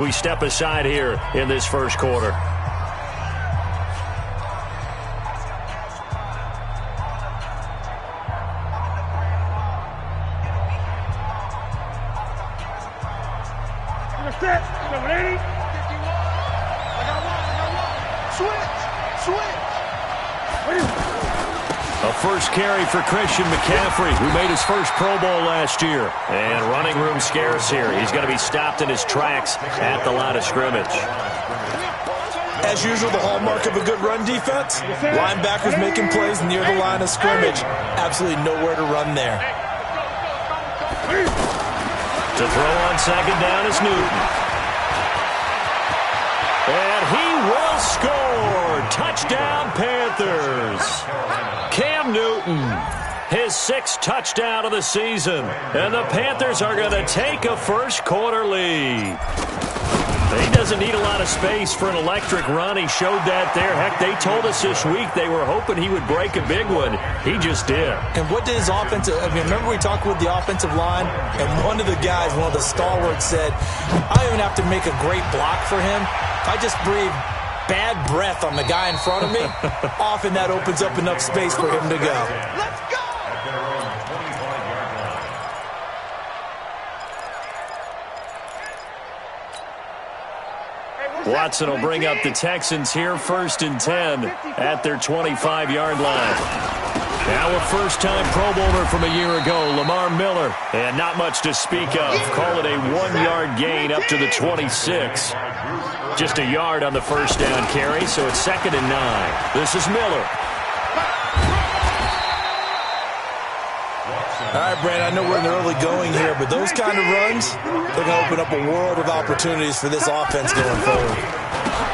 We step aside here in this first quarter. A first carry for Christian McCaffrey, who made his first Pro Bowl last year. And running room scarce here. He's going to be stopped in his tracks at the line of scrimmage. As usual, the hallmark of a good run defense, linebackers making plays near the line of scrimmage. Absolutely nowhere to run there. To throw on second down is Newton. And he will score. Touchdown, Panthers. Cam Newton, his 6th touchdown of the season. And the Panthers are going to take a first quarter lead. He doesn't need a lot of space for an electric run. He showed that there. Heck, they told us this week they were hoping he would break a big one. He just did. And what did his offensive, remember we talked with the offensive line? And one of the guys, one of the stalwarts said, I don't even have to make a great block for him. If I just breathe bad breath on the guy in front of me, often that opens up enough space for him to go. Let's go! Watson will bring up the Texans here, 1st and 10 at their 25-yard line. Now a first-time Pro Bowler from a year ago, Lamar Miller. And not much to speak of. Call it a 1-yard gain up to the 26. Just a yard on the first down carry, so it's 2nd and 9. This is Miller. All right, Brandon, I know we're in the early going here, but those kind of runs, they're going to open up a world of opportunities for this offense going forward.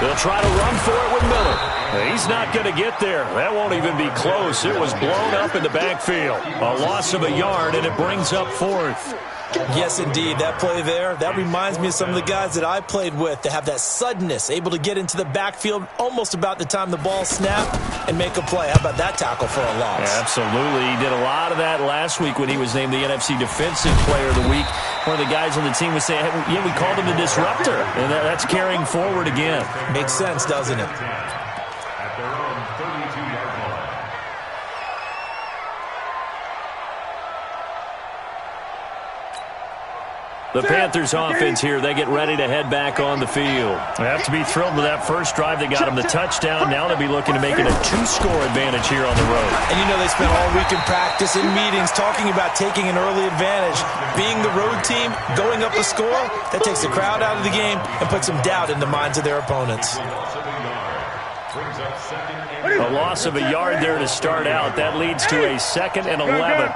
They'll try to run for it with Miller. He's not going to get there. That won't even be close. It was blown up in the backfield. A loss of a yard, and it brings up 4th. Yes, indeed. That play there, that reminds me of some of the guys that I played with that have that suddenness, able to get into the backfield almost about the time the ball snapped and make a play. How about that tackle for a loss? Yeah, absolutely. He did a lot of that last week when he was named the NFC Defensive Player of the Week. One of the guys on the team was saying, hey, yeah, we called him the disruptor, and that's carrying forward again. Makes sense, doesn't it? The Panthers offense here, they get ready to head back on the field. They have to be thrilled with that first drive. They got them the touchdown. Now they'll be looking to make it a 2-score advantage here on the road. And you know they spent all week in practice, in meetings, talking about taking an early advantage. Being the road team, going up a score, that takes the crowd out of the game and puts some doubt in the minds of their opponents. A loss of a yard there to start out. That leads to a 2nd and 11.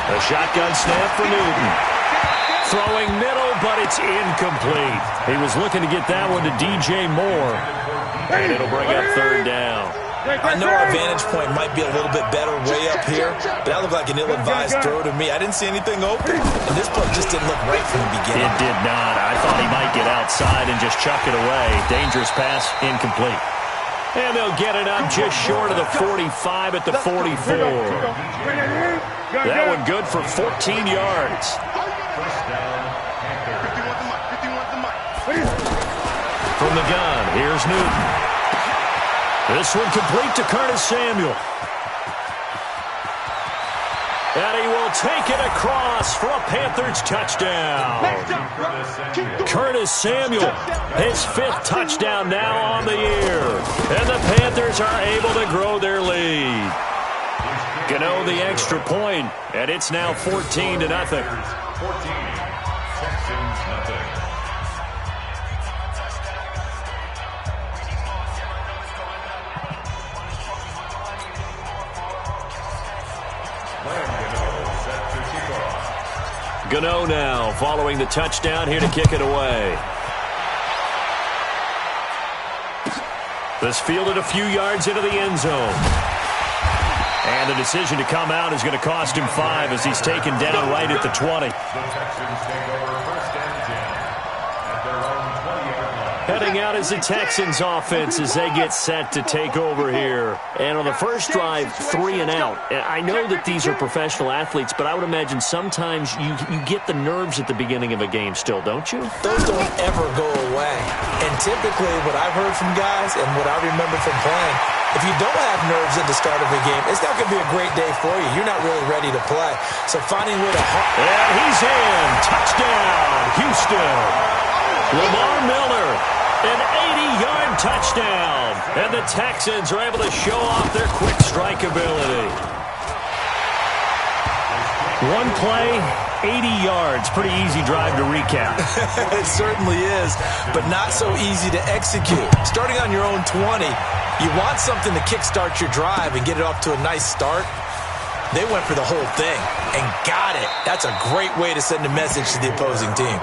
A shotgun snap for Newton. Throwing middle, but it's incomplete. He was looking to get that one to DJ Moore. And it'll bring up 3rd down. I know our vantage point might be a little bit better way up here, but that looked like an ill-advised throw to me. I didn't see anything open, and this play just didn't look right from the beginning. It did not. I thought he might get outside and just chuck it away. Dangerous pass, incomplete. And they'll get it up just short of the 45 at the 44. That one good for 14 yards. From the gun, here's Newton. This one complete to Curtis Samuel. And he will take it across for a Panthers touchdown. Curtis Samuel, his 5th touchdown now on the year. And the Panthers are able to grow their lead. Gano the extra point, and it's now 14-0. Gano now following the touchdown here to kick it away. This fielded a few yards into the end zone. And the decision to come out is going to cost him 5 as he's taken down right at the 20. Heading out is the Texans offense as they get set to take over here. And on the first drive, 3 and out. I know that these are professional athletes, but I would imagine sometimes you get the nerves at the beginning of a game still, don't you? Those don't ever go away. And typically what I've heard from guys and what I remember from playing, if you don't have nerves at the start of a game, it's not going to be a great day for you. You're not really ready to play. So finding a way to... And he's in. Touchdown, Houston. Lamar Miller, an 80-yard touchdown. And the Texans are able to show off their quick strike ability. One play, 80 yards. Pretty easy drive to recap. It certainly is, but not so easy to execute. Starting on your own 20, you want something to kickstart your drive and get it off to a nice start. They went for the whole thing and got it. That's a great way to send a message to the opposing team.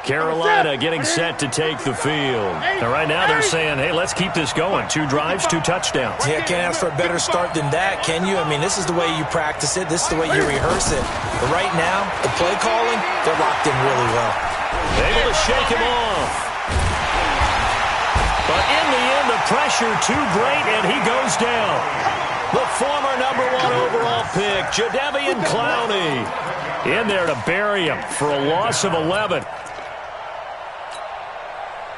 Carolina getting set to take the field. And right now they're saying, hey, let's keep this going. 2 drives, 2 touchdowns. Yeah, can't ask for a better start than that, can you? I mean, this is the way you practice it. This is the way you rehearse it. But right now, the play calling, they're locked in really well. Able to shake him off. But in the end, the pressure too great, and he goes down. The former #1 overall pick, Jadeveon Clowney, in there to bury him for a loss of 11.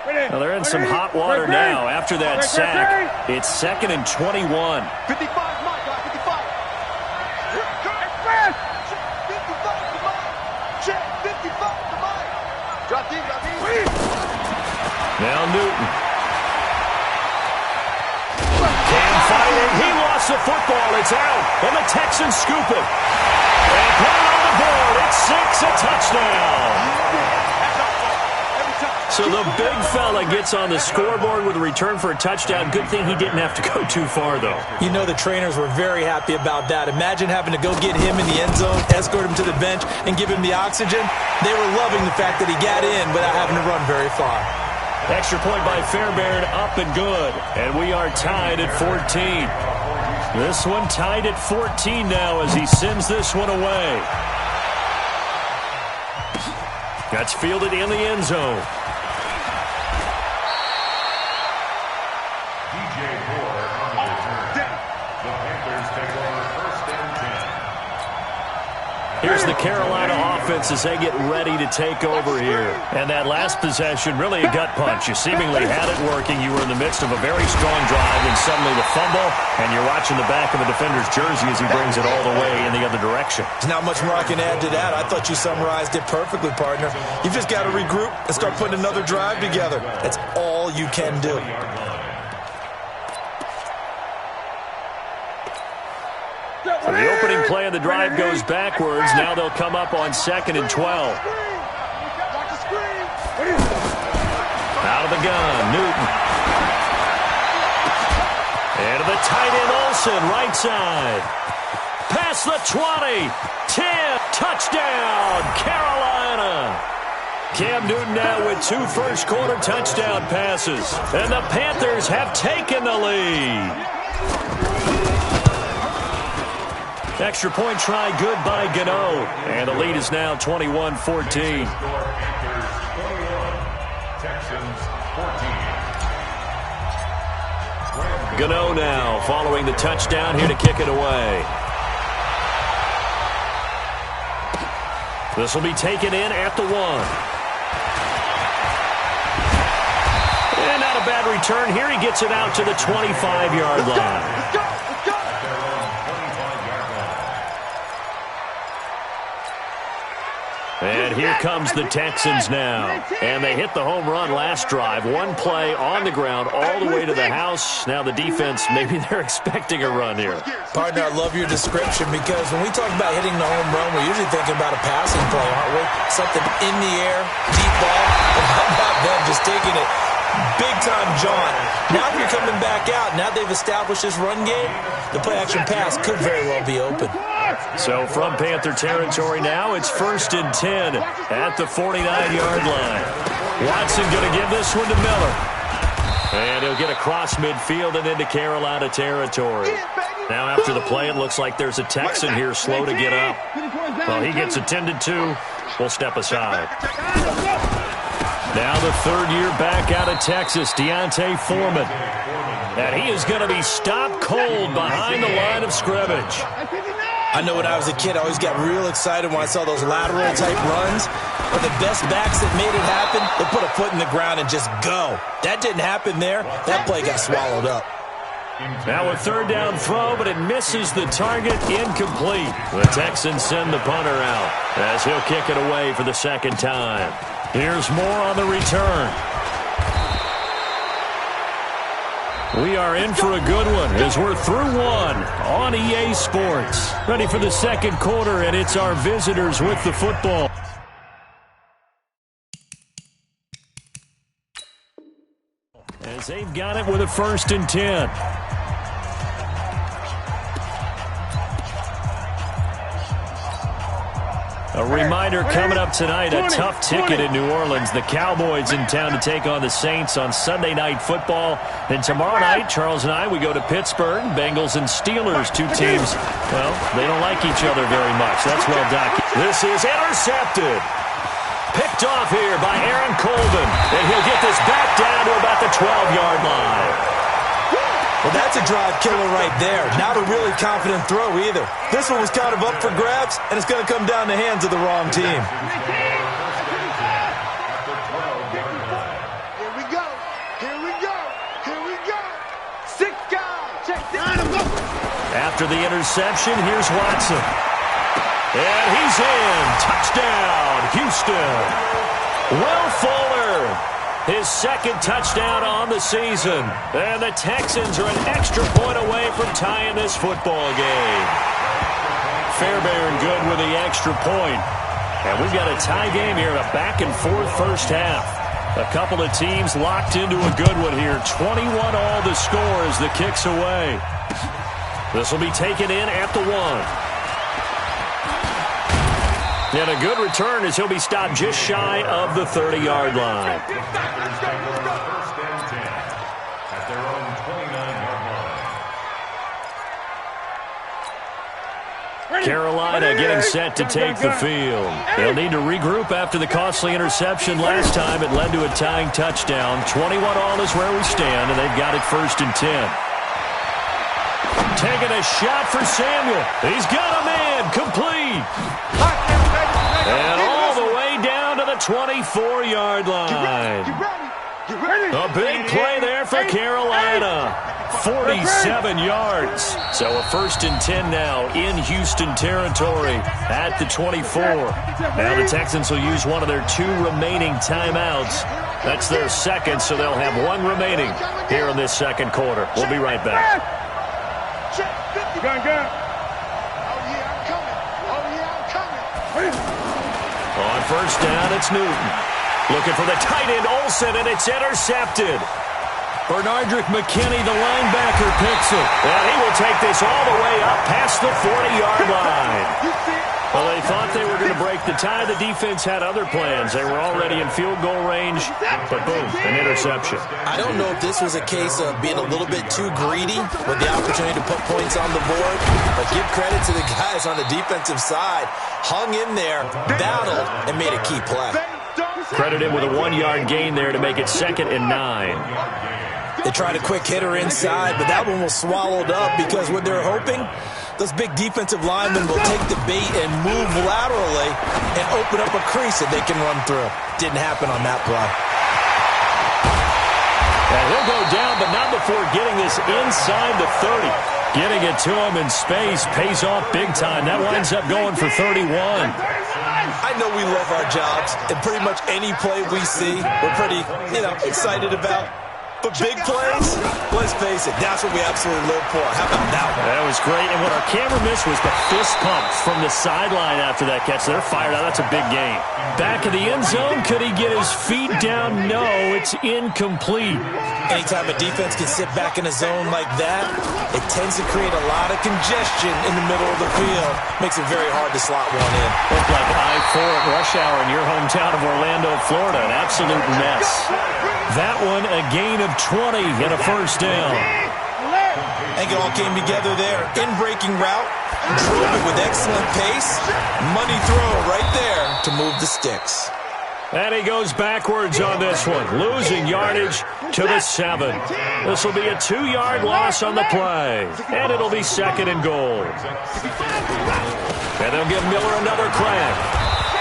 Well, they're in some hot water now after that sack. It's 2nd and 21. 55, Mike, 55. Check, 55 to Mike. Drop these. Now Newton. Cam fighting. He lost the football. It's out. And the Texans scoop it. And put it on the board. It's 6, a touchdown. So the big fella gets on the scoreboard with a return for a touchdown. Good thing he didn't have to go too far, though. You know the trainers were very happy about that. Imagine having to go get him in the end zone, escort him to the bench, and give him the oxygen. They were loving the fact that he got in without having to run very far. Extra point by Fairbairn, up and good. And we are tied at 14. This one tied at 14 now as he sends this one away. That's fielded in the end zone. Here's the Carolina offense as they get ready to take over here. And that last possession, really a gut punch. You seemingly had it working. You were in the midst of a very strong drive, and suddenly the fumble, and you're watching the back of the defender's jersey as he brings it all the way in the other direction. There's not much more I can add to that. I thought you summarized it perfectly, partner. You've just got to regroup and start putting another drive together. That's all you can do. So the opening play of the drive goes backwards. Now they'll come up on 2nd and 12. Out of the gun, Newton. And to the tight end, Olsen, right side. Past the 20, 10, touchdown, Carolina. Cam Newton now with 2 first-quarter touchdown passes. And the Panthers have taken the lead. Extra point try good by Gano. And the lead is now 21-14. Gano now following the touchdown here to kick it away. This will be taken in at the 1. And not a bad return. Here he gets it out to the 25-yard line. And here comes the Texans now. And they hit the home run last drive. 1 play on the ground all the way to the house. Now the defense, maybe they're expecting a run here. Partner, I love your description because when we talk about hitting the home run, we're usually thinking about a passing play, aren't we? Something in the air, deep ball. And how about them just taking it big-time jaunt. Now if you're coming back out, now they've established this run game, the play-action pass could very well be open. So from Panther territory now, it's 1st and 10 at the 49-yard line. Watson going to give this one to Miller. And he'll get across midfield and into Carolina territory. Now after the play, it looks like there's a Texan here slow to get up. Well, he gets attended to. We'll step aside. Now the third-year back out of Texas, Deontay Foreman. And he is going to be stopped cold behind the line of scrimmage. I know when I was a kid, I always got real excited when I saw those lateral-type runs. But the best backs that made it happen, they put a foot in the ground and just go. That didn't happen there. That play got swallowed up. Now a third down throw, but it misses the target, incomplete. The Texans send the punter out as he'll kick it away for the second time. Here's more on the return. We are in for a good one as we're through one on EA Sports. Ready for the second quarter, and it's our visitors with the football. As they've got it with a 1st and 10. A reminder coming up tonight, a tough ticket in New Orleans. The Cowboys in town to take on the Saints on Sunday Night Football. Then tomorrow night, Charles and I, we go to Pittsburgh. Bengals and Steelers, two teams, well, they don't like each other very much. That's well documented. This is intercepted. Picked off here by Aaron Colvin. And he'll get this back down to about the 12-yard line. Well, that's a drive killer right there. Not a really confident throw either. This one was kind of up for grabs, and it's going to come down the hands of the wrong team. Here we go. Here we go. Here we go. 6 guys. Check down. After the interception, here's Watson. And he's in. Touchdown, Houston. Will Fuller. His second touchdown on the season. And the Texans are an extra point away from tying this football game. Fairbairn good with the extra point. And we've got a tie game here, a back-and-forth first half. A couple of teams locked into a good one here. 21 all the score as the kick's away. This will be taken in at the 1. And a good return as he'll be stopped just shy of the 30-yard line. Carolina getting set to take the field. They'll need to regroup after the costly interception last time. It led to a tying touchdown. 21 all is where we stand, and they've got it 1st and 10. Taking a shot for Samuel. He's got a man. Complete. And all the way down to the 24-yard line. A big play there for Carolina. 47 yards. So a 1st and 10 now in Houston territory at the 24. Now the Texans will use one of their 2 remaining timeouts. That's their second, so they'll have 1 remaining here in this second quarter. We'll be right back. On 1st down, it's Newton. Looking for the tight end, Olsen, and it's intercepted. Bernardrick McKinney, the linebacker, picks it. And he will take this all the way up past the 40-yard line. Well, they thought they were going to break the tie. The defense had other plans. They were already in field goal range, but boom, an interception. I don't know if this was a case of being a little bit too greedy with the opportunity to put points on the board, but give credit to the guys on the defensive side. Hung in there, battled, and made a key play. Credited with a 1-yard gain there to make it 2nd and 9. They tried a quick hitter inside, but that one was swallowed up because what they're hoping, those big defensive linemen will take the bait and move laterally and open up a crease that they can run through. Didn't happen on that play. And he'll go down, but not before getting this inside the 30. Getting it to him in space pays off big time. That winds up going for 31. I know we love our jobs, and pretty much any play we see, we're pretty, excited about. But big plays, let's face it, that's what we absolutely live for. How about that one? That was great, and what our camera missed was the fist pump from the sideline after that catch. They're fired out. That's a big gain. Back of the end zone, could he get his feet down? No, it's incomplete. Anytime a defense can sit back in a zone like that, it tends to create a lot of congestion in the middle of the field. Makes it very hard to slot one in. Looked like I-4 at rush hour in your hometown of Orlando, Florida. An absolute mess. That one a gain of 20 and a first down. I think it all came together there. In-breaking route, drove it with excellent pace. Money throw right there to move the sticks. And he goes backwards on this one, losing yardage to the 7. This will be a 2-yard loss on the play, and it'll be 2nd and goal. And they'll give Miller another crack.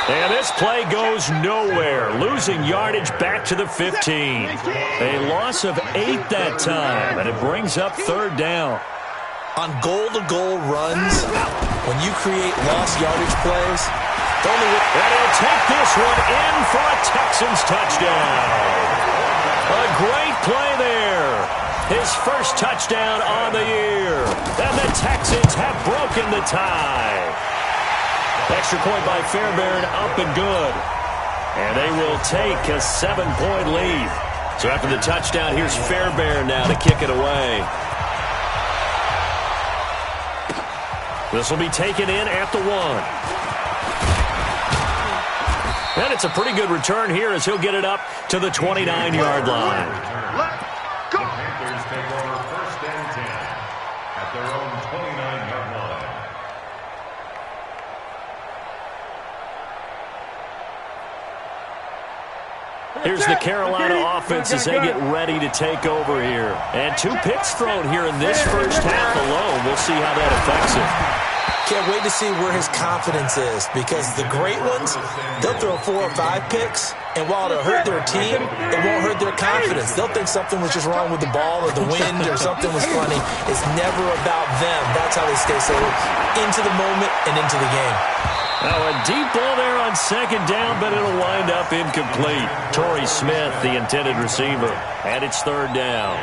And this play goes nowhere, losing yardage back to the 15. A loss of 8 that time, and it brings up 3rd down. On goal-to-goal runs, when you create lost yardage plays, and he'll take this one in for a Texans touchdown. A great play there. His first touchdown on the year. And the Texans have broken the tie. Extra point by Fairbairn, up and good. And they will take a 7-point lead. So after the touchdown, here's Fairbairn now to kick it away. This will be taken in at the 1. And it's a pretty good return here as he'll get it up to the 29-yard line. Let's go. The Panthers take over 1st and 10 at their own 29-yard line. Here's the Carolina offense as they get ready to take over here. And 2 picks thrown here in this first half alone. We'll see how that affects it. can't wait to see where his confidence is, because the great ones, they'll throw 4 or 5 picks, and while it'll hurt their team, it won't hurt their confidence. They'll think something was just wrong with the ball or the wind or something was funny. It's never about them. That's how they stay so into the moment and into the game. Now a deep ball there on 2nd down, but it'll wind up incomplete. Torrey Smith, the intended receiver, and it's 3rd down.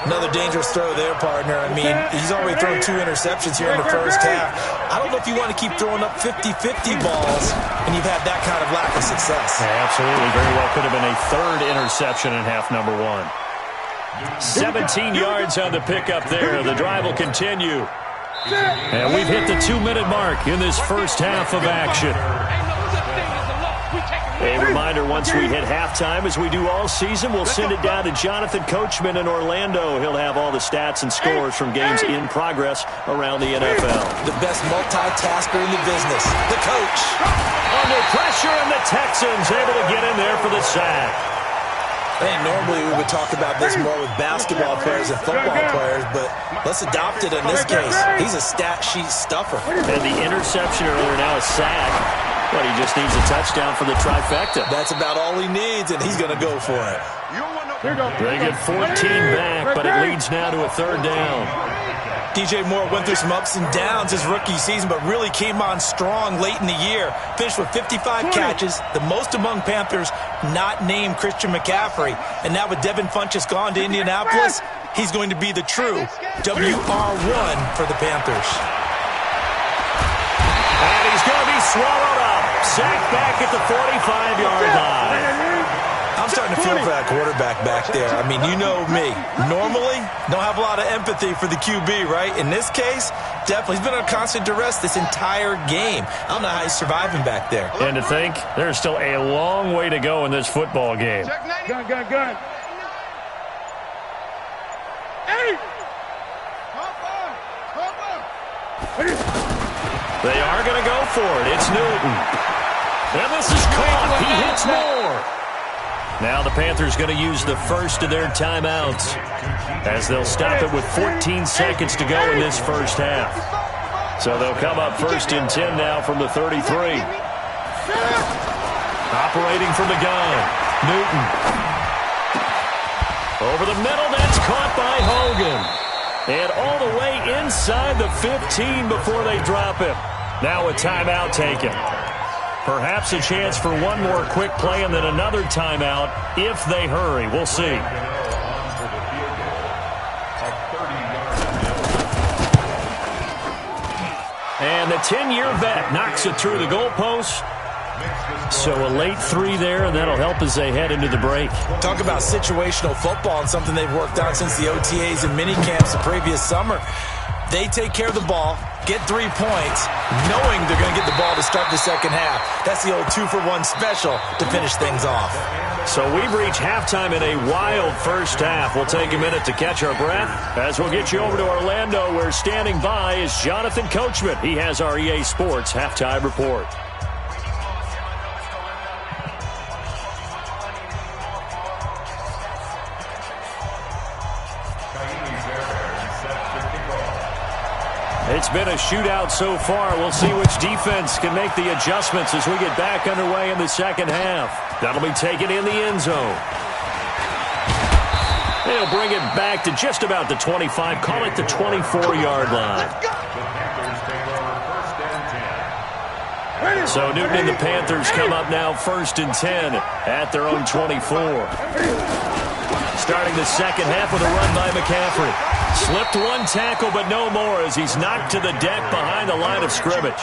Another dangerous throw there, partner. I mean, he's already thrown 2 interceptions here in the first half. I don't know if you want to keep throwing up 50-50 balls when you've had that kind of lack of success. Yeah, absolutely. Very well could have been a 3rd interception in half number 1. 17 yards on the pickup there. The drive will continue. And we've hit the 2-minute mark in this first half of action. A reminder, once we hit halftime, as we do all season, we'll send it down to Jonathan Coachman in Orlando. He'll have all the stats and scores from games in progress around the NFL. The best multitasker in the business, the coach. Under pressure, and the Texans able to get in there for the sack. Hey, normally we would talk about this more with basketball players and football players, but let's adopt it in this case. He's a stat sheet stuffer. And the interception earlier, now a sack. But he just needs a touchdown for the trifecta. That's about all he needs, and he's going to go for it. They get 14 back, but it leads now to a 3rd down. DJ Moore went through some ups and downs his rookie season, but really came on strong late in the year. Finished with 55 catches, the most among Panthers not named Christian McCaffrey. And now with Devin Funchess gone to Indianapolis, he's going to be the true WR1 for the Panthers. And he's going to be swallowed up. Sacked back at the 45-yard line. I'm starting to feel for that quarterback back there. I mean, you know me. Normally, don't have a lot of empathy for the QB, right? In this case, definitely. He's been under constant duress this entire game. I don't know how he's surviving back there. And to think, there's still a long way to go in this football game. Gun. Hey! They are going to go for it. It's Newton. And this is caught. He hits Moore. Now the Panthers going to use the first of their timeouts as they'll stop it with 14 seconds to go in this first half. So they'll come up 1st and 10 now from the 33. Operating from the gun, Newton. Over the middle, that's caught by Hogan. And all the way inside the 15 before they drop him. Now a timeout taken. Perhaps a chance for one more quick play and then another timeout if they hurry. We'll see. And the 10-year vet knocks it through the goalpost. So a late 3 there, and that'll help as they head into the break. Talk about situational football and something they've worked on since the OTAs and mini camps the previous summer. They take care of the ball, get 3 points, knowing they're going to get the ball to start the second half. That's the old 2-for-1 special to finish things off. So we've reached halftime in a wild first half. We'll take a minute to catch our breath as we'll get you over to Orlando, where standing by is Jonathan Coachman. He has our EA Sports halftime report. It's been a shootout so far. We'll see which defense can make the adjustments as we get back underway in the second half. That'll be taken in the end zone. They'll bring it back to just about the 25. Call it the 24-yard line. So Newton and the Panthers come up now 1st and 10 at their own 24. Starting the second half with a run by McCaffrey. Slipped one tackle, but no more as he's knocked to the deck behind the line of scrimmage.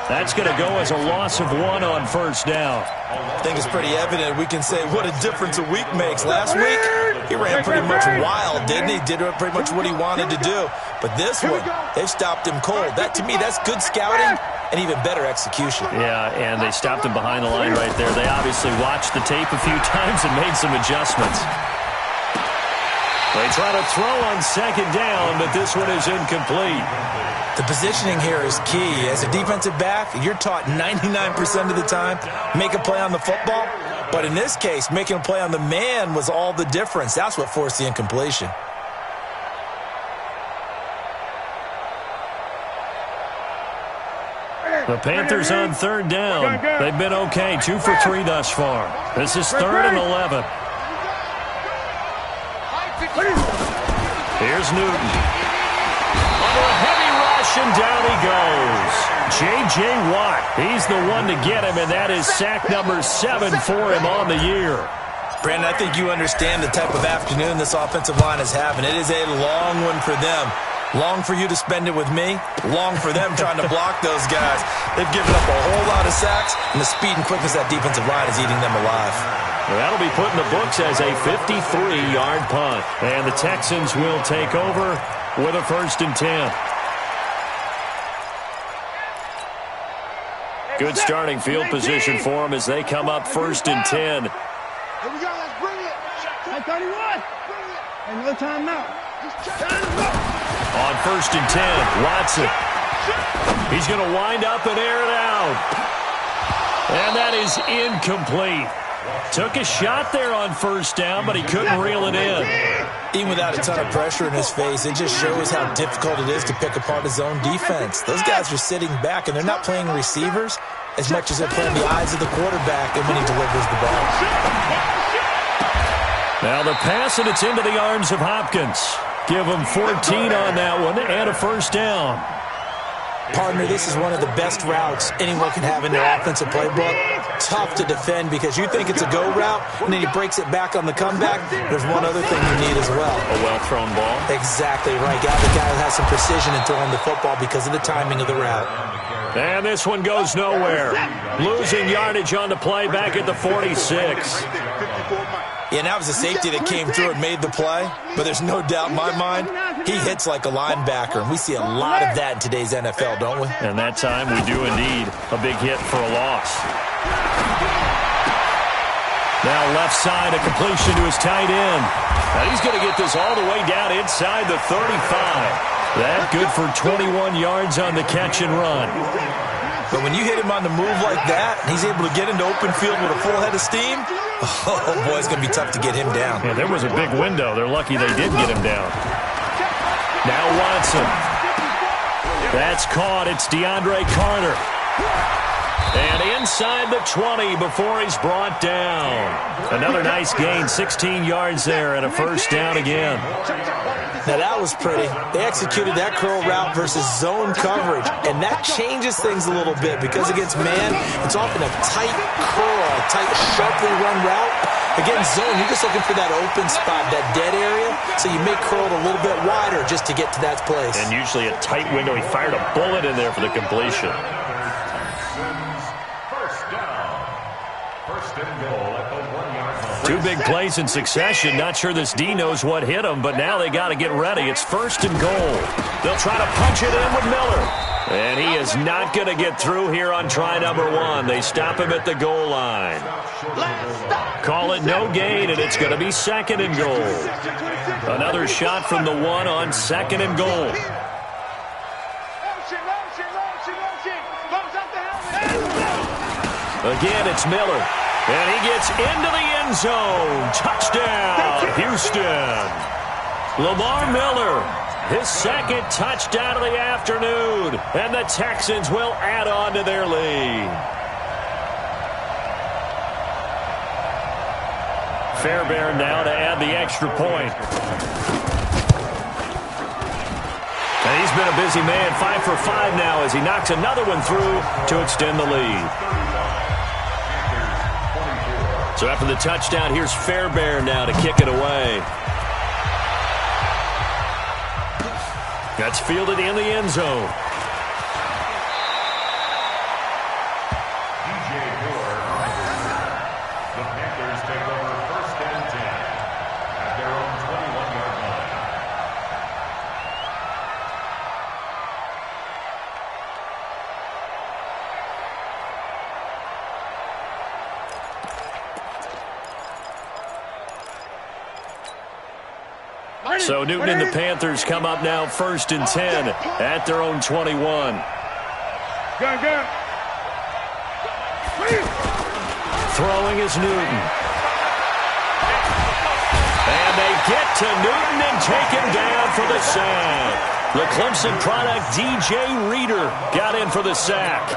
That's going to go as a loss of 1 on first down. I think it's pretty evident. We can say what a difference a week makes. Last week, he ran pretty much wild, didn't he? Did pretty much what he wanted to do. But this one, they've stopped him cold. That, to me, that's good scouting and even better execution. Yeah, and they stopped him behind the line right there. They obviously watched the tape a few times and made some adjustments. They try to throw on second down, but this one is incomplete. The positioning here is key. As a defensive back, you're taught 99% of the time, make a play on the football. But in this case, making a play on the man was all the difference. That's what forced the incompletion. The Panthers on 3rd down. They've been okay, 2 for 3 thus far. This is 3rd and 11. Here's Newton. Under a heavy rush, and down he goes. J.J. Watt, he's the one to get him, and that is sack number 7 for him on the year. Brandon, I think you understand the type of afternoon this offensive line is having. It is a long one for them. Long for you to spend it with me. Long for them trying to block those guys. They've given up a whole lot of sacks, and the speed and quickness of that defensive line is eating them alive. Well, that'll be put in the books as a 53-yard punt. And the Texans will take over with a 1st and 10. Good starting field position for them as they come up 1st and 10. Here we go, let's bring it. 31. And no timeout. On 1st and 10, Watson. He's going to wind up and air it out. And that is incomplete. Took a shot there on 1st down, but he couldn't reel it in. Even without a ton of pressure in his face, it just shows how difficult it is to pick apart his own defense. Those guys are sitting back, and they're not playing receivers as much as they're playing the eyes of the quarterback and when he delivers the ball. Now the pass, and it's into the arms of Hopkins. Give him 14 on that one and a 1st down. Partner, this is one of the best routes anyone can have in their offensive playbook. Tough to defend because you think it's a go route, and then he breaks it back on the comeback. There's one other thing you need as well. A well-thrown ball. Exactly right. Got the guy who has some precision in throwing the football because of the timing of the route. And this one goes nowhere. Losing yardage on the play back at the 46. Yeah, and that was a safety that came through and made the play. But there's no doubt in my mind, he hits like a linebacker. And we see a lot of that in today's NFL, don't we? And that time we do indeed. A big hit for a loss. Now left side, a completion to his tight end. Now he's going to get this all the way down inside the 35. That good for 21 yards on the catch and run. But when you hit him on the move like that, and he's able to get into open field with a full head of steam, oh, boy, it's going to be tough to get him down. Yeah, there was a big window. They're lucky they did get him down. Now Watson. That's caught. It's DeAndre Carter. And inside the 20 before he's brought down. Another nice gain, 16 yards there and a 1st down again. Now that was pretty. They executed that curl route versus zone coverage, and that changes things a little bit because against man, it's often a tight curl, a tight, sharply run route. Against zone, you're just looking for that open spot, that dead area, so you make curl a little bit wider just to get to that place. And usually a tight window. He fired a bullet in there for the completion. Two big plays in succession. Not sure this D knows what hit him, but now they got to get ready. It's 1st and goal. They'll try to punch it in with Miller. And he is not going to get through here on try number 1. They stop him at the goal line. Call it no gain, and it's going to be 2nd and goal. Another shot from the 1 on 2nd and goal. Again, it's Miller. And he gets into the end zone. Touchdown, Houston. Lamar Miller, his 2nd touchdown of the afternoon. And the Texans will add on to their lead. Fairbairn now to add the extra point. And he's been a busy man, 5 for 5 now as he knocks another one through to extend the lead. So after the touchdown, here's Fairbairn now to kick it away. That's fielded in the end zone. The Panthers take over 1st and 10 at their own 21-yard line. So Newton and the Panthers come up now 1st and 10 at their own 21. Throwing is Newton. And they get to Newton and take him down for the sack. The Clemson product, DJ Reader, got in for the sack.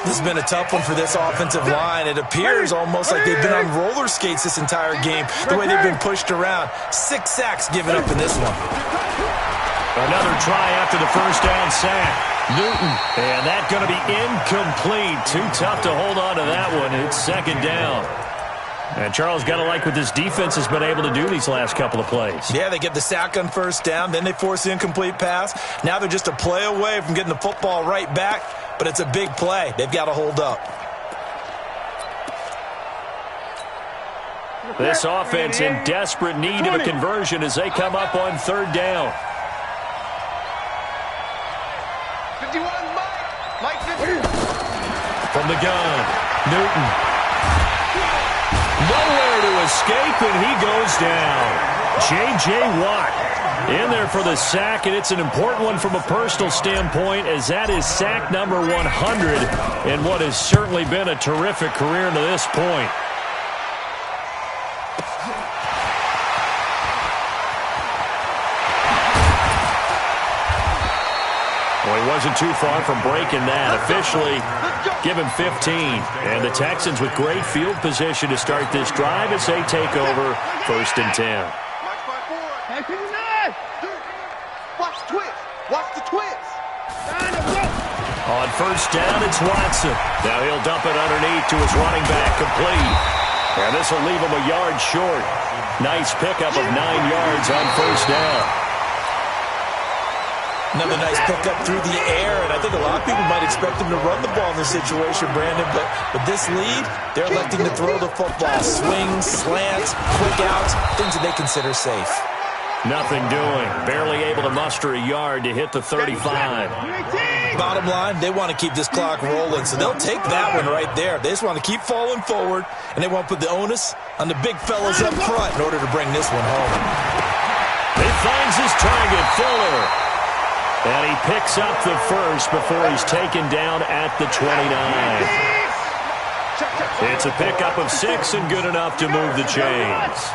This has been a tough one for this offensive line. It appears almost like they've been on roller skates this entire game, the way they've been pushed around. 6 sacks given up in this one. Another try after the 1st down sack. Newton, and that's going to be incomplete. Too tough to hold on to that one. It's 2nd down. And Charles, got to like what this defense has been able to do these last couple of plays. Yeah, they get the sack on 1st down, then they force the incomplete pass. Now they're just a play away from getting the football right back, but it's a big play. They've got to hold up. This offense in desperate need of a conversion as they come up on 3rd down. 51, Mike 50. From the gun, Newton. Nowhere to escape, and he goes down. J.J. Watt in there for the sack, and it's an important one from a personal standpoint as that is sack number 100 in what has certainly been a terrific career to this point. Well, he wasn't too far from breaking that. Officially, give him 15. And the Texans with great field position to start this drive as they take over 1st and 10. Watch the twist. Watch the twist. On 1st down, it's Watson. Now he'll dump it underneath to his running back, complete. And this will leave him a yard short. Nice pickup of 9 yards on 1st down. Another nice pickup through the air, and I think a lot of people might expect him to run the ball in this situation, Brandon, but with this lead, they're electing to throw the football. Swings, slants, quick outs, things that they consider safe. Nothing doing. Barely able to muster a yard to hit the 35. Bottom line, they want to keep this clock rolling, so they'll take that one right there. They just want to keep falling forward, and they want to put the onus on the big fellas up front in order to bring this one home. He finds his target, Fuller. And he picks up the 1st before he's taken down at the 29. It's a pickup of 6 and good enough to move the chains.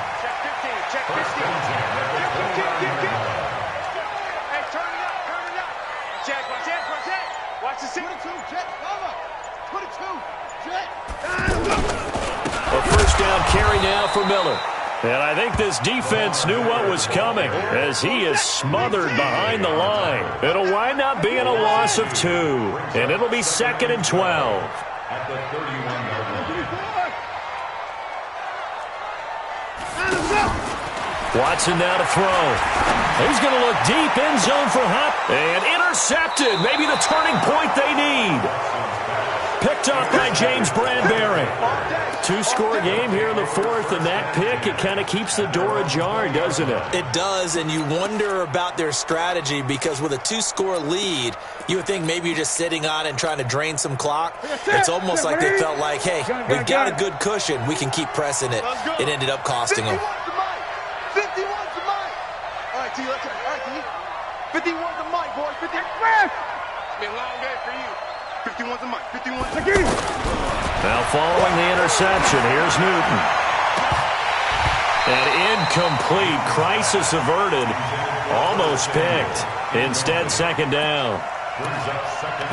A 1st down carry now for Miller. And I think this defense knew what was coming as he is smothered behind the line. It'll wind up being a loss of 2, and it'll be 2nd and 12. At the 31-yard line. Watson now to throw. He's going to look deep, end zone for Hunt, and intercepted. Maybe the turning point they need. Picked off by James Bradbury. Two-score game here in the fourth, and that pick, it kind of keeps the door ajar, doesn't it? It does, and you wonder about their strategy because with a two-score lead, you would think maybe you're just sitting on and trying to drain some clock. It's almost like they felt like, hey, we've got a good cushion. We can keep pressing it. It ended up costing them. 51's the mic. All right, T, let's go. All right, T. 51's the mic, boys. 50. It's been a long day for you. 51's the mic. 51's the mic. Now following the interception, here's Newton. An incomplete, crisis averted, almost picked. Instead, second down.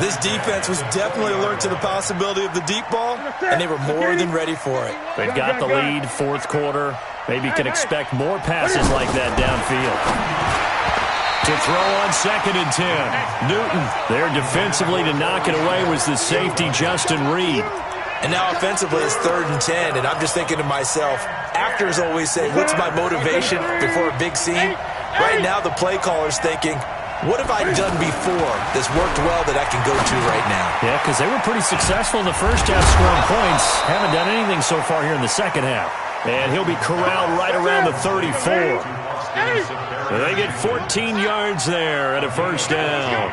This defense was definitely alert to the possibility of the deep ball, and they were more than ready for it. They've got the lead, fourth quarter. Maybe can expect more passes like that downfield. To throw on 2nd and 10. Newton there defensively to knock it away was the safety Justin Reed. And now offensively it's 3rd and 10, and I'm just thinking to myself, actors always say, what's my motivation before a big scene? Right now the play caller's thinking, what have I done before that's worked well that I can go to right now? Yeah, because they were pretty successful in the first half scoring points. Haven't done anything so far here in the second half. And he'll be corralled right around the 34. They get 14 yards there and a first down.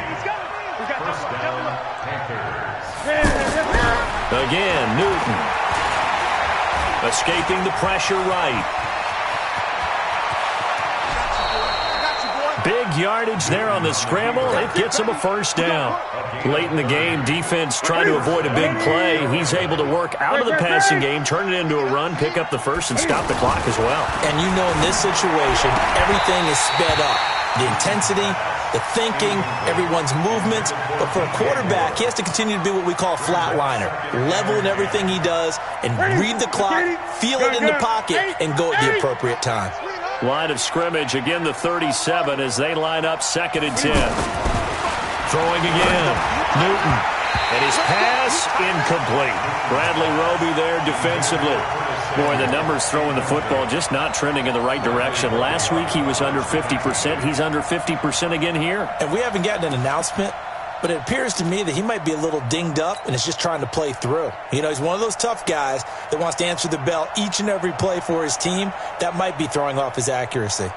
Again, Newton. Escaping the pressure right. Big yardage there on the scramble. It gets him a first down. Late in the game, defense trying to avoid a big play. He's able to work out of the passing game, turn it into a run, pick up the first, and stop the clock as well. And you know in this situation, everything is sped up. The intensity, the thinking, everyone's movement. But for a quarterback, he has to continue to be what we call a flatliner. Level in everything he does and read the clock, feel it in the pocket, and go at the appropriate time. Line of scrimmage, again the 37 as they line up 2nd and 10. Throwing again, Newton. And his pass incomplete. Bradley Roby there defensively. Boy, the numbers throwing the football just not trending in the right direction. Last week he was under 50%. He's under 50% again here. And we haven't gotten an announcement, but it appears to me that he might be a little dinged up and is just trying to play through. You know, he's one of those tough guys that wants to answer the bell each and every play for his team. That might be throwing off his accuracy.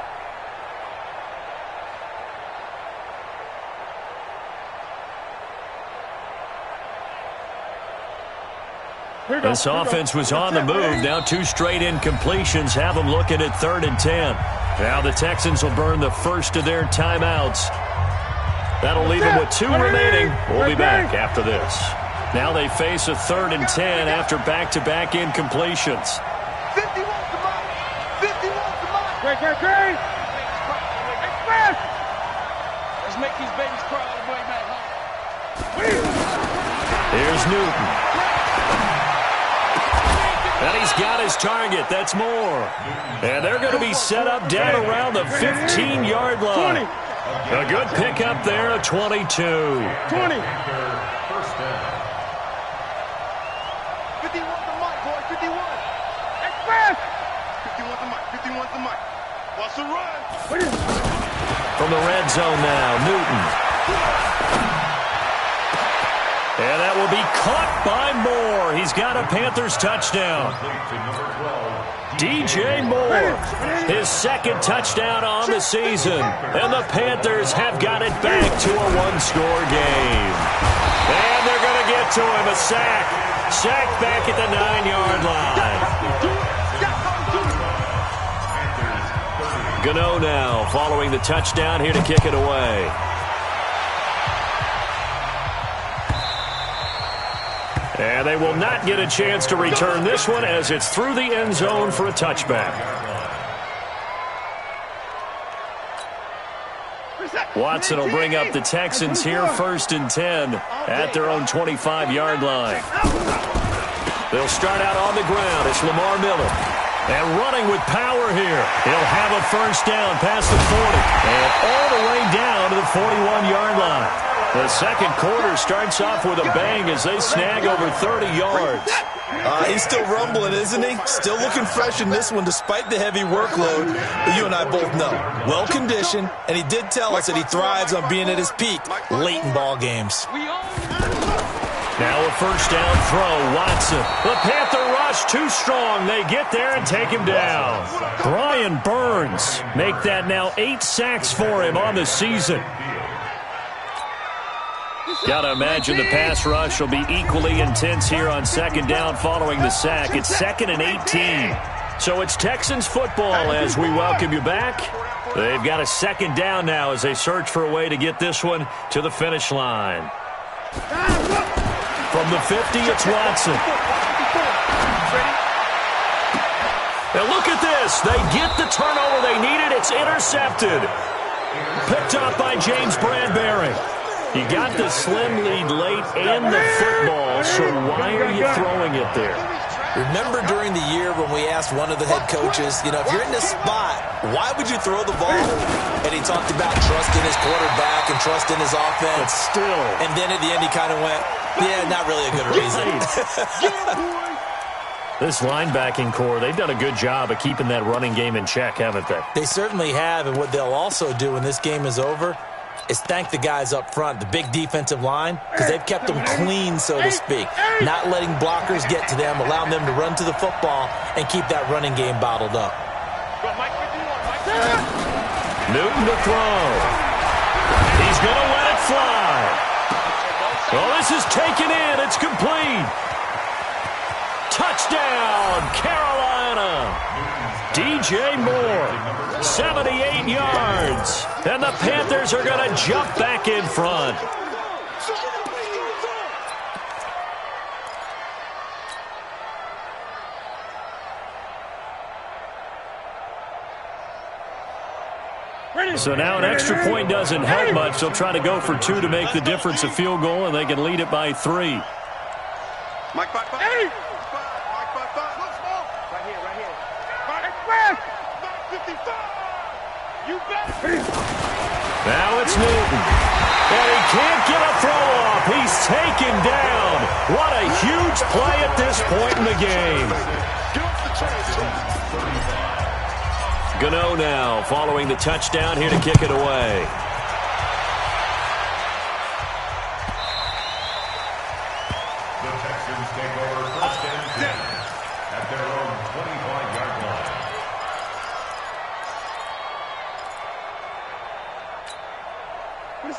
This offense was on the move. Now 2 straight incompletions have them looking at 3rd and 10. Now the Texans will burn the first of their timeouts. That'll leave them with 2 remaining. We'll be back after this. Now they face a 3rd and 10 after back-to-back incompletions. 51's the mic. 51's the mic. Great. Express. Let's make these babies cry all the way back home. Here's Newton. And he's got his target. That's more. And they're going to be set up down around the 15-yard line. A good pickup there, a 22. 20. First down. 51's the mic, boy. 51. Express. 51's the mic. 51's the mic. Watch the run. From the red zone now, Newton. And that will be caught by Moore. He's got a Panthers touchdown. DJ Moore, his 2nd touchdown on the season. And the Panthers have got it back to a 1-score game. And they're going to get to him, a sack. Sack back at the 9-yard line. Gano now following the touchdown here to kick it away. And they will not get a chance to return this one as it's through the end zone for a touchback. Watson will bring up the Texans here, 1st and 10 at their own 25-yard line. They'll start out on the ground. It's Lamar Miller. And running with power here. He'll have a first down past the 40. And all the way down to the 41-yard line. The second quarter starts off with a bang as they snag over 30 yards. He's still rumbling, isn't he? Still looking fresh in this one despite the heavy workload. But you and I both know, well-conditioned, and he did tell us that he thrives on being at his peak late in ball games. Now a first down throw, Watson. The Panther rush too strong. They get there and take him down. Brian Burns make that now 8 sacks for him on the season. Got to imagine the pass rush will be equally intense here on second down following the sack. It's 2nd and 18. So it's Texans football as we welcome you back. They've got a second down now as they search for a way to get this one to the finish line. From the 50, it's Watson. Now look at this. They get the turnover they needed. It's intercepted. Picked up by James Bradbury. You got the slim lead late and the football, so why are you throwing it there? Remember during the year when we asked one of the head coaches, if you're in this spot, why would you throw the ball? And he talked about trusting his quarterback and trusting his offense. But still. And then at the end he kind of went, yeah, not really a good reason. This linebacking core, they've done a good job of keeping that running game in check, haven't they? They certainly have, and what they'll also do when this game is over is thank the guys up front, the big defensive line, because they've kept them clean, so to speak. Not letting blockers get to them, allowing them to run to the football and keep that running game bottled up. Newton to throw. He's going to let it fly. Well, this is taken in. It's complete. Touchdown, Carolina. DJ Moore, 78 yards. And the Panthers are going to jump back in front. So now an extra point doesn't help much. They'll try to go for 2 to make the difference a field goal, and they can lead it by 3. Mike, 5, 5. Hey! Mike, 5, 5. Right here. Express! 55! You bet! Now it's Newton. And he can't get a throw off. He's taken down. What a huge play at this point in the game. Gano now following the touchdown here to kick it away. The Texans take over first and 10 at their own 25-yard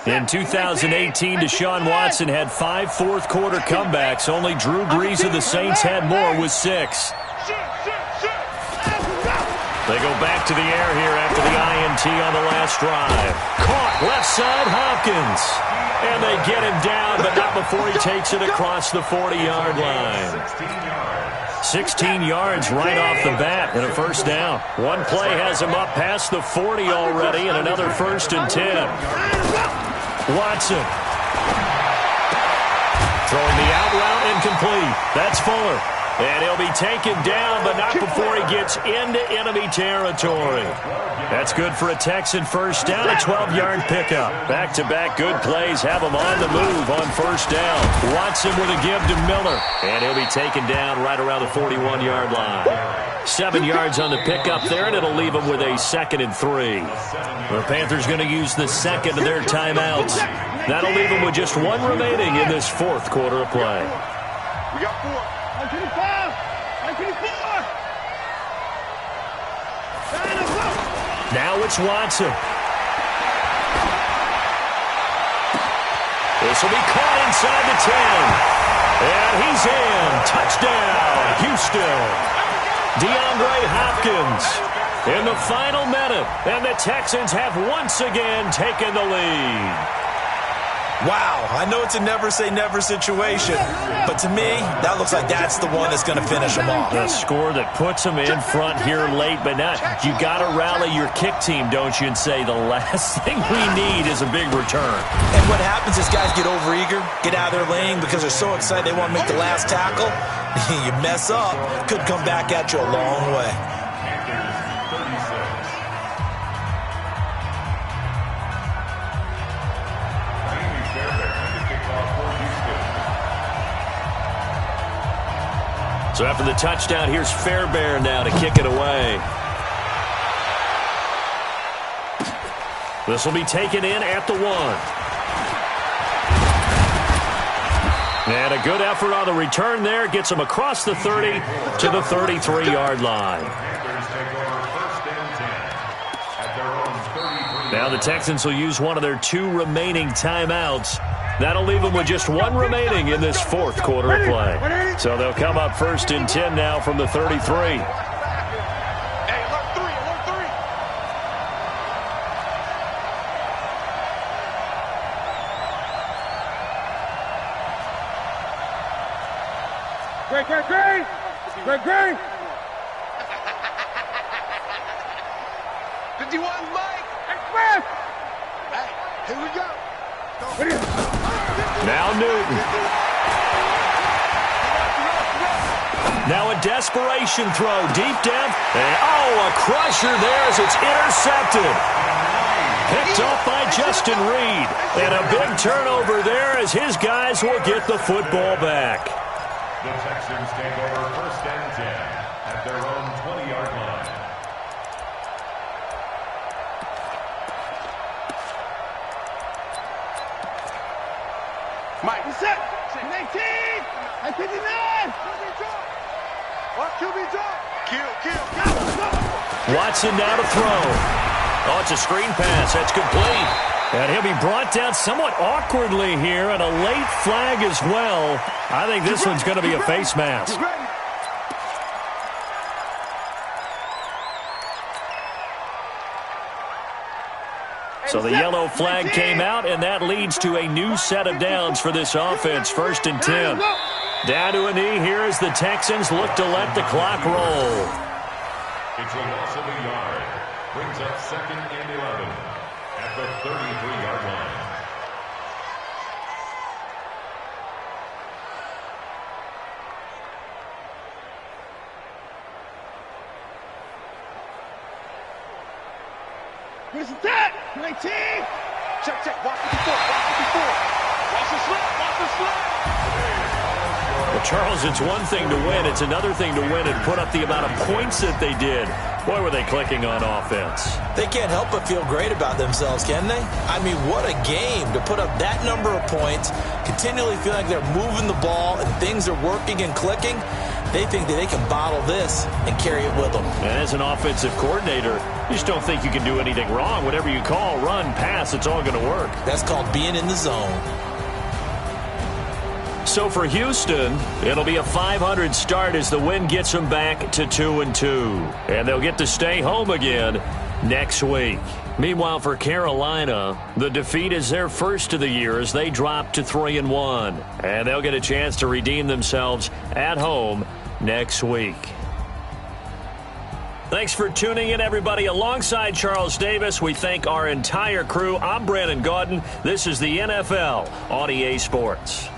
line. In 2018, Deshaun Watson had 5 fourth-quarter comebacks. Only Drew Brees of the Saints had more with 6. They go back to the air here after the INT on the last drive. Caught left side, Hopkins. And they get him down, but not before he takes it across the 40-yard line. 16 yards right off the bat and a first down. One play has him up past the 40 already and another 1st and 10. Watson. Throwing the out route incomplete. That's Fuller. And he'll be taken down, but not before he gets into enemy territory. That's good for a Texan first down, a 12-yard pickup. Back-to-back good plays have him on the move on first down. Watson with a give to Miller. And he'll be taken down right around the 41-yard line. 7 yards on the pickup there, and it'll leave him with a 2nd and 3. The Panthers going to use the second of their timeouts. That'll leave them with just 1 remaining in this 4th quarter of play. We got 4. Now it's Watson. This will be caught inside the 10. And he's in. Touchdown, Houston. DeAndre Hopkins in the final minute. And the Texans have once again taken the lead. Wow, I know it's a never-say-never situation, but to me, that looks like that's the one that's going to finish them off. The score that puts them in front here late, but now you got to rally your kick team, don't you, and say the last thing we need is a big return. And what happens is guys get overeager, get out of their lane because they're so excited they want to make the last tackle. You mess up, could come back at you a long way. So after the touchdown, here's Fairbairn now to kick it away. This will be taken in at the 1. And a good effort on the return there. Gets them across the 30 to the 33-yard line. Now the Texans will use one of their 2 remaining timeouts. That'll leave them with just 1 remaining in this 4th quarter of play. So they'll come up 1st and 10 now from the 33. Great. 51, Mike. Express. Hey, here we go. Now Newton. Now a desperation throw deep down. And, a crusher there as it's intercepted. Picked off by Justin Reed. And a big turnover there as his guys will get the football back. The Texans take over 1st and 10 at their own 20-yard line. Mike, you set. 19. 59. QB drop. Kill. Watson now to throw. Oh, it's a screen pass. That's complete. And he'll be brought down somewhat awkwardly here, and a late flag as well. I think this one's going to be a face mask. So the yellow flag came out, and that leads to a new set of downs for this offense. 1st and 10. Down to a knee here as the Texans look to let the clock roll. It's a loss of a yard. Brings up 2nd and 11 at the 33-yard line. Here's the tag. 19. Check. Watch it before. Watch the slip. Well, Charles, it's one thing to win. It's another thing to win and put up the amount of points that they did. Boy, were they clicking on offense. They can't help but feel great about themselves, can they? I mean, what a game to put up that number of points, continually feel like they're moving the ball and things are working and clicking. They think that they can bottle this and carry it with them. And as an offensive coordinator, you just don't think you can do anything wrong. Whatever you call, run, pass, it's all going to work. That's called being in the zone. So for Houston, it'll be a 500 start as the win gets them back to 2-2. And they'll get to stay home again next week. Meanwhile, for Carolina, the defeat is their first of the year as they drop to 3-1. And they'll get a chance to redeem themselves at home next week. Thanks for tuning in, everybody. Alongside Charles Davis, we thank our entire crew. I'm Brandon Gaudin. This is the NFL on EA Sports.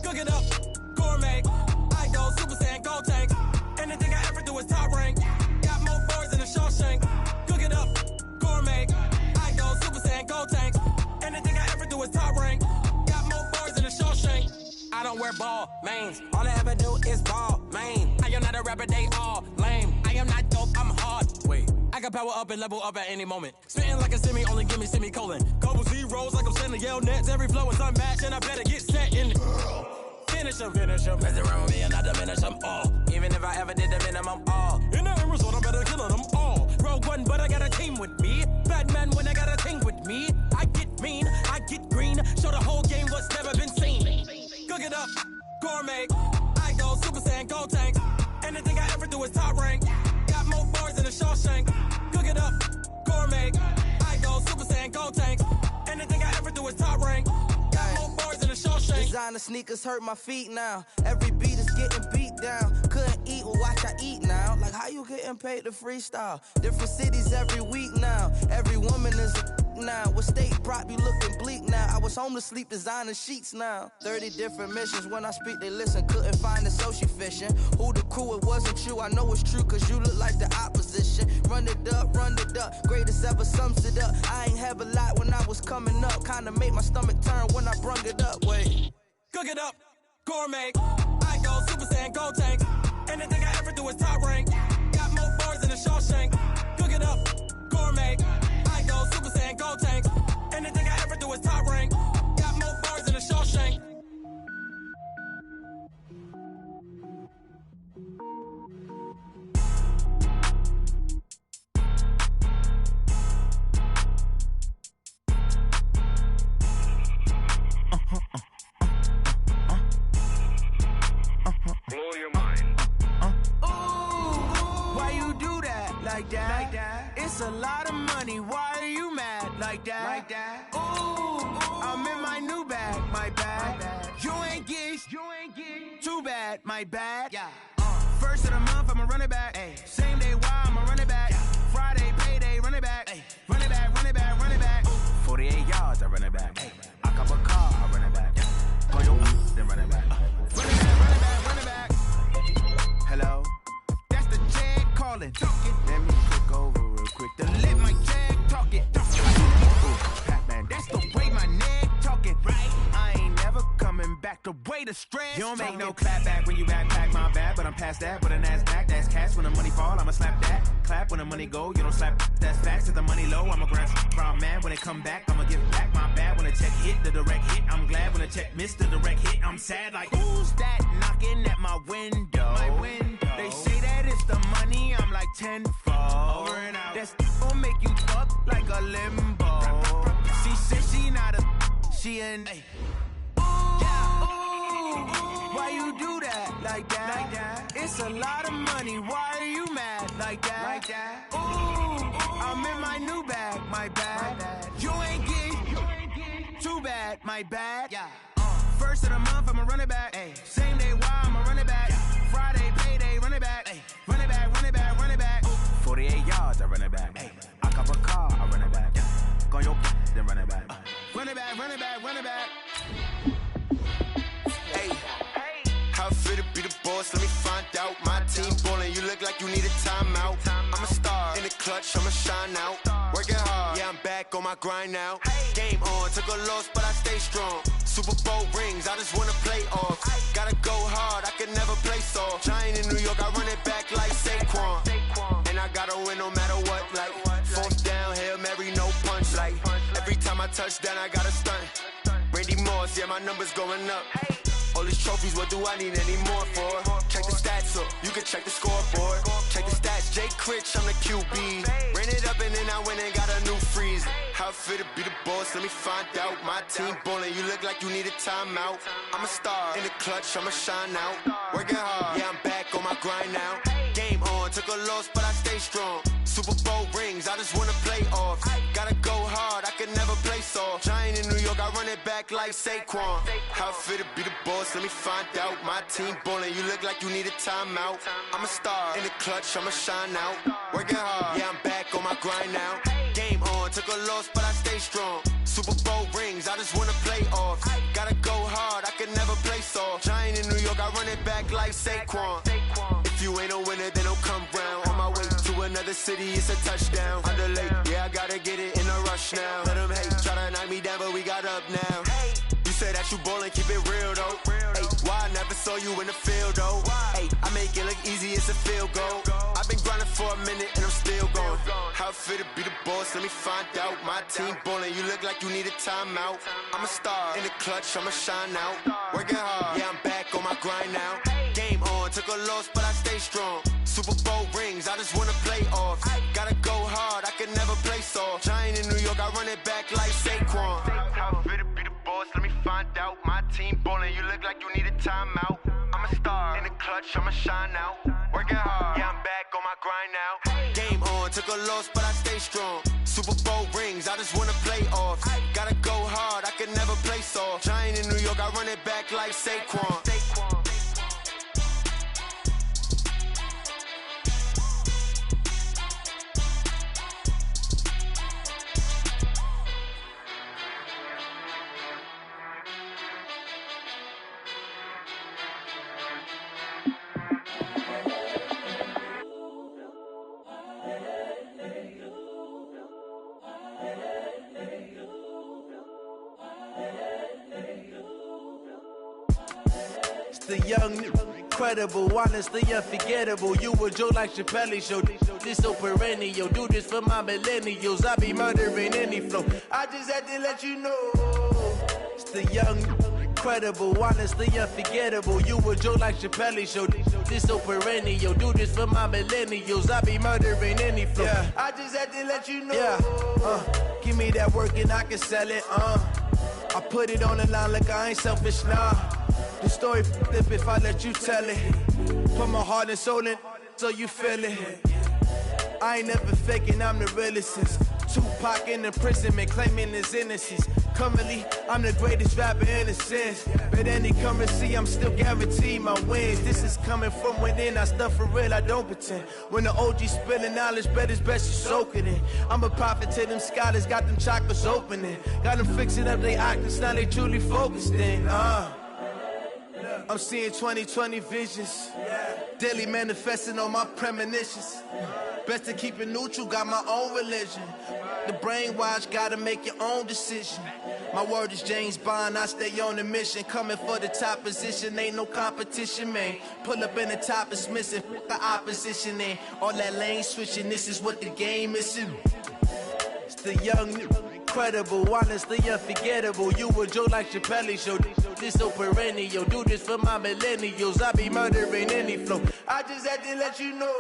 Cook it up, gourmet. I go Super Saiyan, go tank. Anything I ever do is top rank. Got more birds than a Shawshank. Cook it up, gourmet. I go Super Saiyan, go tank. Anything I ever do is top rank. Got more birds than a Shawshank. I don't wear ball mains. All I ever do is ball main. I am not a rapper, they all lame. I am not dope, I'm hard. Wait, I can power up and level up at any moment. Spitting like a semi, only give me semicolon. Couple zeros like I'm sending yell nets. Every flow is unmatched and I better get set in. Finish them. Mess around with me and I diminish them all. Even if I ever did the minimum all. In the end result, I better kill them all. Rogue one, but I got a team with me. Bad man when I got a team with me. I get mean, I get green. Show the whole game what's never been seen. Cook it up, gourmet. I go Super Saiyan, go tank. Anything I ever do is top rank. Got more bars than a Shawshank. Cook it up, gourmet. I go Super Saiyan, go tank. Anything I ever do is top rank. Designer sneakers hurt my feet now. Every beat is getting beat down. Couldn't eat, well watch I eat now. Like how you getting paid to freestyle? Different cities every week now. Every woman is a now. What state prop you looking bleak now? I was home to sleep designer sheets now. 30 different missions. When I speak they listen. Couldn't find it so she fishing. Who the crew, it wasn't you. I know it's true cause you look like the opposition. motion. Run it up, greatest ever sums it up. I ain't have a lot when I was coming up. Kinda make my stomach turn when I brung it up. Wait. Cook it up, gourmet. I go Super Saiyan, go tank. Anything I ever do is top rank. Got more bars than a Shawshank. Cook it up, gourmet. I go Super Saiyan, go tank. Anything I ever do is top rank. Got more bars than a Shawshank. Blow your mind. Why you do that like that? It's a lot of money. Why are you mad like that? Ooh, I'm in my new bag, my bad. You ain't get too bad, my bad. First of the month, I'ma run it back. Same day, why I'ma run it back. Friday, payday, run it back. Run it back, run it back, run it back. 48 yards, I run it back. I cop a car, I run it back. Go your then run it back. Run it back, run it back, run it back. Hello? That's the jag calling. Let me click over real quick to let my jag talk it. Ooh, Pac-Man, that's the way my neck talking. Right? I ain't never coming back the way the stress. You don't make no clap back when you backpack, my bad. But I'm past that with a NASDAQ. That's cash when the money fall, I'ma slap that. Clap when the money go, you don't slap. That's facts. If the money low, I'ma grab from man. When it come back, I'ma give back my bad. When the check hit, the direct hit. I'm glad when the check missed the direct hit. I'm sad like, who's that knocking at my window? My window. They say that it's the money, I'm like tenfold. Over and out. That's gon' make you up like a limbo. She said she not a, she an. Why you do that like that? It's a lot of money. Why are you mad like that? Ooh, I'm in my new bag, my bad. You ain't get too bad, my bad. First of the month, I'ma run it back. Same day, why I'ma run it back. Friday, payday, run it back. Run it back, run it back, run it back. 48 yards, I run it back. I cop a car, I run it back. Go your then run it back. Run it back, run it back, run it back. How I feel to be the boss, let me find out. My team ballin', you look like you need a timeout. I'm a star, in the clutch, I'ma shine out. Working hard, yeah, I'm back on my grind now. Game on, took a loss, but I stay strong. Super Bowl rings, I just wanna play off. Gotta go hard, I can never play soft. Giant in New York, I run it back like Saquon. And I gotta win no matter what, like fourth down, Hail Mary, no punch. Like every time I touch down, I gotta stunt. Randy Moss, yeah, my numbers going up. All these trophies, what do I need any more for? Check the stats up, you can check the scoreboard. Check the stats, Jake Critch, I'm the QB. Ran it up and then I went and got a new freeze. How I feel to be the boss, let me find out. My team ballin', you look like you need a timeout. I'm a star, in the clutch, I'ma shine out. Working hard, yeah, I'm back on my grind now. Game on, took a loss, but I stay strong. Super Bowl rings, I just wanna play off. Gotta go hard, I can never play soft. Giant in New York, I run it back like Saquon. How I feel to be the boss, let me find out. My team ballin', you look like you need a timeout. I'm a star, in the clutch, I'ma shine out. Working hard, yeah, I'm back on my grind now. Game on, took a loss, but I stay strong. Super Bowl rings, I just wanna play off. Gotta go hard, I can never play soft. Giant in New York, I run it back like Saquon. If you ain't a winner, then don't come round. On my way to another city, it's a touchdown. Underlay, yeah, I gotta get it in a rush now. Let them hate, try to knock me down, but we got up now. You say that you ballin', keep it real though. Hey, why I never saw you in the field though? Hey, I make it look easy, it's a field goal. I've been grinding for a minute and I'm still going. How I feel to be the boss, let me find out. My team ballin', you look like you need a timeout. I'm a star, in the clutch, I'ma shine out. Working hard, yeah, I'm back on my grind now. Game on, took a loss, but I stay strong. Super Bowl rings, I just wanna play off. Gotta go hard, I can never play soft. Giant in New York, I run it back like Saquon. How I feel to be the boss, let me find out. My team ballin', you look like you need a timeout. I'm a star, in the clutch, I'ma shine out. Working hard, yeah, I'm back on my grind now. Game on, took a loss, but I stay strong. Super Bowl rings, I just wanna play off. Gotta go hard, I can never play soft. Giant in New York, I run it back like Saquon. The young, incredible, honestly unforgettable. You a Joe like Chappelle show. This so perennial. Do this for my millennials. I be murdering any flow. I just had to let you know. It's the young, incredible, honestly unforgettable. You a Joe like Chappelle show. This so perennial. Do this for my millennials. I be murdering any flow. Yeah. I just had to let you know. Yeah. Give me that work and I can sell it. I put it on the line like I ain't selfish, nah. The story flip if I let you tell it. Put my heart and soul in so you feel it. I ain't never faking, I'm the realest since Tupac in imprisonment, claiming his innocence. Currently, I'm the greatest rapper in a sense. But any currency, I'm still guaranteed my wins. This is coming from within, I stuff for real, I don't pretend. When the OG spilling knowledge, bet it's best you soak it in. I'm a prophet to them scholars, got them chakras opening. Got them fixing up their octaves, now they truly focused in. I'm seeing 2020 visions, daily manifesting on my premonitions. Best to keep it neutral, got my own religion. The brainwash, gotta make your own decision. My word is James Bond, I stay on the mission. Coming for the top position, ain't no competition, man. Pull up in the top, it's missing, the opposition in. All that lane switching, this is what the game is. It's the young, incredible, honestly unforgettable. You a Joe like Chappelle show. This so perennial. Do this for my millennials. I be murdering any flow. I just had to let you know.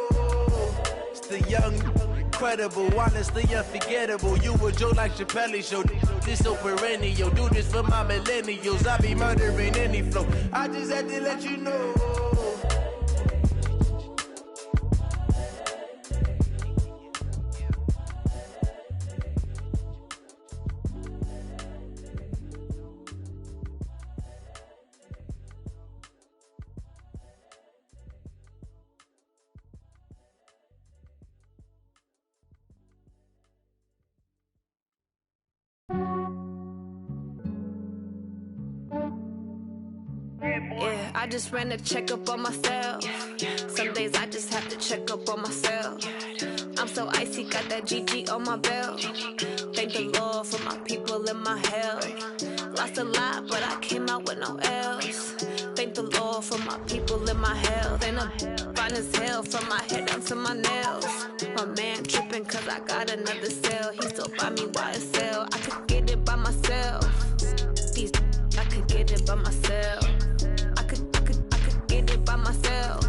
It's the young, incredible, honestly unforgettable. You a Joe like Chappelle show. This so perennial. Do this for my millennials. I be murdering any flow. I just had to let you know. Yeah, I just ran a checkup on myself. Some days I just have to check up on myself. I'm so icy, got that GG on my belt. Thank the Lord for my people and my health. Lost a lot, but I came out with no L's. Thank the Lord for my people and my health. And I'm fine as hell from my head down to my nails. My man tripping cause I got another cell. He still buy me YSL. I could get it by myself. These I could get it by myself. I could get it by myself.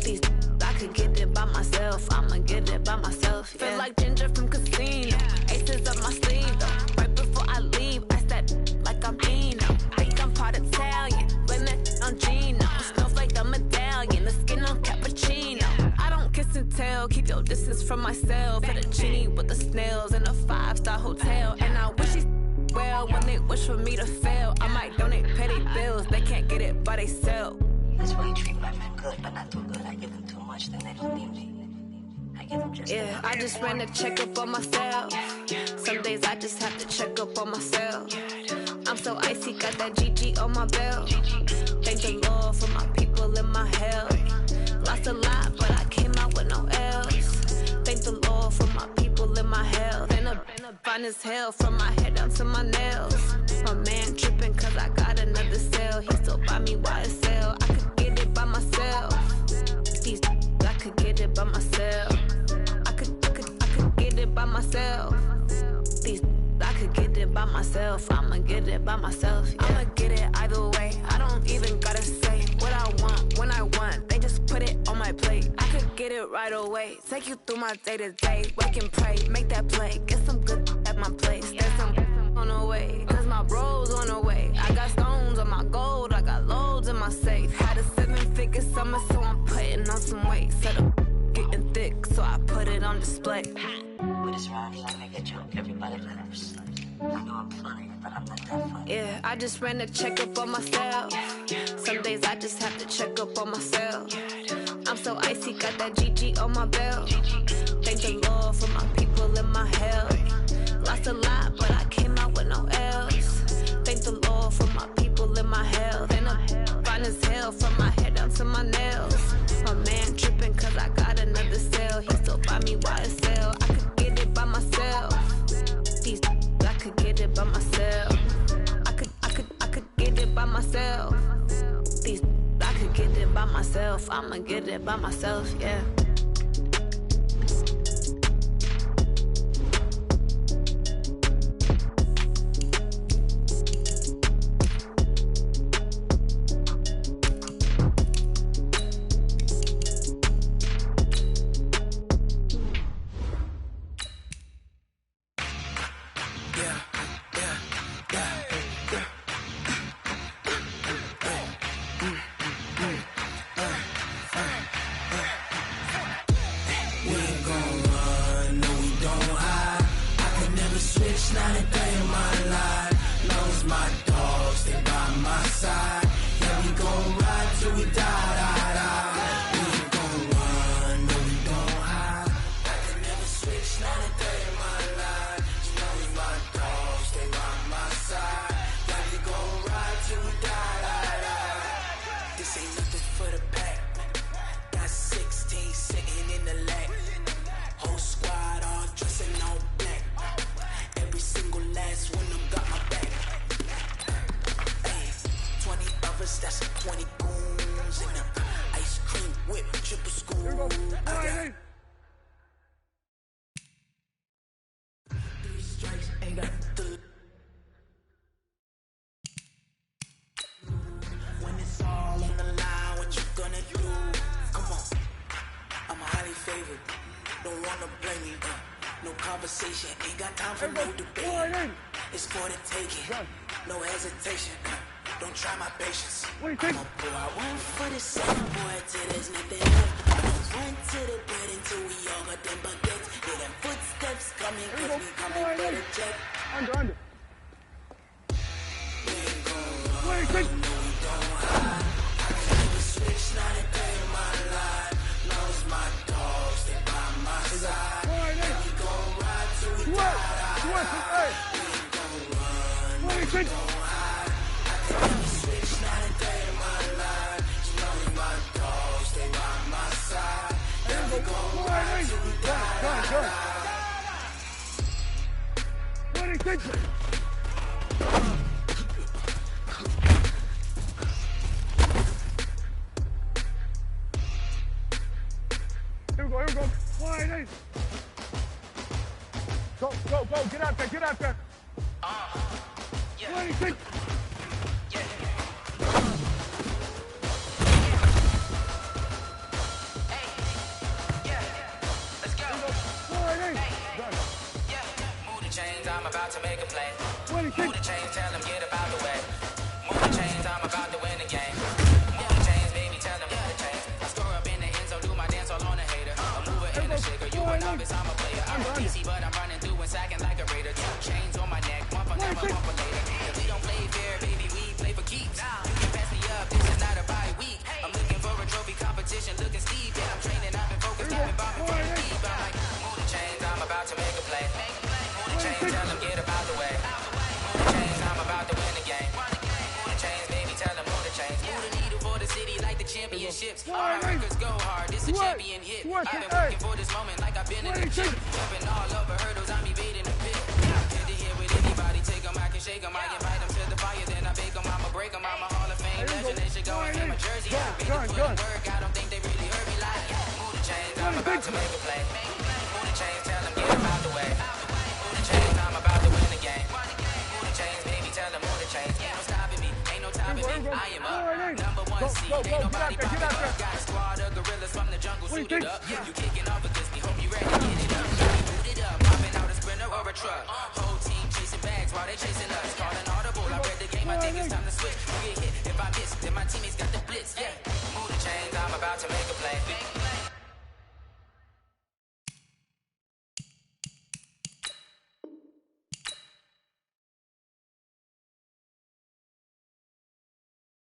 These I could get it by myself. I'ma get it by myself. Yeah. Feel like Ginger from Casino. Aces up my sleeve though. Right before I leave, I step like I'm Dino. Think I'm part Italian. Blame that on Gino. Snowflake the medallion. The skin on cappuccino. I don't kiss and tell. Keep your distance from myself. Fettuccine with the snails in a 5-star hotel. And I wish he's well when they wish for me to fail. I might donate petty bills. They can't get it by themselves. That's why you treat my men good, but not too good. I give them too much, then they don't need me. I give them just yeah, I just ran a checkup on myself. Some days I just have to check up on myself. I'm so icy, got that GG on my belt. Thank the Lord for my people and my health. Lost a lot, but I came out with no L's. Thank the Lord for my people and my health. And I'm fine as hell from my head down to my nails. My man tripping cause I got another cell. He still buy me YSL. I could get it by myself. These I could get it by myself. I could get it by myself. These I could get it by myself. I'ma get it by myself. Yeah. I'ma get it either way. I don't even gotta say what I want when I want. They just put it on my plate. I could get it right away. Take you through my day to day. Wake and pray, make that play. Get some good at my place. There's some on the way. Cause my bros on the way. I got stones on my gold. I got loads in my safe. Had a 7-figure summer, so I'm putting on some weight. Set up getting thick, so I put it on display. With this rhyme, you make a joke. Everybody laughs. I know I'm funny, but I'm not that funny. Yeah, I just ran a checkup on myself. Some days I just have to check up on myself. I'm so icy, got that GG on my belt. Thank the Lord for my people and my health. Lost a lot, but I came out with no L's. Thank the Lord for my people and my health. And I'm fine as hell from my head down to my nails. My man tripping cause I got another cell. He still buy me YSL. I could get it by myself. These I could get it by myself. I could get it by myself. These could get it by myself, I'ma get it by myself, yeah. Ain't got time for no debate. It's for the taking. No hesitation. Don't try my patience. I'ma pour out one for the second boy till there's nothing left. I'ma run to the bed until we all got them baguettes. Hear them footsteps coming, cause we coming for the check. Under. We ain't gon' run, no we don't hide. I can never switch, not a day in my life. Knows my dogs, they by my side. Here we go. Wide. Go, get out there. Yeah. 26. Yeah. Hey. Yeah. Let's go. Hey. Yeah. Move the chains, I'm about to make a play. 26. Move the chains, tell them get up out the way. Move the chains, I'm about to win the game. Move the chains, baby, tell them move the chains. I score up in the end zone, do my dance all on a hater. A mover and a shaker, you a novice, I'm a player. I'm a DC, but I'm running through and sacking like a raider. 2 chains on my neck, one for never, one for later. If we don't play fair, baby, we play for keeps. You can pass me up, this is not a bye week. I'm looking for a trophy competition, looking steep. Yeah, I'm training, I've been focused, I've been bombing from the deep. I'm like, move the chains, I'm about to make a play. Move the chains, tell them get up out the way. Move the chains, I'm about to win the game. Move the chains, baby, tell them move the chains. Move the needle for the city like the championships. All my records go hard, this a champion hit. I've been working for this moment like I've been in the gym. Jumping all over hurdles, I'm evading the pit. Good to hear with anybody, take them, I can shake them. I invite them to the fire, then I bake them. I'ma break them, I'm a Hall of Fame legend. They should go and get my jersey. I've been put in work, I don't think they really heard me like. Move the chains, I'm about to make a play. Move the chains, tell them get them out the way. Move the chains, I'm about to win the game. Move the chains, baby, tell them move the chains. Ain't no stopping me, ain't no topping me. I am up, number 1 seed. Ain't nobody popping up. Got a squad of gorillas from the jungle suited up. You kicking off against me, hope you ready to get it up. Boot it up, popping out a sprinter or a truck. Whole team chasing bags while they chasing us. Calling audible, I read the game, I think it's time to switch. You get hit, if I miss, then my teammates got the blitz. Yeah, move the chains, I'm about to make a play.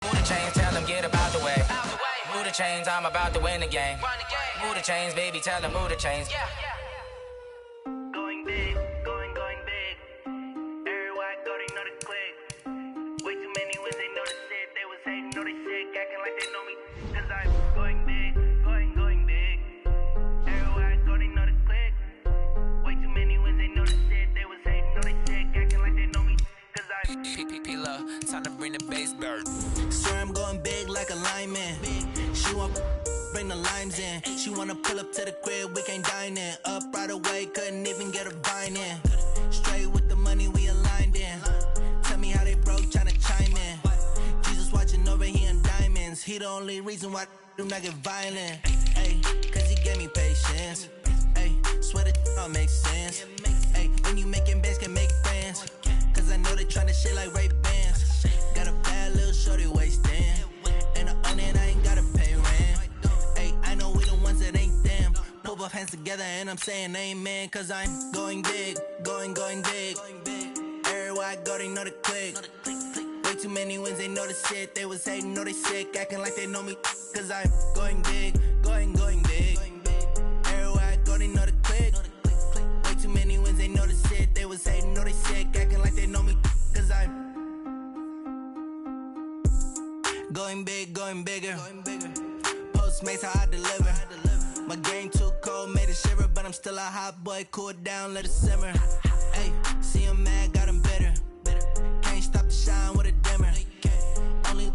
Move the chains, tell them get up out the way. Move the chains, I'm about to win the game. Move the chains, baby, tell them move the chains. Going big, going big. Everywhere I go, they know the click. Way too many wins, they know the shit. They was hating, know they sick, acting like they know me. Cause I'm going big, going big. Everywhere I go, they know the click. Way too many wins, they know the shit. They was hating, know they sick, acting like they know me. Cause I'm P-Love, time to bring the bass bird. Swear I'm going big like a lineman. She want bring the limes in. She wanna pull up to the crib, we can't dine in. Up right away, couldn't even get a vine in. Straight with the money we aligned in. Tell me how they broke, tryna chime in. Jesus watching over here in diamonds. He the only reason why I do not get violent. Ay, cause he gave me patience. Ay, swear that all makes sense. Ay, when you making bands can make friends. Cause I know they tryna shit like Ray-Bans. Got a bad little shorty wasting. And I own it, I ain't gotta pay rent. Ay, I know we the ones that ain't them. Pull both hands together and I'm saying amen. Cause I'm going big, going big. Everywhere I go, they know the click. Way too many wins, they know the shit. They was hating, know they sick, acting like they know me. Cause I'm going big, going big. Everywhere I go, they know the click. Way too many wins, they know the shit. They was hating, know they sick, acting like they know me. Cause I'm going big, going bigger. Postmates, how I deliver. My game too cold, made it shiver. But I'm still a hot boy, cool it down, let it simmer. Hey, see him mad, got him bitter. Can't stop the shine with a dimmer. Only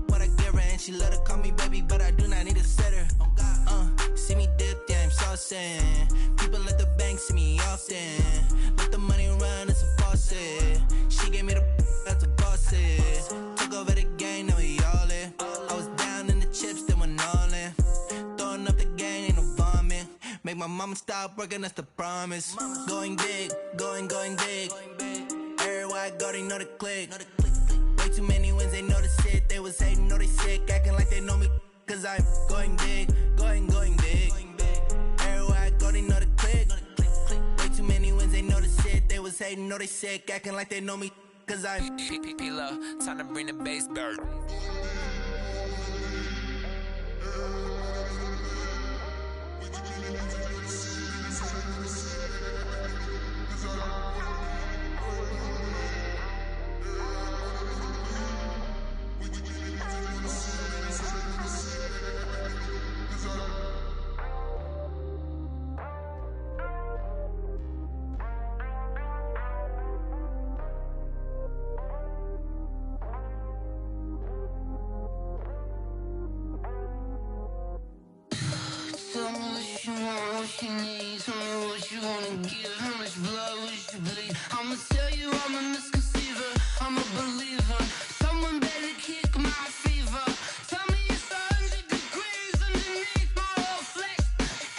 what I give her, and she let her call me baby, but I do not need a sitter. See me dip, yeah, I'm saucing. People at the bank see me often. Let the money run, it's a faucet. She gave me the that's a boss it. Took over the game, now we all in. I was down in the chips, then went all in. Throwing up the gang, ain't no vomit. Make my mama stop working, that's the promise. Going big, going big. Everywhere I go, they know the click. Way too many wins, they know the shit. They was hating, know they sick, acting like they know me. Cause I'm going big, going big. Everywhere I go, they know the click. Way too many wins, they know the shit. They was hating, know they sick, acting like they know me. Cause I'm P-Lo, time to bring the bass bird. What you need, tell me what you wanna give. How much blood would you bleed? I'ma tell you I'm a misconceiver, I'm a believer. Someone better kick my fever. Tell me it's 100 degrees underneath my whole flesh.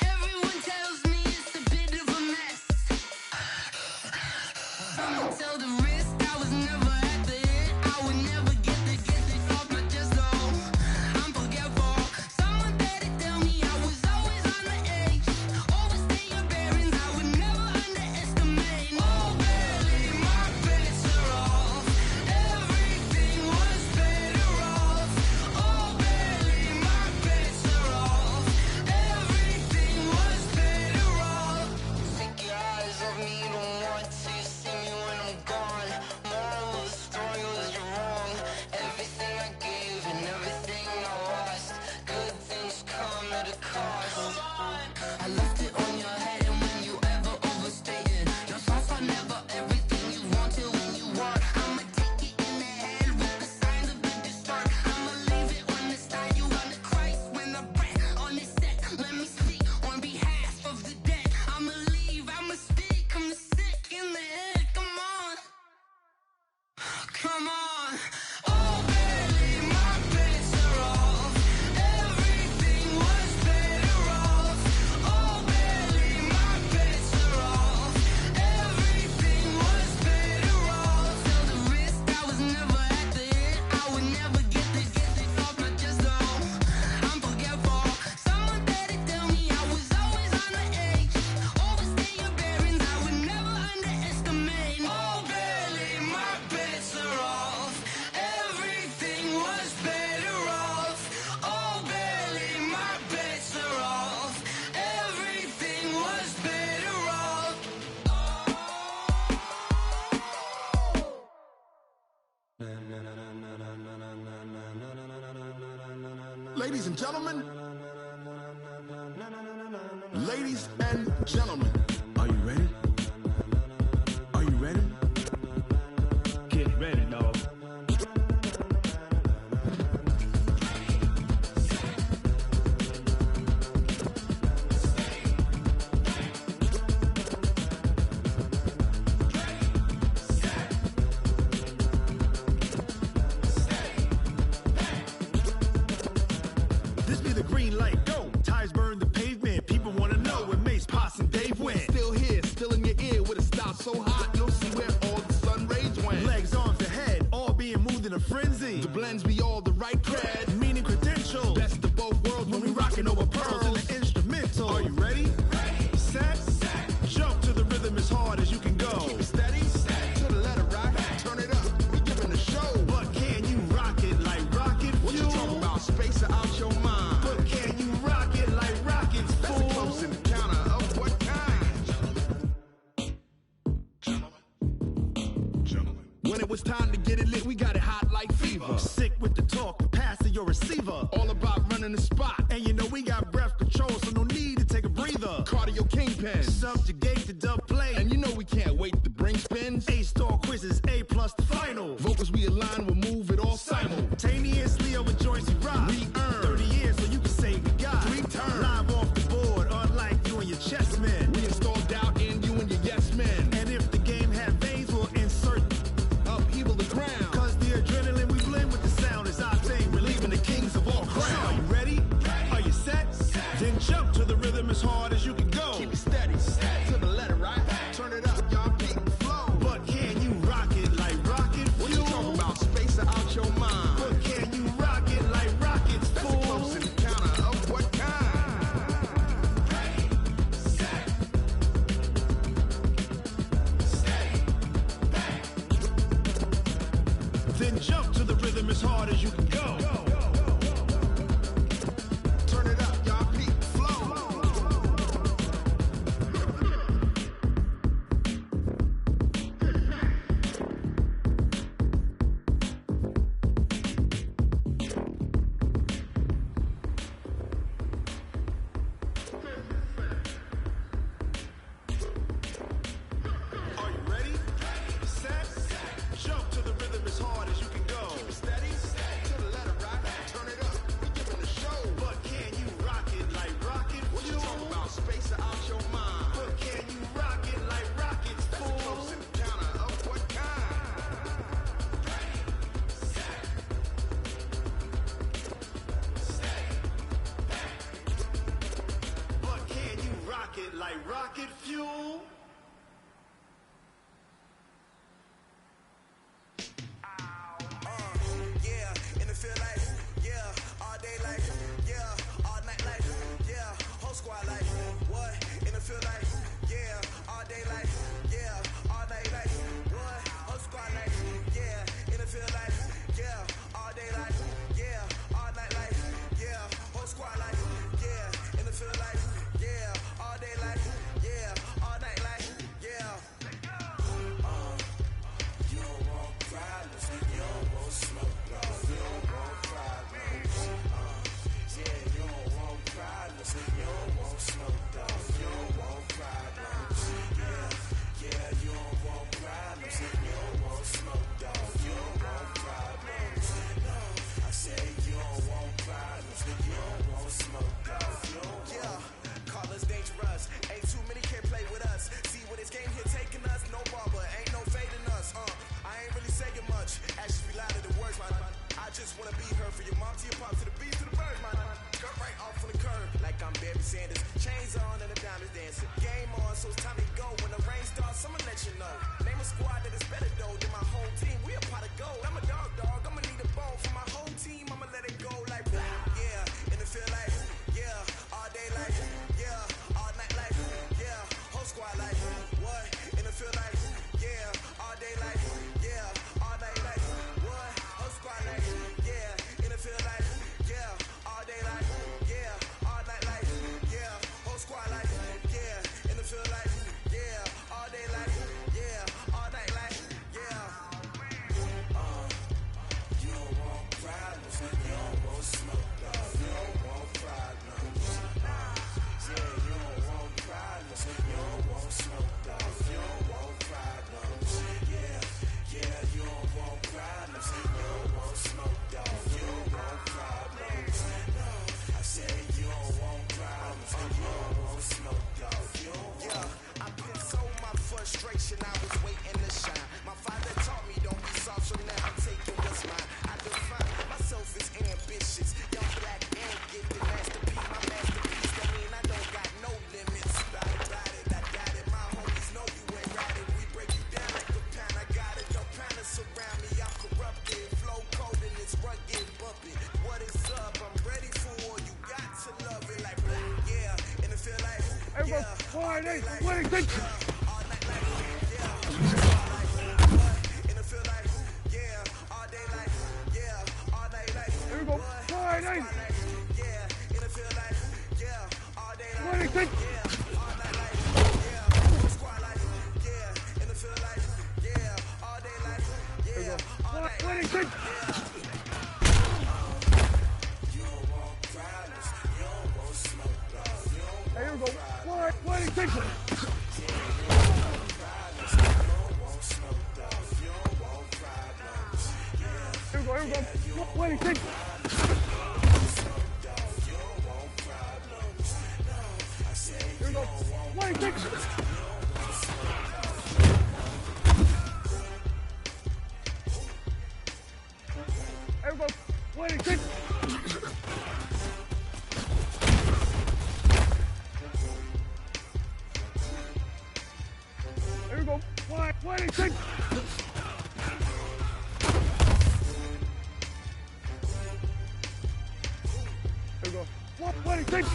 Everyone tells me it's a bit of a mess. I'ma tell the risk I was never at the end. I would never get this off my chest though. I'm forgetful. Someone better tell me I was always on the edge. Overstay your bearings, I would never underestimate. Oh, barely, my bets are off. Everything was better off. Oh, barely, my bets are off. Everything was better off. Take your eyes off me, don't want to see me when I'm gone. Moral of the story was you're wrong. Everything I gave and everything I lost. Good things come at a cost. I left it on your head, and when you ever overstated your thoughts are never everything you wanted when you were. I'ma take it in the head with the signs of the distort. I'ma leave it on the side. You on the Christ when I breath on this set. Let me speak on behalf of the dead. I'ma leave, I'ma speak. I'm sick in the head. Come on, come on. Oh, barely, my bets are off. Everything was better off. Oh, barely, my bets are off. Everything was better off. Tell the risk I was never at the end. I would never get this off my chest though. I'm forgetful. Someone better tell me I was always on the edge. Overstay your bearings, I would never underestimate. Oh, barely, my bets are off. Everything was better off. Oh, barely, my bets are off. Everything was better off. Ladies and gentlemen, ladies and gentlemen, are you ready? Are you ready? Get ready, dog. green light, go. Tires burn the pavement. People wanna know when Mace, Potts, and Dave went. Still here, still in your ear with a style so hot, you'll see where all the sun rays went. Legs, arms, the head, all being moved in a frenzy. The blends be all the right cred, meaning credentials. best of both worlds When we rockin' over pearls in the instrumental. Are you ready? Set. Jump to the rhythm as hard as you can go. Keep it steady, to the letter right. Turn it up, we giving the show. But can you rock it like rocket fuel? What you talking about? Space out your mind. But can you rock it like rockets, That's fool? a close encounter of what kind? Gentlemen. When it was time to get it lit, we got it hot like fever. Sick with the talk, pass to your receiver. All about running the spot. And you know we got breath control, so no need to take a breather. Cardio kingpin. Subjugate the dub play. And you know we can't wait to bring spins. A-star quizzes, A+ the final. Vocals we align, we'll move it all Simultaneously over joints we rock. We earn 30 years so you can say we got 3 turns. live off the board, unlike you and your chess men. We install doubt in you and your yes men. And if the game had veins, we'll insert Upheaval the ground. Cause the adrenaline we blend with the sound is our thing, relieving the kings of all crowns. Are you ready? Are you set? Then jump to the rhythm as hard as you can go. Keep it steady, to the letter right. Turn it up, y'all beat the flow. But can you rock it like rocket fuel? What you talking about? Space out your mind. But can you rock it like rockets, That's fool? a close encounter of what kind? Then jump to the rhythm as hard as you can go. Turn it up, y'all beat the flow. Are you ready? Set. Jump to the rhythm as hard as you can go. Steady, to the letter right. Turn it up, we giving the show. But can you rock it like rocket What you fuel? talking about? Space out your mind. But can you rock it like rockets, That's a fool? close encounter of what kind? But can you rock it like rocket fuel? Yeah, and it feel like, yeah, all day like, yeah, all night like, yeah, whole squad like, what? And it feel like, yeah, all day like, yeah, all night like, what? Whole squad like, yeah, and it feel like, yeah, all day like, yeah, all night like, yeah, whole squad like, yeah, and it feel like, yeah, all day like, yeah, all night like, yeah. You don't want problems, you don't want smoke, no. You don't want problems, yeah, you don't want problems, you don't want smoke, no. You don't want problems, yeah, you don't want problems, you don't want smoke, no. You don't want problems, no. I say you don't want problems, you don't want smoke, no. You don't want. Yeah, call us dangerous, ain't too many can play with us. See what this game here taking us, no barber, ain't no fading us. I ain't really saying much. Actions be louder than words, man. I just wanna be heard for your mom to your pop to the beat to the birds, man. Cut right off on the curb, like I'm Barry Sanders. Chains on and the diamonds dancing. Game on, so it's time to go. When the rain starts, I'ma let you know. Name a squad that is better though than my whole team. We a pot of gold. I'm a dog. I'ma need a bone for my whole team. I'ma let it go like blah. Yeah, and it feel like yeah, all day like yeah, all night like yeah, whole squad like what? And it feel like yeah, all day like yeah, all night like what? Whole squad like yeah, and it feel like yeah, all day like yeah, all night like yeah, whole squad like yeah, and it feel like yeah, all day like yeah, all night like yeah. wide 8, 26. Here we go, wide 8. 26. Here we go, 26. Hey, here we go, wide 26. Here we go, 26. Here we go, 26. Here we go, 26. Here we go, 26. Here we go, 26.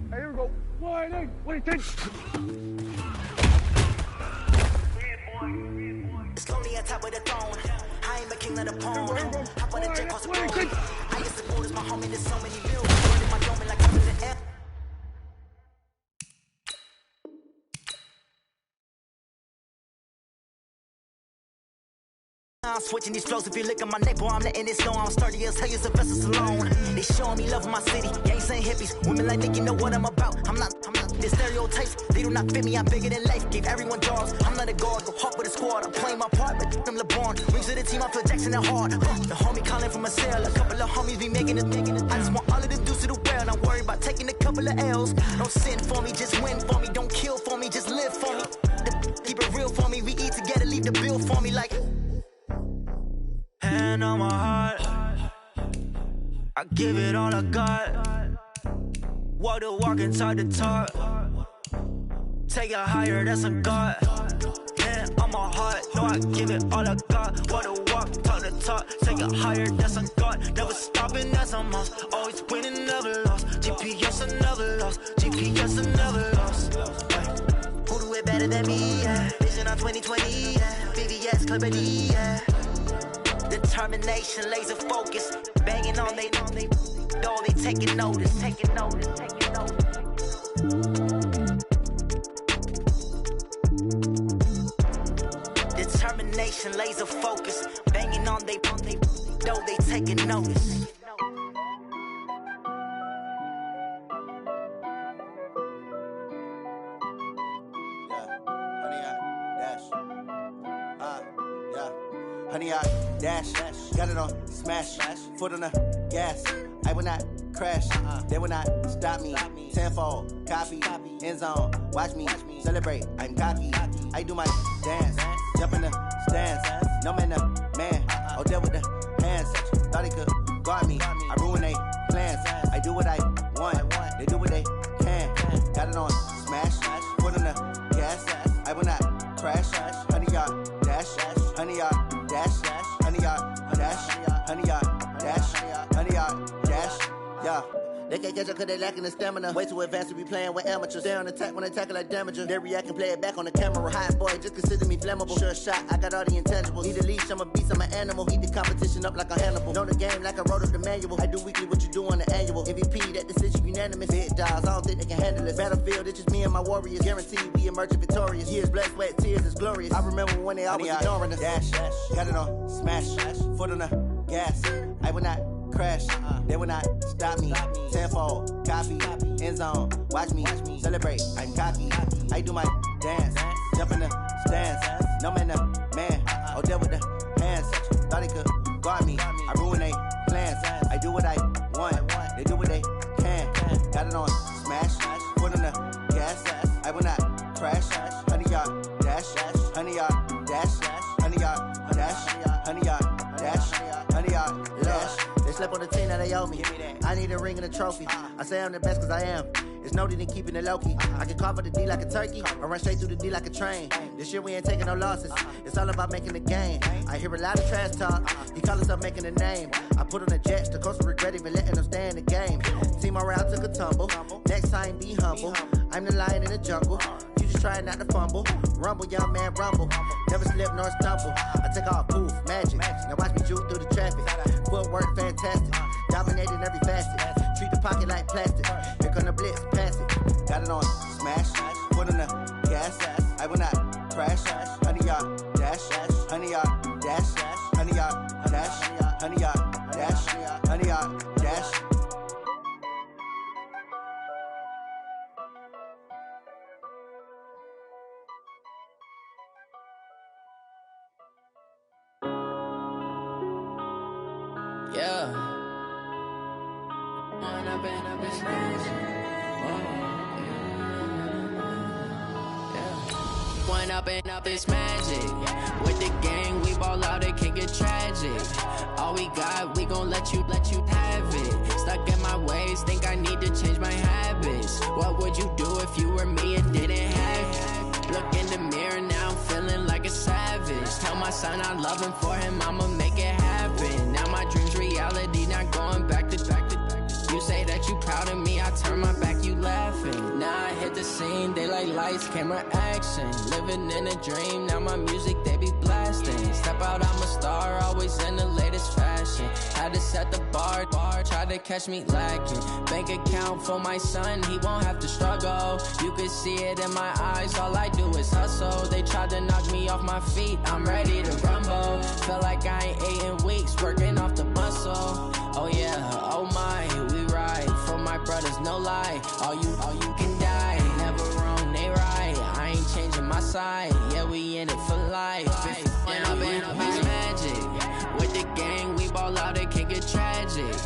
Hey, here we go, 26. Slowly on top of the throne. I am a king of the pawn. Hop on the jet, cause the bone. I guess the gold is my homie. There's so many bills. Burning my dome like I'm in the air. I'm switching these flows. If you look at my neck, boy, I'm letting it snow. I'm sturdy as hell, Sylvester Stallone. They showing me love in my city. Gangs ain't hippies. Women like think you know what I'm about. I'm not the stereotypes. They do not fit me. I'm bigger than life. Gave everyone jobs. I'm not a guard. Go hop with a squad. I'm playing my part, but them LeBron. Rings to the team. I feel Jackson and hard. The homie calling from a cell. A couple of homies be making it. I just want all of them dudes to do well. Not worry about taking a couple of L's. Don't sin for me, just win for me. Don't kill for me, just live for me. Keep it real for me. We eat together, leave the bill for me like. Hand on my heart, I give it all I got. Walk the walk and talk the talk. Take it higher, that's a God. Hand on my heart, no, I give it all I got. Walk the walk, talk the talk. Take it higher, that's a God. Never stopping, that's a must. Always winning, never lost. GPS, I never lost. GPS, I never lost. Who do it better than me? Yeah. Vision on 2020, yeah. VVS, Clarity, yeah. Determination, laser focus, banging on they taking notice. Determination, laser focus, banging on they taking notice. Honey, I dash, got it on smash, foot on the gas. I will not crash, they will not stop me. Tenfold, copy, end zone, watch me celebrate. I'm cocky, I do my dance, jump in the stands. No man, man, oh there with the hands. Thought he could guard me, I ruin they plans. I do what I want, they do what they can. Got it on smash, foot on the gas. I will not crash, honey, y'all dash, honey, y'all dash, honey, y'all dash, honey, y'all dash, honey, y'all dash, yeah. They can't catch up cause they lacking the stamina. Way too advanced to be playing with amateurs. Stay on attack when they tackle like damager. They react and play it back on the camera. Hot boy, just consider me flammable. Sure shot, I got all the intangibles. Need a leash, I'm a beast, I'm an animal. Eat the competition up like a Hannibal. Know the game like I wrote up the manual. I do weekly what you do on the annual. MVP, that decision unanimous. Big dogs, I don't think they can handle it. Battlefield, it's just me and my warriors. Guaranteed we emerge victorious. Years, blood, sweat, tears, is glorious. I remember when they always ignoring us. Dash, got it on smash, foot on the gas. I will not crash, they will not stop me. Tenfold, copy, end zone, watch me celebrate. I'm cocky, I do my dance, jump in the stands. No man, man, oh there with the hands. Thought he could guard me, I ruin they plans. I do what I want, they do what they can. Got it on smash, foot on the gas. I will not crash, honey y'all dash, honey y'all dash, honey y'all dash, honey y'all dash, honey y'all dash. They slept on the team that they owe me. I need a ring and a trophy. I say I'm the best cause I am. It's noted in keeping it low-key. I can carve up the D like a turkey, or run straight through the D like a train. This year we ain't taking no losses. It's all about making the game. I hear a lot of trash talk. He call himself making a name. I put on the Jets, the coach regret even letting them stay in the game. Team morale took a tumble. Next time, be humble. I'm the lion in the jungle. You just trying not to fumble. Rumble, young man, rumble. Never slip nor stumble. I take off, poof, magic. Now watch me juke through the traffic. Footwork fantastic. Dominating every facet. Treat the pocket like plastic. Here come the blitz, pass it. Got it on smash. Put on the gas. I will not crash. 100-yard dash. 100-yard dash. 100-yard dash. 100-yard dash. 100-yard dash. Yeah. One up and up is magic. With the gang, we ball out, it can get tragic. All we got, we gon' let you have it. Stuck in my ways, think I need to change my habits. What would you do if you were me and didn't have it? Look in the mirror now, I'm feeling like a savage. Tell my son I love him, for him I'ma make it happen. Now my dream's reality, not going back to. You say that you proud of me, I turn my back, you laughing. Now I hit the scene, they like lights, camera, action. Living in a dream, now my music, they be blasting. Step out, I'm a star, always in the latest fashion. Had to set the bar, try to catch me lacking. Bank account for my son, he won't have to struggle. You can see it in my eyes, all I do is hustle. They tried to knock me off my feet, I'm ready to rumble. Felt like I ain't ate in weeks, working off the muscle. Oh yeah, oh my, we ride for my brothers, no lie. All you can die, never wrong, they right. I ain't changing my side, yeah, we in it for life. When up and up is magic. With the gang, we ball out, it can get tragic.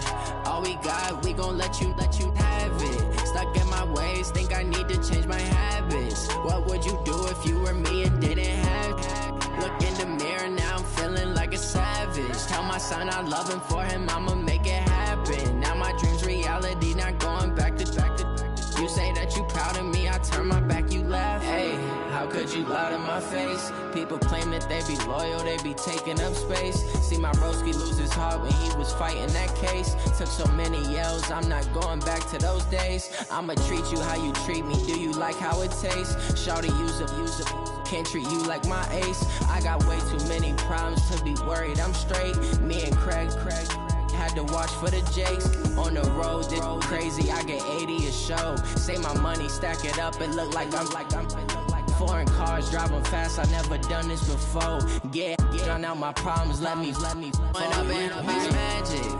All we got, we gon' let you have it. Stuck in my ways, think I need to change my habits. What would you do if you were me and didn't have it? Look in the mirror, now I'm feeling like a savage. Tell my son I love him, for him I'ma make it happen. Now my dream's reality, not going back to. You say that you proud of me, I turn my back, you laugh. Hey, how could you lie to my face? People claim that they be loyal, they be taking up space. See my broski lose his heart when he was fighting that case. Took so many yells, I'm not going back to those days. I'ma treat you how you treat me, do you like how it tastes? Shawty, use up, can't treat you like my ace. I got way too many problems to be worried, I'm straight. Me and Craig had to watch for the Jakes. On the road, this crazy, I get 80 a show. Say my money, stack it up, it look like I'm foreign cars, driving fast, I never done this before. Get on out my problems, let me When up and up is magic.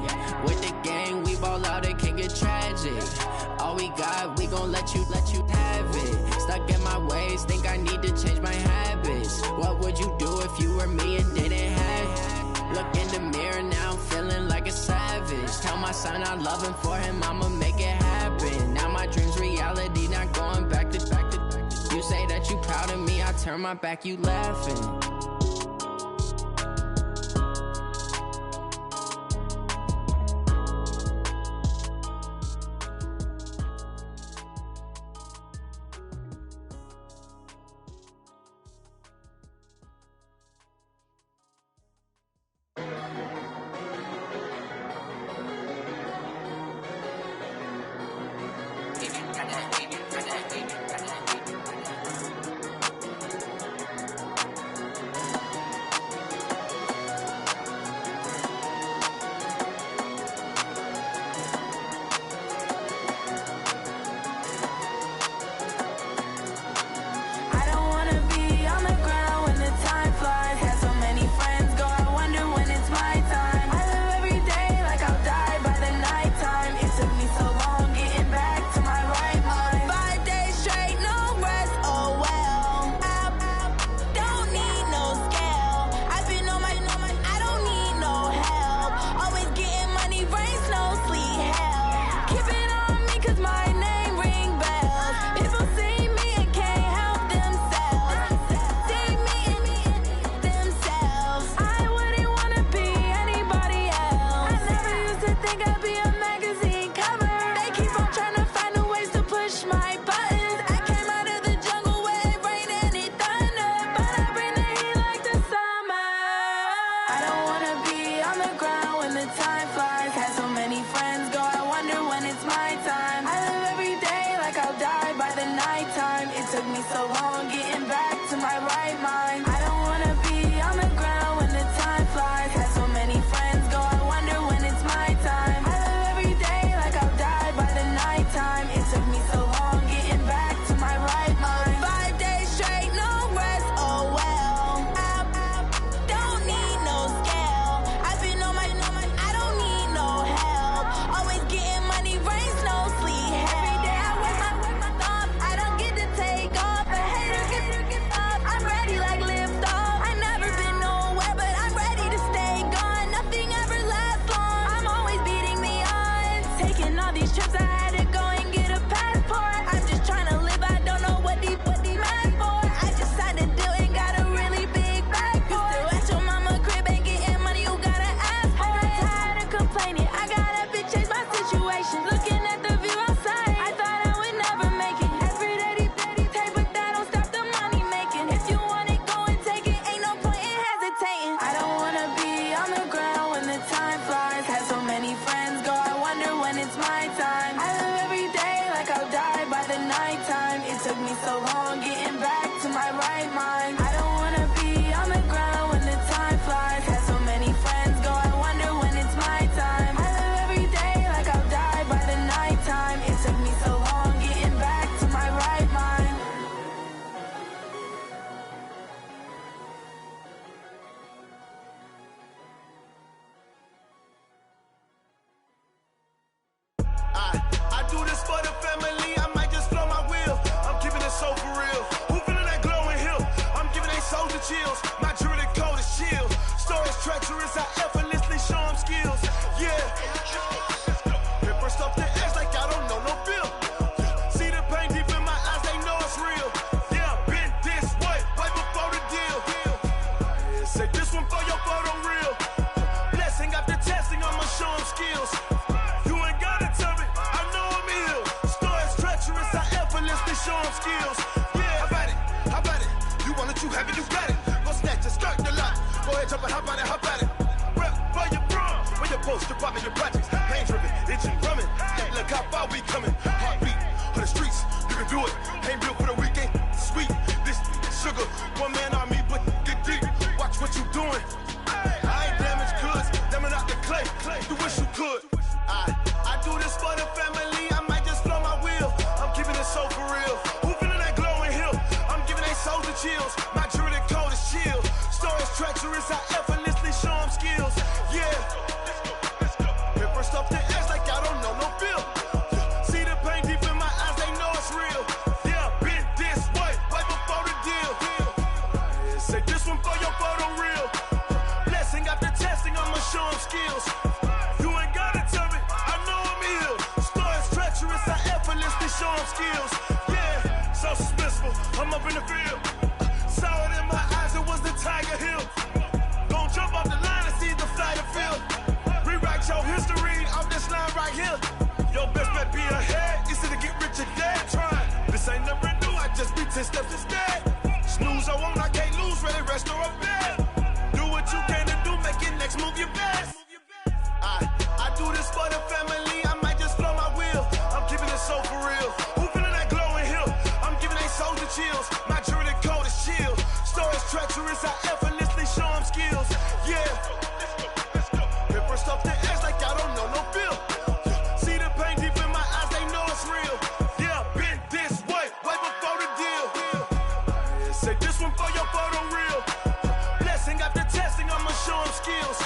With the gang, we ball out, it can get tragic. All we got, we gon' let you have it. Stuck in my ways, think I need to change my habits. What would you do if you were me and didn't have it? Look in the mirror, now I'm feeling like a savage. Tell my son I love him, for him I'ma make it happen. Now my dream's reality, not going back to. You say that you proud of me, I turn my back, you laughing. soldier chills. My jewelry code is chill. Stories treacherous, I effortlessly show them skills. Yeah. Hit first up the edge like I don't know no feel. See the pain deep in my eyes, they know it's real. Yeah, been this way, way before the deal. Say this one for your photo real. Blessing after testing, I'ma show them skills. You ain't gotta tell me, I know I'm ill. Stories treacherous, I effortlessly show them skills. Yeah, how about it? You want it, you have it, you got it. Go snatch it, start the lot. Go ahead, jump it, how about it? Rep for your bro, for your poster, popping your projects. Pain driven, itching, drumming. Look how far we coming. Heartbeat on the streets, you can do it. Ain't built for the weekend, sweet. This sugar, one man army, but get deep. Watch what you doing. I ain't damaged goods, damn out the clay. You wish you could. I do this for the family. I might just blow my wheel. I'm keeping it so for real. Who feeling that glowing hill? I'm giving they soldier chills. My jewelry code is chill. Stories treacherous, I effortlessly show them skills. Yeah. Hit first up the edge like I don't know no feel. See the pain deep in my eyes, they know it's real. Yeah, been this way, way before the deal. Say this one for your photo real. Blessing after testing, I'ma show them skills. You ain't gotta tell me, I know I'm ill. Stories treacherous, I effortlessly show them skills. Yeah, so suspenseful, I'm up in the field. Saw it in my eyes, it was the Tiger Hill. Gon' jump off the line and see the flight of field. Rewrite your history off this line right here. Your best bet be ahead, easy to get rich or dead trying. This ain't never new, I just be 10 steps instead. Snooze I won't, I can't lose, ready, rest or up bed. Do what you can to do, make your next move your best. I do this for the family, I might just blow my wheel. I'm keeping it so for real. Who feeling that glowing hill? I'm giving they soldier chills. My jewelry code is chill. Stories treacherous, I effortlessly show them skills. Yeah. Hit first up the edge like I don't know no feel. See the pain deep in my eyes, they know it's real. Yeah, been this way, way before the deal. Say this one for your photo real. Blessing after testing, I'ma show them skills.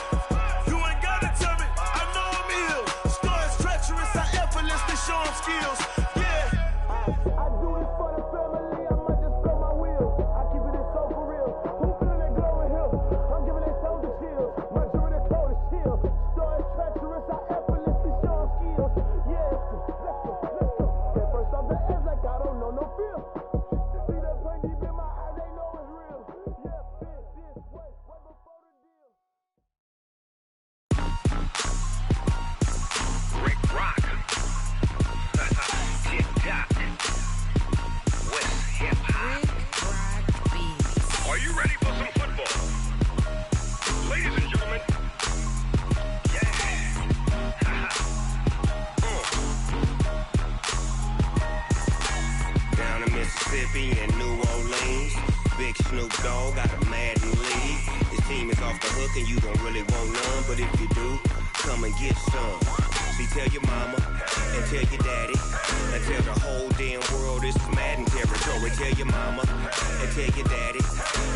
You ain't gotta tell me, I know I'm ill. Stories treacherous, I effortlessly show them skills. Yeah. I do this for the family, I might just blow my wheel. I keep it so for real. Who feeling that glowing hill? I'm giving they soldier chills. My jewelry code is chill. Stories treacherous, I effortlessly show them skills. Yeah. Let's go. Hit first off the edge like I don't know no feel. See the pain deep in my eyes, they know it's real. Yeah, been this way, way before the deal. Rick Rock. Tip-top. West hip-hop. Are you ready for some football? Ladies and gentlemen. Yeah. Down in Mississippi and New Orleans, Big Snoop Dogg got a Madden lead. His team is off the hook and you don't really want none, but if you do, come and get some. See, tell your mama and tell your daddy and tell the whole damn world this is Madden territory. Tell your mama and tell your daddy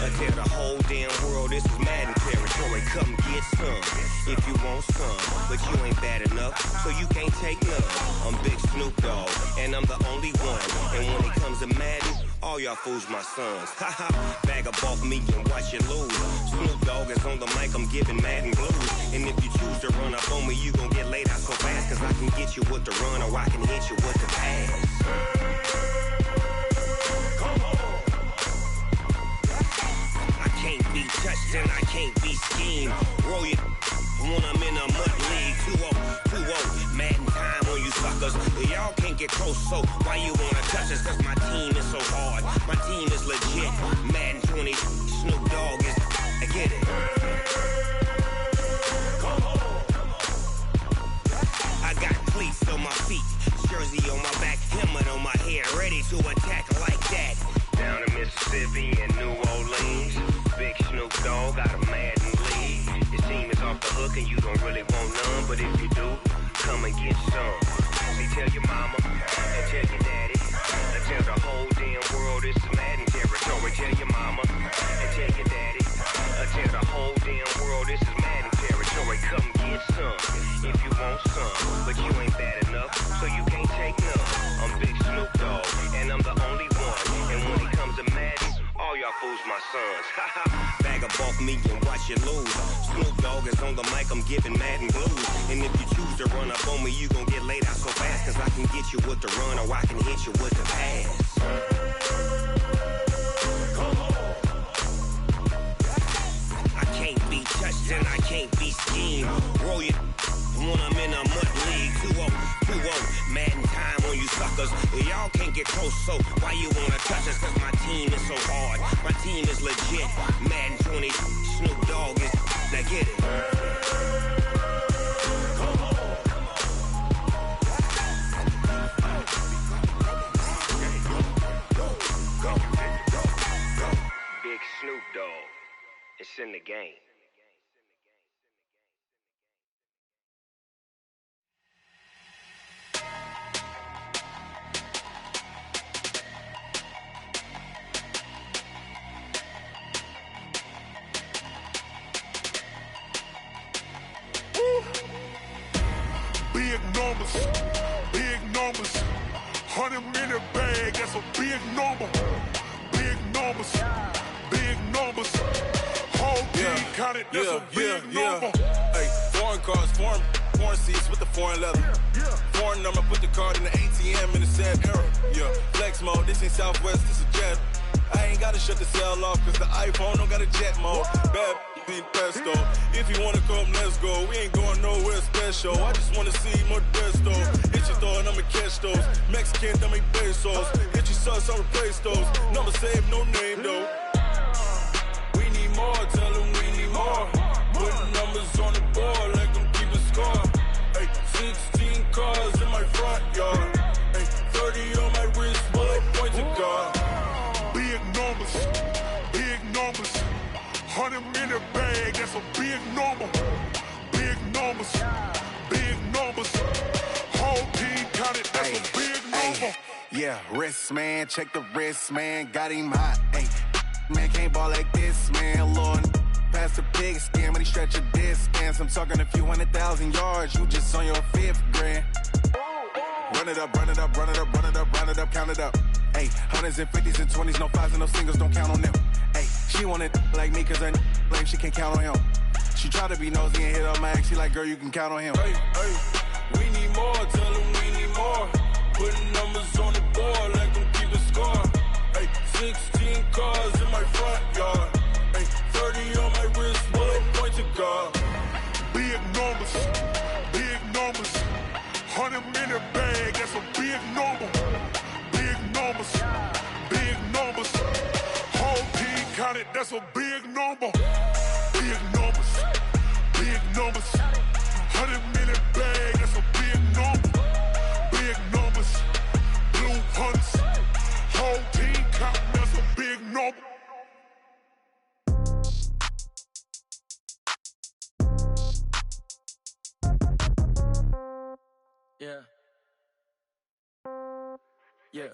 and tell the whole damn world this is Madden territory. Come get some if you want some, but you ain't bad enough, so you can't take none. I'm Big Snoop Dogg and I'm the only one, and when it comes to Madden, all y'all fools my sons. Haha, bag up off me and watch you lose. Snoop Dogg is on the mic, I'm giving Madden blues. And if you choose to run up on me, you gon' get laid out so fast, cause I can get you with the run or I can hit you with the pass. Come on. I can't be touched and I can't be schemed. Roll you when I'm in a mud league. 2-0, Madden time on you suckers. Y'all can't get close, so why you wanna touch us? Cause my team is so hard, my team is legit. Madden 20, Snoop Dogg is, I get it. Come on. I got cleats on my feet, jersey on my back, helmet on my head, ready to attack like that. Down in Mississippi and New Orleans, Big Snoop Dogg got a Madden lead. His team is off the hook and you don't really want none, but if you do, come and get some. See, tell your mama and tell your daddy and tell the whole damn world this is Madden territory. Tell your mama and tell your daddy and tell the whole damn world this is Madden territory. Come get some if you want some, but you ain't bad enough, so you can't take none. I'm Big Snoop Dogg and I'm the only one, and when it comes to Madden, all y'all fools my sons. Bag up off me and watch you lose. Snoop Dogg is on the mic, I'm giving Madden blues. And if you choose to run up on me, you gon' get laid out so fast. Cause I can get you with the run or I can hit you with the pass. I can't be touched and I can't be schemed. Roll you when I'm in a mud league. 2-0, Madden time on you suckers. Y'all can't get close, so why you wanna touch us? Cause my team is so hard. My team is legit. Madden 20, Snoop Dogg is. Now get it. Big Snoop Dogg. It's in the game. Big numbers, 100-minute bag, that's a big number. Big numbers, whole team counted, that's a big number. Hey, foreign cars, foreign seats with the foreign leather. Foreign number, put the card in the ATM in the sad era. Yeah, flex mode, this ain't Southwest, this a jet. I ain't gotta shut the cell off, cause the iPhone don't got a jet mode. Bad being pesto. If you wanna come, let's go. We ain't going nowhere special. I just wanna see Modesto. Hit your thought, I'ma catch those. Mexican, I'ma pesos. Hit your sus, I'll replace those. Number saved, no name though. We need more, tell them we need more. Putting numbers on the board like I'm keeping score. Hey, 16 cars in my front yard. Hey, 30 on my wrist, bullet point to God. Big numbers, 100-minute bag, that's a big number. Big numbers, whole team counted, that's a big number. Yeah, wrist man, check the wrist man, got him hot. Ay, man can't ball like this, man. Lord, past the pig skin, when he stretch a distance. I'm talking a few 100,000 yards, you just on your 5th grand. Run it up, count it up. Ay, hundreds and 50s and 20s, no 5s and no singles, don't count on them. Ay, she want it like me, cause her blame, she can't count on him. She try to be nosy and hit up my ex, she like, girl, you can count on him. Hey, we need more, tell them we need more. Putting numbers on the board like I'm keeping score. Hey, 16 cars in my front yard. Hey, 30 on my wrist, bullet point to God. Big numbers, 100-minute bag, that's a big number. Big numbers, whole team counted, that's a big number. Big numbers, 100-minute bag, that's a big number. Big numbers, blue hunts, whole team counting, that's a big number. Yeah. Hey,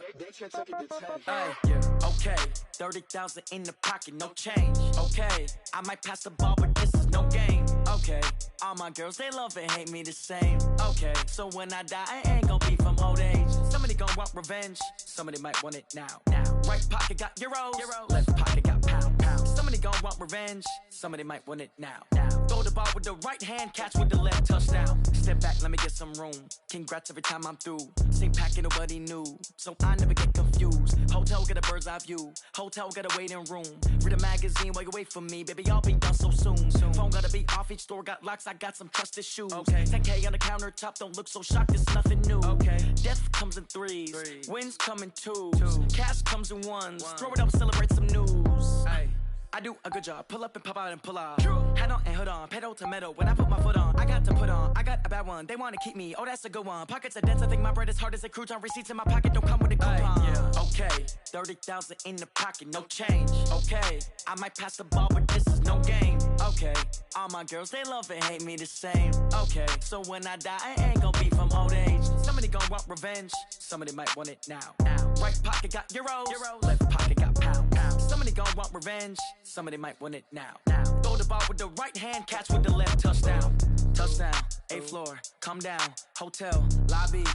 yeah. Okay, 30,000 in the pocket, no change. Okay, I might pass the ball, but this is no game. Okay, all my girls, they love and hate me the same. Okay, so when I die, I ain't gon' be from old age. Somebody gon' want revenge, somebody might want it now. Right pocket got euros, left pocket got pound. Somebody gon' want revenge, somebody might want it now. Throw the ball with the right hand, catch with the left, touchdown. Step back, let me get some room. Congrats every time I'm through. Same packet, nobody knew, so I never get confused. Hotel get a bird's eye view, hotel got a waiting room. Read a magazine while you wait for me, baby, I'll be done so soon. Phone gotta be off, each store got locks, I got some trusted shoes. 10K on the countertop, don't look so shocked, it's nothing new. Death comes in threes, wins come in twos, cash comes in ones. Throw it up, celebrate some news. I do a good job, pull up and pop out and pull out. Head on and hood on, pedal to metal. When I put my foot on, I got to put on. I got a bad one, they wanna keep me, oh that's a good one. Pockets are dense, I think my bread is hard as a crouton. Receipts in my pocket don't come with a coupon. Okay, 30,000 in the pocket, no change. Okay, I might pass the ball, but this is no game. Okay, all my girls, they love and hate me the same. Okay, so when I die, I ain't gon' be from old age. Somebody gon' want revenge, somebody might want it now. Right pocket got euros, left pocket got pound. Somebody gon' want revenge, somebody might want it now. Throw the ball with the right hand, catch with the left, touchdown. Touchdown, 8th floor, come down, hotel, lobby.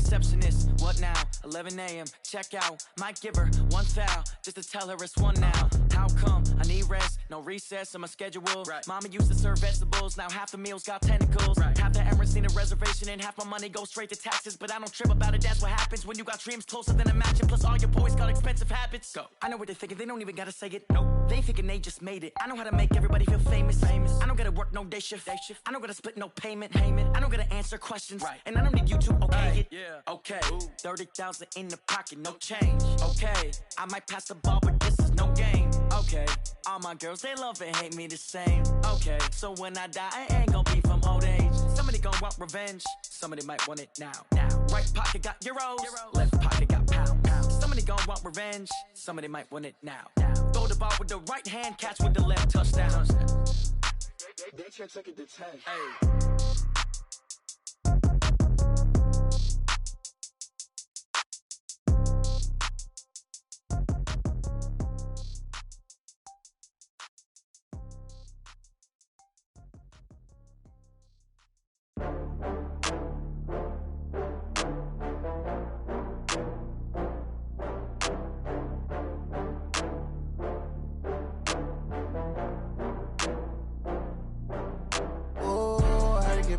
receptionist. What now? 11 a.m. Check out. Might give her one foul just to tell her it's one now. How come? I need rest. No recess in my schedule. Right. Mama used to serve vegetables. Now half the meals got tentacles. Right. Half the Emirates need a reservation and half my money goes straight to taxes. But I don't trip about it. That's what happens when you got dreams closer than a match. And plus all your boys got expensive habits. Go. I know what they're thinking. They don't even gotta say it. Nope. They thinking they just made it. I know how to make everybody feel famous. I don't gotta work no day shift. I don't gotta split no payment. I don't gotta answer questions. Right. And I don't need you to okay it. Yeah. Okay. 30,000 in the pocket, no change. Okay. I might pass the ball, but this is no game. Okay. All my girls, they love and hate me the same. Okay. So when I die, I ain't gonna be from old age. Somebody gonna want revenge. Somebody might want it now. Right pocket got euros. Left pocket got pounds. Somebody gonna want revenge. Somebody might want it now. Throw the ball with the right hand, catch with the left, touchdown. They can't take it to 10. Hey.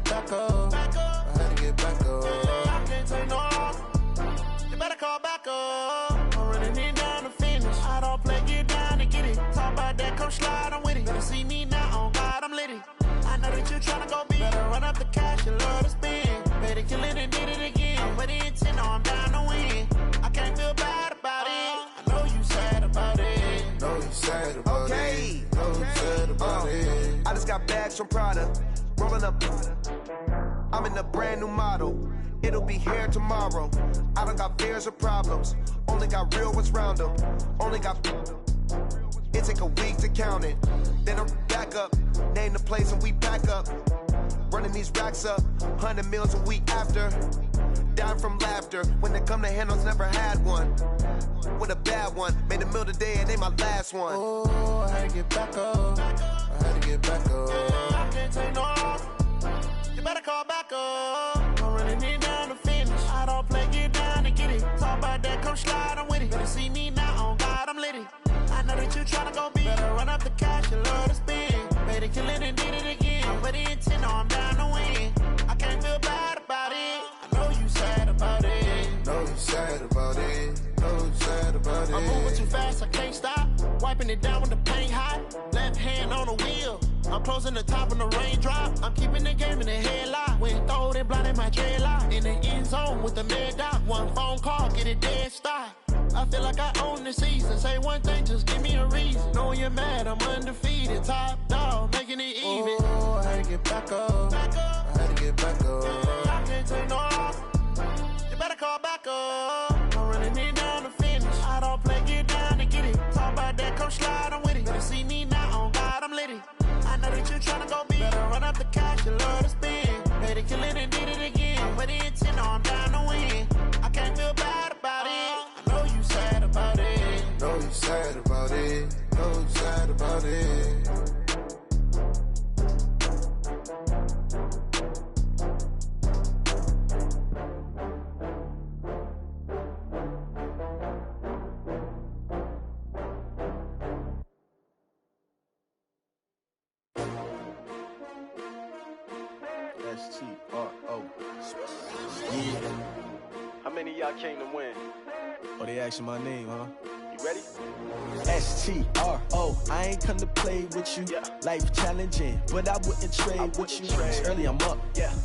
Back up. I had to get back up. I can't take no loss. You better call back up. I'm running it down to finish. I don't play, get down to get it. Talk about that, come slide, I'm with it. Better see me now, on God, I'm lit it. I know that you tryna go big. Better run up the cash, you love to spend. Better kill it and did it again. I'm with the intent, I'm down to win. I can't feel bad about it. I know you sad about it. Know you sad about it. Know you sad about it. I just got bags from Prada. Rolling up, I'm in a brand new model. It'll be here tomorrow. I don't got fears or problems. Only got real ones round them. Only got. It take a week to count it. Then I'm back up. Name the place and we back up. Running these racks up. 100 meals a week after. Down from laughter. When they come to handles, never had one. With a bad one. Made a meal today and they my last one. Oh, I had to get back up. I had to get back up. I can't take no loss. You better call back up. I'm running it down to finish. I don't play, get down to get it. Talk about that, come slide, I'm with it. Better see me now, on God, I'm lit it. I know that you tryna go big. Better run up the cash, you love to spend. Better kill it and did it again. I'm with the intent, I'm down to win. I can't feel bad about it. I know you sad about it. Know you sad about it. Know you sad about it. I'm moving too fast, I can't stop. Wiping it down with the paint hot. Left hand on the wheel. I'm closing the top of the raindrop. I'm keeping the game in the headlock. When throwed and blinded my dreadlock. In the end zone with the mid dot. One phone call, get it dead stop. I feel like I own the season. Say one thing, just give me a reason. Knowing you're mad, I'm undefeated. Top dog, making it even. Oh, I had to get back up. I had to get back up. I can't take no loss. You better call back up. I'm running it down to finish. I don't play, get down to get it. Talk about that, come slide, I'm with it. Better see me now, on God, I'm lit it. I know that you tryna go big. Better run up the cash, you love to spend. Better kill it and did it again. I'm with the intent, I'm down to win. I can't feel bad about it. I know you sad about it. Know you sad about it. Know you sad about it. S-T-R-O. Yeah. How many of y'all came to win? Oh, they asking my name, huh? You ready? S-T-R-O. I ain't come to play with you. Life challenging, but I wouldn't trade with you. It's early, I'm up.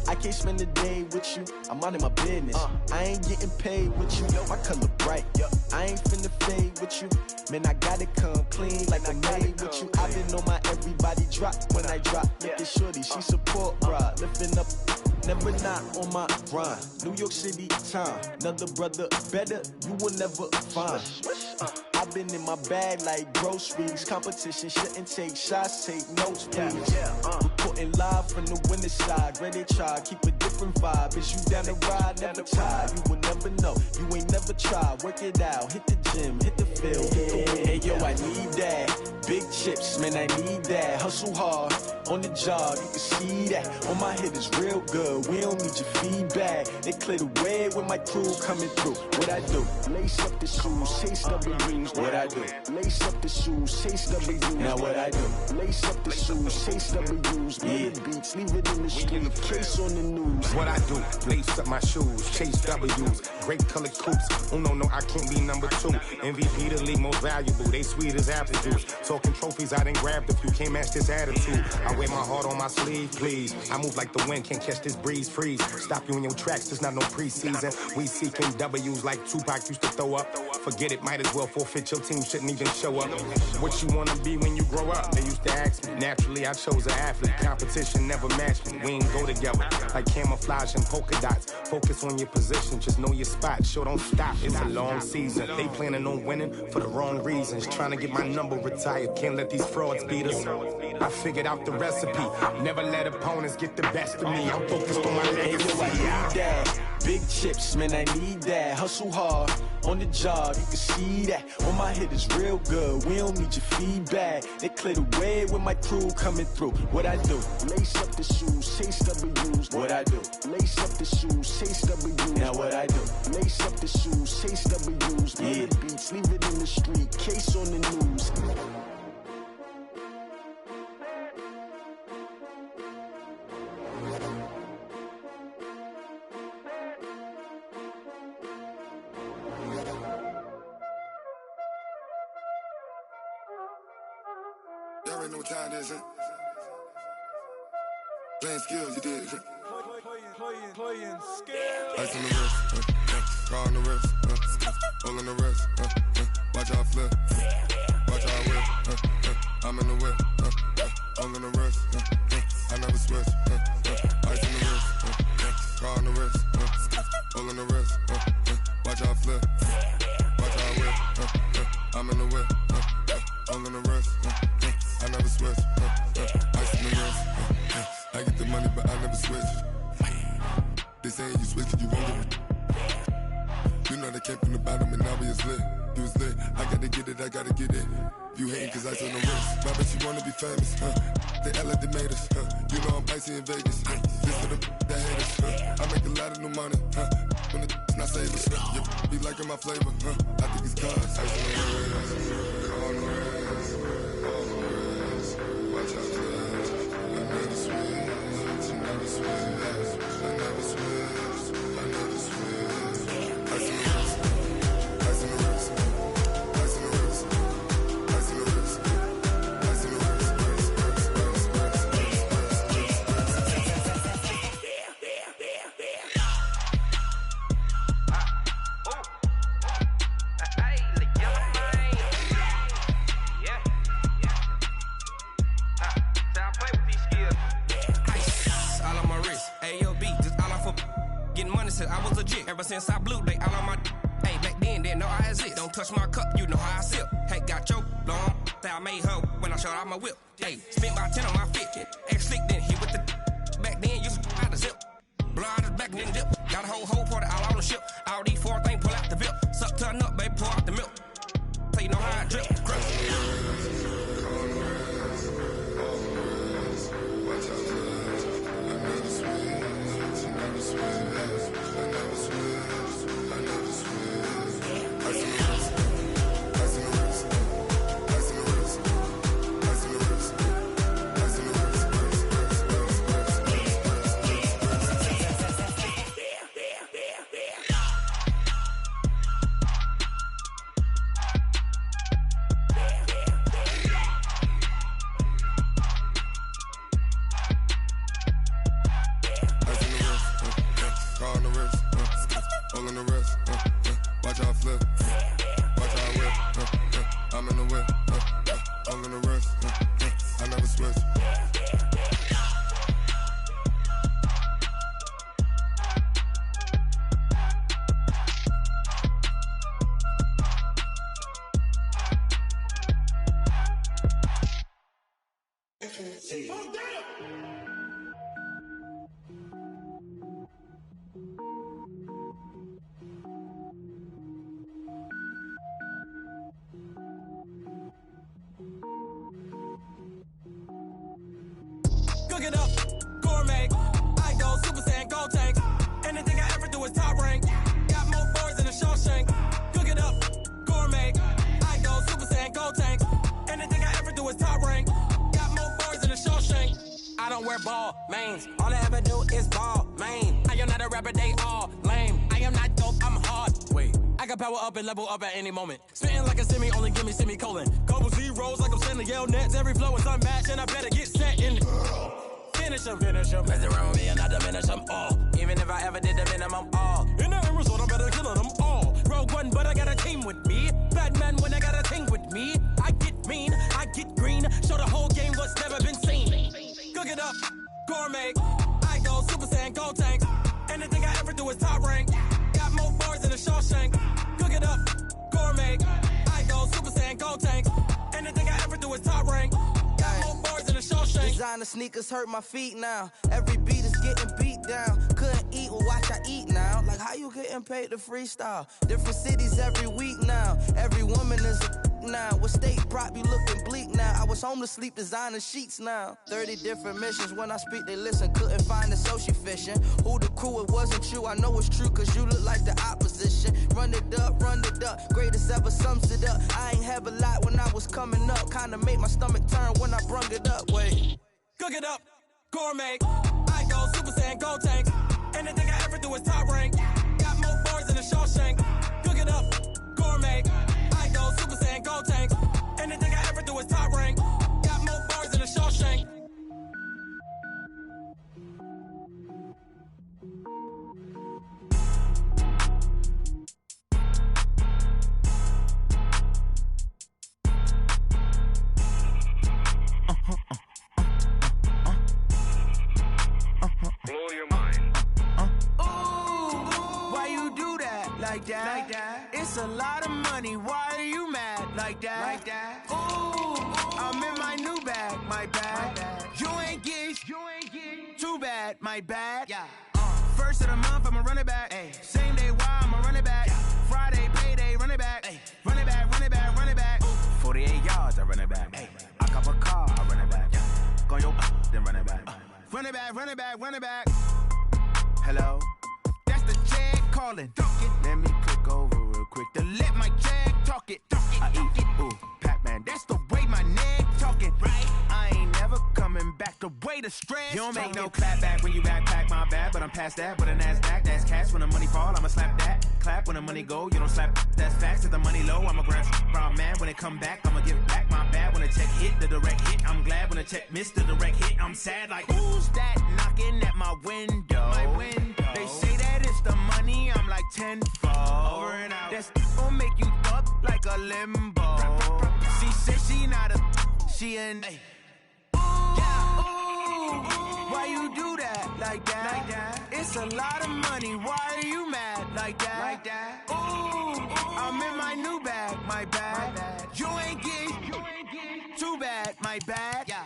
I can't spend the day with you. I'm out of my business. I ain't getting paid with you. My color bright. I ain't finna fade with you. Man, I gotta come clean like I made with you. I've been on my everybody drop when I drop. Look at shorty, she support ride. Lifting up, never not on my grind. New York City time. Another brother better, you will never find. I've been in my bag like groceries. Competition shouldn't take shots, take notes, please. Reporting live from the winning side. Ready to try, keep a different vibe. Is you down the ride, never tired. You will never know, you ain't never tried. Work it out, hit the gym, hit the field, hit the win. Hey yo, I need that. Big chips, man, I need that. Hustle hard, on the job, you can see that. On my hit is real good, we don't need your feedback. They clear the way with my crew coming through. What I do? Lace up the shoes, chase W's. What I do? Lace up the shoes, chase W's. Now what I do? Lace up the shoes, chase W's. Bring the beats, leave it in the street, case on the news. What I do? Lace up my shoes, chase W's. Great colored coops. Oh no, I can't be number 2. MVP the league most valuable. They sweet as apple juice. Talking trophies, I done grabbed a few. Can't match this attitude. I wear my heart on my sleeve, please. I move like the wind, can't catch this breeze. Freeze. Stop you in your tracks. There's not no preseason. We seeking W's like Tupac used to throw up. Forget it, might as well forfeit. Your team shouldn't even show up. What you wanna be when you grow up? They used to ask me. Naturally, I chose an athlete. Competition never matched me. We ain't go together like camouflage and polka dots. Focus on your position, just know your spot. Sure, don't stop. It's a long season. They planning on winning for the wrong reasons. Trying to get my number retired. Can't let these frauds beat us. I figured out the recipe. Never let opponents get the best of me. I'm focused on my legacy. Big chips, man, I need that. Hustle hard on the job, you can see that. On my hit is real good, we don't need your feedback. They clear the way with my crew coming through. What I do? Lace up the shoes, chase W's. What I do? Lace up the shoes, chase W's. Now what I do? Lace up the shoes, chase W's. Bring the beats, leave it in the street, case on the news. Y'all already know what time it is, huh? Playing skills, you did. Playing skills. Ice on the wrist, car on the wrist, hole on the wrist, watch how I flip, watch how I whip, I'm in the whip, hole on the wrist, I never switch, ice on the wrist, car on the wrist, hole on the wrist, watch how I flip, watch how I whip, I'm in the whip, hole on the wrist, I never switch, ice on the wrist, I get the money but I never switch. They saying you switch, you won't get it. You know they came from the bottom and now we is lit. You was lit, I gotta get it, I gotta get it. You hating cause ice on the wrist. My bitch, you wanna be famous, They act like they made us, You know I'm icy in Vegas, This for the that hate us, I make a lot of new money, When it's not savers, You be liking my flavor, I think it's cause ice on the wrist, on the wrist, on the wrist. Watch out for that, I never switch, I never switch, I never switch, I never switch. Ice on the wrist, ice on the wrist, ice on the wrist, ice on the wrist, ice on the I was legit. Ever since I blew, they all on my hey, back then, didn't know I exist. Don't touch my cup, you know how I sip. Hey, got your long, that I made her when I showed out my whip. Hey, spent about 10 on my fit. Ex-slick, then hit with the back then, used to out the zip. Blow out the back, then dip. Got a whole party all on the ship. All these 4 things, pull out the VIP. Suck, turn up, baby, pour out the milk. So you know how I drip. don't wear ball mains. All I ever do is ball main. I am not a rapper, they all lame. I am not dope, I'm hard. Wait, I can power up and level up at any moment. Spitting like a semi, only give me semicolon. Couple zeros like I'm sending yell nets. Every flow is unmatched and I better get set in. Finish them. Mess around with me and I diminish them all. Even if I ever did the minimum all. In the end result, I'm better killing them all. Rogue one, but I got a team with me. Bad man when I got a thing with me. I get mean, I get green. Show the whole game what's never been seen. Cook it up, gourmet. I go Super Saiyan, gold tank. Anything I ever do is top rank. Got more bars than a Shawshank. Cook it up, gourmet. I go Super Saiyan, gold tank. Anything I ever do is top rank. Got more bars than a Shawshank. Designer sneakers hurt my feet now. Every beat is getting beat down. Couldn't eat, well watch I eat now. Like how you getting paid to freestyle? Different cities every week now. Every woman is a now. What state prop you looking bleak now? I was home to sleep designer sheets now. 30 different missions. When I speak they listen. Couldn't find the social fishing. Who the crew? It wasn't you. I know it's true cause you look like the opposition. Run it up. Greatest ever sums it up. I ain't have a lot when I was coming up. Kinda made my stomach turn when I brung it up. Wait. Cook it up, gourmet. I go Super Saiyan, gold tank. Anything I ever do is top rank. Got more bars than a Shawshank. Cook it up, gourmet. I go Super Saiyan, gold tank. Anything I ever do is top rank. Got more bars than a Shawshank. Blow your mind. Why you do that? Like that? It's a lot of money. Why are you mad? Like that? Ooh, I'm in my new bag. My bad. You ain't get too bad. My bad. Yeah. First of the month, I'ma run it back. Ay. Same day, why I'ma run it back. Yeah. Friday, payday, run it back. Ay. Run it back. 48 yards, I run it back. Ay. I cop a car, I run it back. Yeah. Go your then run it back. Run it back. Hello? That's the check calling. Let me click over real quick to let my check talk it. I eat, ooh, Pac-Man. That's the way my neck talking. Right? I ain't never coming back the way the stress. You don't make no clap back when you backpack, my bad. But I'm past that with a NASDAQ. That's cash when the money fall, I'ma slap that. Clap when the money go, you don't slap. That's facts. If the money low, I'ma grab brown man. When it come back, I'ma give back my bad. When the check hit, the direct hit. I'm glad when the check missed the direct hit. I'm sad like, who's that knocking at my window? They say that it's the money, I'm like tenfold. Over and out. That's gon' make you up like a limbo. She said she not a, she an. Why you do that? Like that? It's a lot of money. Why are you mad? Like that? Ooh, I'm in my new bag. My bad. You ain't get too bad. My bad. Yeah.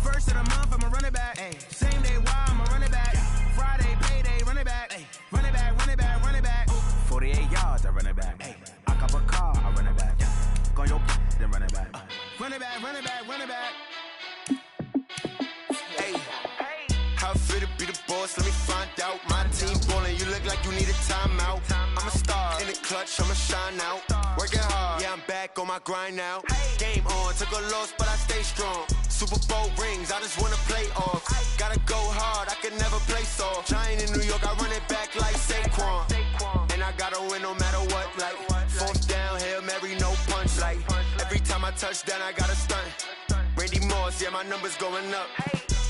First of the month, I'ma run it back. Ay. Same day, why I'ma run it back. Yeah. Friday, payday, run it back. Ay. Run it back. 48 yards, I run it back. Ay. I cop a car, I run it back. Yeah. Go your then run it back. Run it back. How fit to be the boss? Let me find out. My team ballin', you look like you need a timeout. I'm a star in the clutch, I'ma shine out. Working hard, yeah, I'm back on my grind now. Game on, took a loss, but I stay strong. Super Bowl rings, I just wanna play off. Gotta go hard, I can never play soft. Giant in New York, I run it back like Saquon. And I gotta win no matter what, like fourth down, Hail Mary, no punch. Like every time I touch down, I gotta stunt. Randy Moss, yeah, my numbers going up.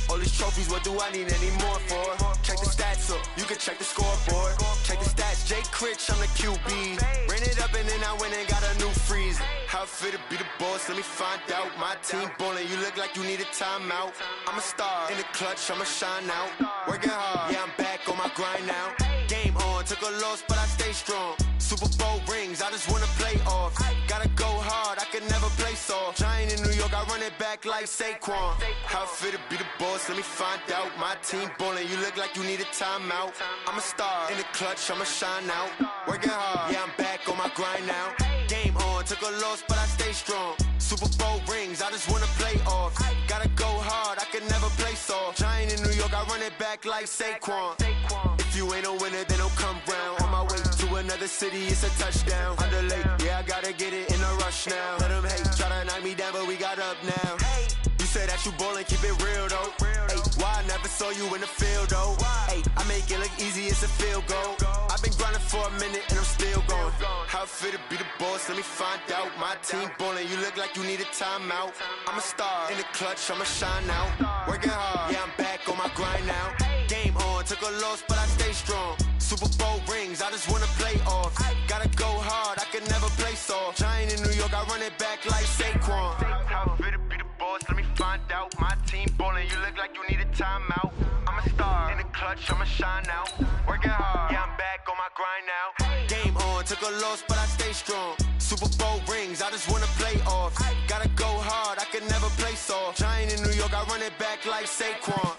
All these trophies, what do I need any more for? Check the stats up, you can check the scoreboard. Check the stats, Jake Critch, I'm the QB. Ran it up and then I went and got a new freeze. How fit to be the boss, let me find out. My team ballin', you look like you need a timeout. I'm a star in the clutch, I'ma shine out. Working hard, yeah, I'm back on my grind now. Game on, took a loss, but I stay strong. Super Bowl rings, I just wanna play off. Gotta go hard, I can never play soft. Giant in New York, I run it back like Saquon. How fit to be the boss, let me find out. My team ballin', you look like you need a timeout. I'm a star in the clutch, I'ma shine out. Working hard, yeah, I'm back on my grind now. Game on, took a loss, but I stay strong. Super Bowl rings, I just wanna play off. Gotta go hard, I can never play soft. Giant in New York, I run it back like Saquon. If you ain't a winner, then don't come round. On my way to another city, it's a touchdown. Underlay, yeah, I gotta get it in a rush now. Let them hate, try to knock me down, but we got up now. You say that you ballin', keep it real though. Ay, why I never saw you in the field though? Ay, I make it look easy, it's a field goal. I've been grinding for a minute and I'm still going. How it feel to be the boss, let me find out. My team ballin', you look like you need a timeout. I'm a star in the clutch, I'ma shine out. Working hard, yeah, I'm back on my grind now. Game on, took a loss, but I stay strong. Super Bowl rings, I just wanna play off. Gotta go hard, I can never play soft. Giant in New York, I run it back like Saquon. How it feel to be the boss, let me find out. My team ballin', you look like you need a timeout. I'm a star in the clutch, I'ma shine out. Working hard, yeah, I'm back on my grind now. Game on, took a loss, but I stay strong. Super Bowl rings, I just wanna play off. Gotta go hard, I can never play soft. Giant in New York, I run it back like Saquon.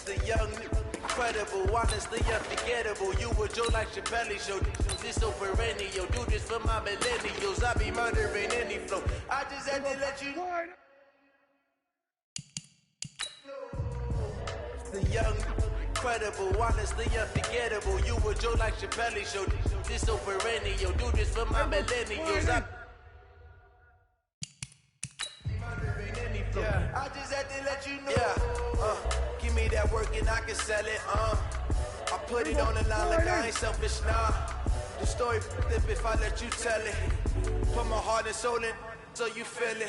The young, incredible, honestly unforgettable. You were Joe like Chappelle show. This so perennial. Do this for my millennials. I be murdering any flow. I just had to let you know. The young, incredible, honestly unforgettable. You were Joe like Chappelle show. This so perennial. Do this for my millennials. I just had to let you know. Give me that work and I can sell it. I put it on the line like I ain't selfish, nah. The story flip if I let you tell it. Put my heart and soul in so you feel it.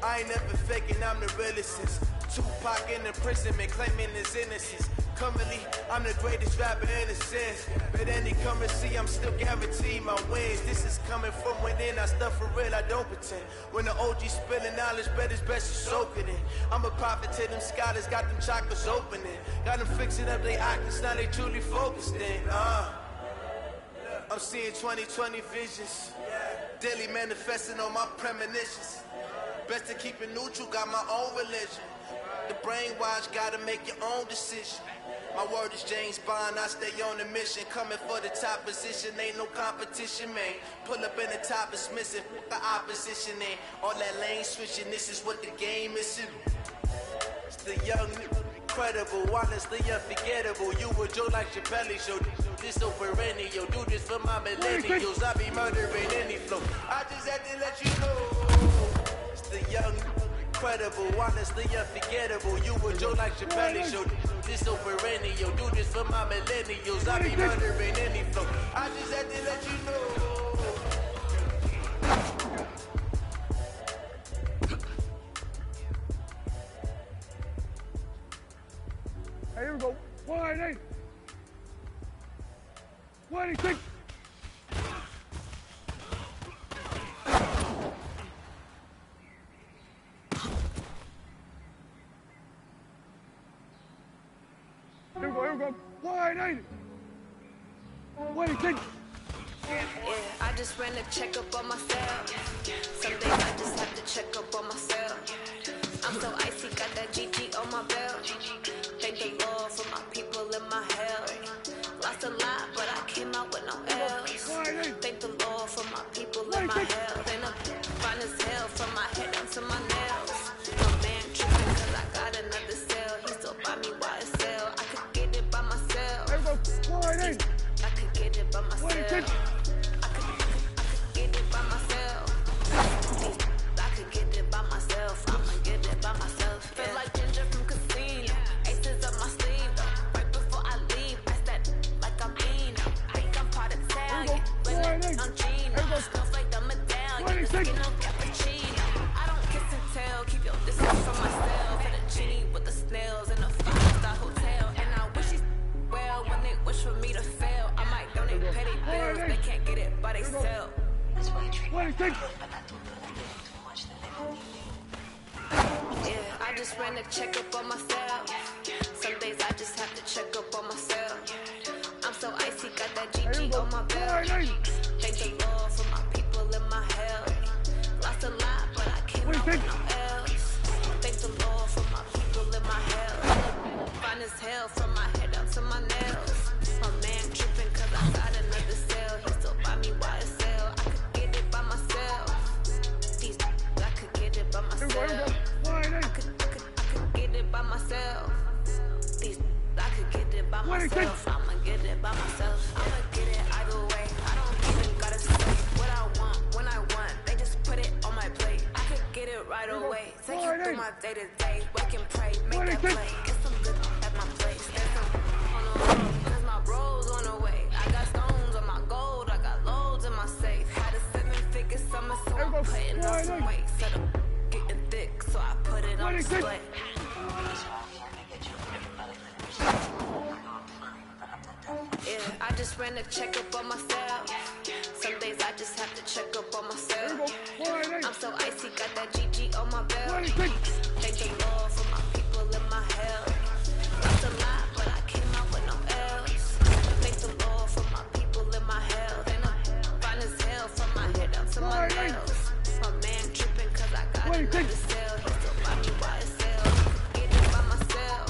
I ain't never faking, I'm the realest since Tupac in imprisonment, claiming his innocence. Currently, I'm the greatest rapper in a sense. But any currency, I'm still guaranteed my wins. This is coming from within, I stuff for real, I don't pretend. When the OG spilling knowledge, bet it's best to soak it in. I'm a prophet to them scholars, got them chakras opening. Got them fixing up their octaves, now they truly focused in. I'm seeing 2020 visions. Daily manifesting on my premonitions. Best to keep it neutral, got my own religion. The brainwash, gotta make your own decision. My word is James Bond, I stay on a mission. Coming for the top position, ain't no competition, man. Pull up in the top, it's missing, the opposition ain't. All that lane switching, this is what the game is. It's the young, incredible, honestly unforgettable. You were Joe like Chappelle show. This so perennial, do this for my millennials. I be murdering any flow. I just had to let you know. It's the young, incredible, honestly unforgettable. You were Joe like Chappelle show. This so perennial, do this for my millennials. I be murdering any flow. I just had to let you know. Hey, here we go. 188. 186. Here we go. 180. 186. Yeah, I just ran a checkup on myself. Some days I just have to check up on myself. I'm so icy, got that GG on my belt. Thank the Lord for my people in my hell. Lost a lot, but I came out with no L's. Thank the Lord for my people in my hell. And I'm fine as hell from my head down to my nails. No man tripping cause I got another cell. He still buy me YSL. I could get it by myself. I could get it by myself. I could get it by myself. I could get it by myself. I'ma get it by myself. Feel like Ginger from Casino. Aces up my sleeve. Right before I leave, I said like I'm Eno. Think I'm part Italian, but I'm Gino. Smells like the medallion. Skin on cappuccino. I don't kiss and tell. Keep your distance from myself. And a genie with the snails in a 5-star hotel. And I wish he's well when they wish for me to fail. I might donate petty bills. They can't get it by themselves. Yeah, I just ran a checkup on myself. Some days I just have to check up on myself. I'm so icy, got that GG on my belt. Thank the Lord for my people in my hell. Lost a lot, but I came out with no L's. myself. I could get it by myself. I could get it by myself. I'ma get it by myself. I'ma get it either way. I don't even gotta say what I want when I want. They just put it on my plate. I could get it right away. Take you through my day to day. Wake and pray, make that play. Get some good at my place. There's some on the road, cause my bro's on the way. I got stones on my gold. I got loads in my safe. Had a 7-figure summer, so I'm putting on some weight. Set up getting thick, so I put it on display. Yeah, I just ran a checkup on myself. Some days I just have to check up on myself. I'm so icy, got that GG on my belt. Thank the Lord for my people in my hell. That's a lot, but I came out with no L's. Thank the Lord for my people in my hell. Then I'm fine as hell from my head down to my nails. My man tripping cause I got another cell. He still buy me YSL. Get it by myself.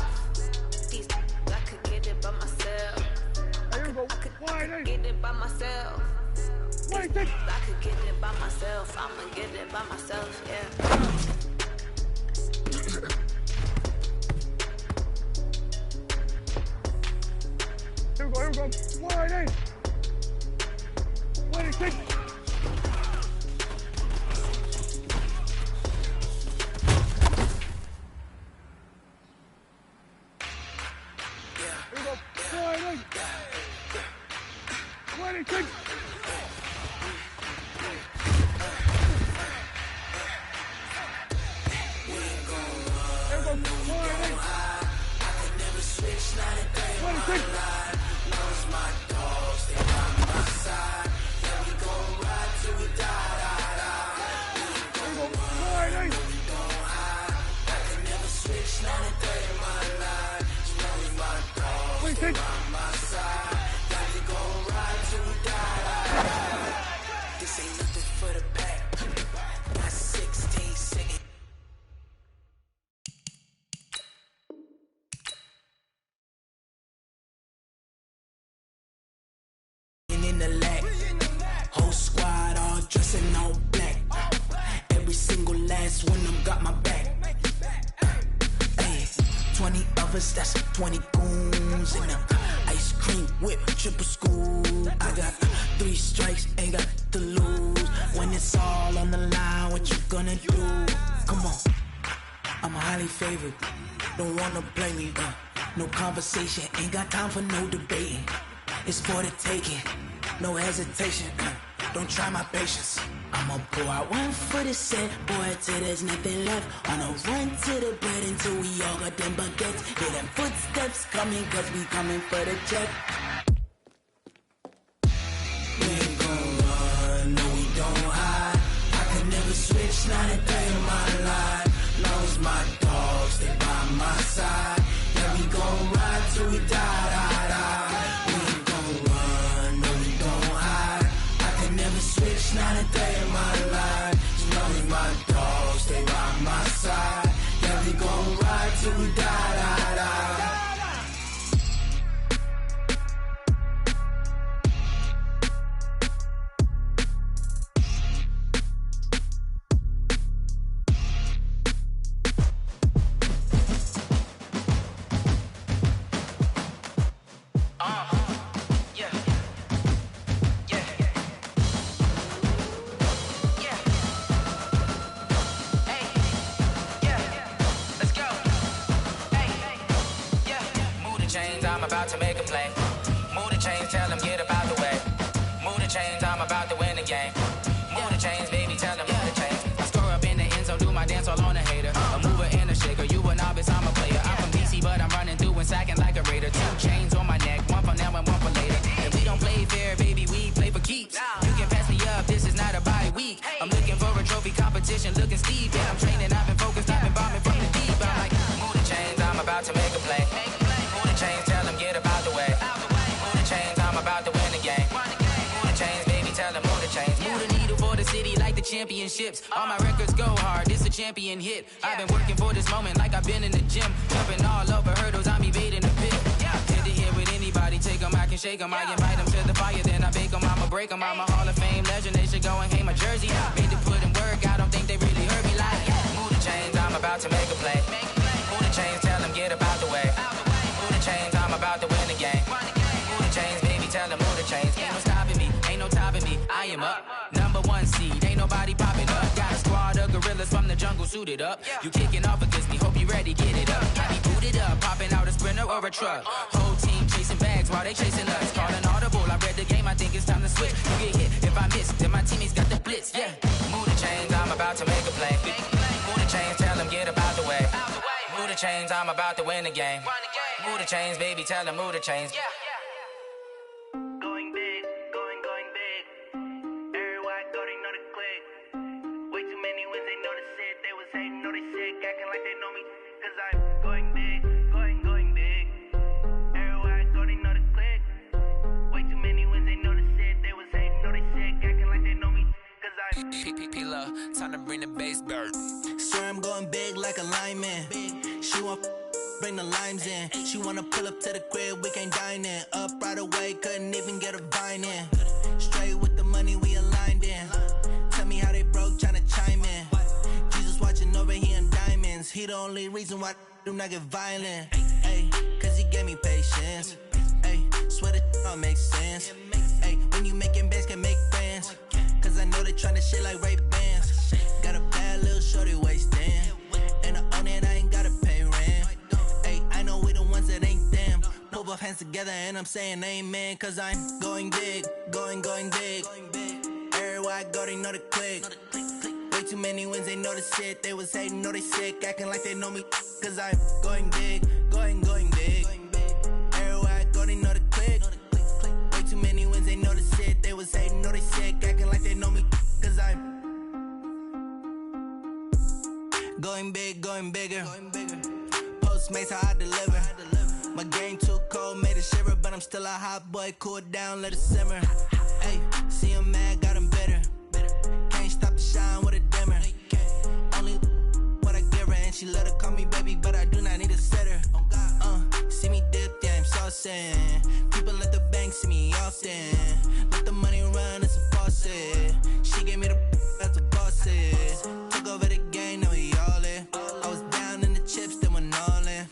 I could get it by myself. I could get it by myself. I could get it by myself. I'ma get it by myself, yeah. Here we go. Wide eight. Wide eight, take. In the lag, whole squad all dressing all black. Every single last one of them got my back. Hey, 20 of us, that's 20 goons in the ice cream whip, triple school. I got 3 strikes, ain't got to lose. When it's all on the line, what you gonna do? Come on, I'm highly favored. Don't wanna blame me, no conversation, ain't got time for no debating. It's for the taking, no hesitation, don't try my patience. I'ma pour out one for the set, boy, till there's nothing left. On a run to the bread until we all got them baguettes. Hear them footsteps coming, cause we coming for the check. We ain't gon' run, no we don't hide. I can never switch, not a day in my life. Long as my dogs, they by my side. Yeah, we gon' ride till we die, die, die. Switch, not a day in my life. As long as my dogs stay by my side. Yeah, we gon' ride till we die, die, die. I'm about to make a play. Move the chains, tell them get up out the way. Move the chains, I'm about to win the game. Move the chains, baby, tell them move the chains. I score up in the end zone, do my dance all on a hater. A mover and a shaker, you a novice, I'm a player. I'm from DC, but I'm running through and sacking like a raider. 2 chains on my neck, one for now and one for later. And we don't play fair, baby, we play for keeps. You can pass me up, this is not a bye week. I'm looking for a trophy competition, looking steep. Yeah, I'm training, I've been focused, I've been bombing from the deep. I'm like, move the chains, I'm about to make a play. Move the chains, tell them get up out the way. Move the chains, I'm about to win the game. Move the chains, baby, tell them move the chains. Move the needle for the city like the championships. All my records go hard, this a champion hit. I've been working for this moment like I've been in the gym. Jumping all over hurdles, I'm evading the pit. Hit to hit with anybody, take them, I can shake them. I invite them to the fire, then I bake them, I'ma break them. I'm a Hall of Fame legend, they should go and hang my jersey. Made to put in work, I don't think they really heard me like. Move the chains, about to make a play. Move the chains, tell them get about the way. Move the chains, I'm about to win the game. Move the chains, baby, tell them move the chains. Ain't no stopping me, ain't no topping me. I am up, number one seed, ain't nobody popping up. Got a squad of gorillas from the jungle suited up. You kicking off against me, hope you ready, get it up. I be booted up, popping out a Sprinter or a truck. Whole team chasing bags while they chasing us. Calling audible, I read the game, I think it's time to switch. You get hit if I miss, then my teammates got the blitz, yeah. Move the chains, I'm about to make a play. Move the chains, tell them get about the way. Move the chains, I'm about to win the game. Move the chains, baby, tell them move the chains. Going big, going big. Everywhere I go, they know the click. Way too many wins, they know the shit. They was hating, know they sick, acting like they know me. Cause I'm going big, going big. Everywhere I go, they know the click. Way too many wins, they know the shit. They was hating, know they sick, acting like they know me. Cause I'm P-P-P-Love, time to bring the bass bird. Swear I'm going big like a lineman. She want bring the limes in. She wanna pull up to the crib, we can't dine in. Up right away, couldn't even get a vine in. Straight with the money, we aligned in. Tell me how they broke, tryna chime in. Jesus watching over here in diamonds. He the only reason why I do not get violent. Ay, cause he gave me patience. Ay, swear that all makes sense. Ay, when you making bands, can make friends. Cause I know they tryna shit like Ray-Bans. Got a bad little shorty wasting. And I own it, I ain't gotta pay rent. Ay, I know we the ones that ain't them. Pull both hands together and I'm saying amen. Cause I'm going big, going big. Everywhere I go, they know the click. Way too many wins, they know the shit. They was hating, know they sick, acting like they know me. Cause I'm going big, going big. Everywhere I go, they know the click. Way too many wins, they know the shit. They was hating, know they sick, acting like they know me. Cause I'm going big, going bigger. Postmates, how I deliver. My game too cold, made it shiver. But I'm still a hot boy, cool it down, let it simmer. Hey, see him mad, got him bitter. Can't stop the shine with a dimmer. Only what I give her, and she let her call me baby, but I do not need a sitter. See me dip, yeah, I'm saucing. People at the bank see me often. Let the money run, it's a faucet. She gave me the that's a boss is. Took over the game, now we all in. I was down in the chips, then went all in.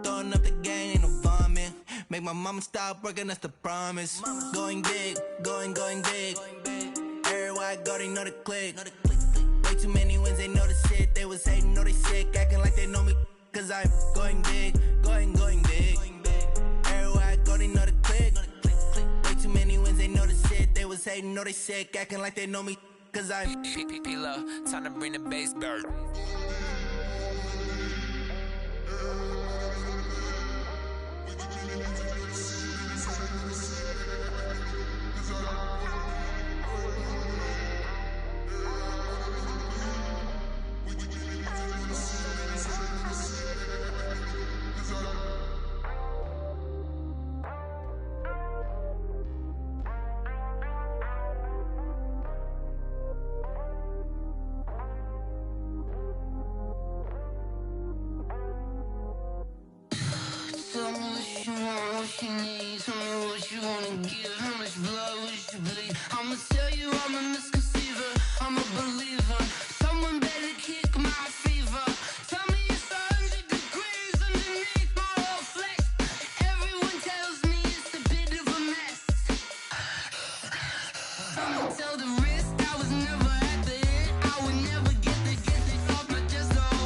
Throwing up the game, ain't no vomit. Make my mama stop working, that's the promise. Going big, going big. Everywhere I go, they know the click. Way too many wins, they know the shit. They was hating, know they sick, acting like they know me. Cause I'm going big, going big. Everywhere I go, they know the click. Way too many wins, they know the shit. They was hating, know they sick, acting like they know me. Cause I'm P-P-P-Love, time to bring the bass bird. Tell me what you want, what you need. Tell me what you wanna give. How much blood would you bleed? I'ma tell you I'm a misconceiver. I'm a believer. Someone better kick my fever. Tell me it's 100 degrees underneath my whole flesh. Everyone tells me it's a bit of a mess. I'ma tell the risk I was never at the end. I would never get the off my chest, though.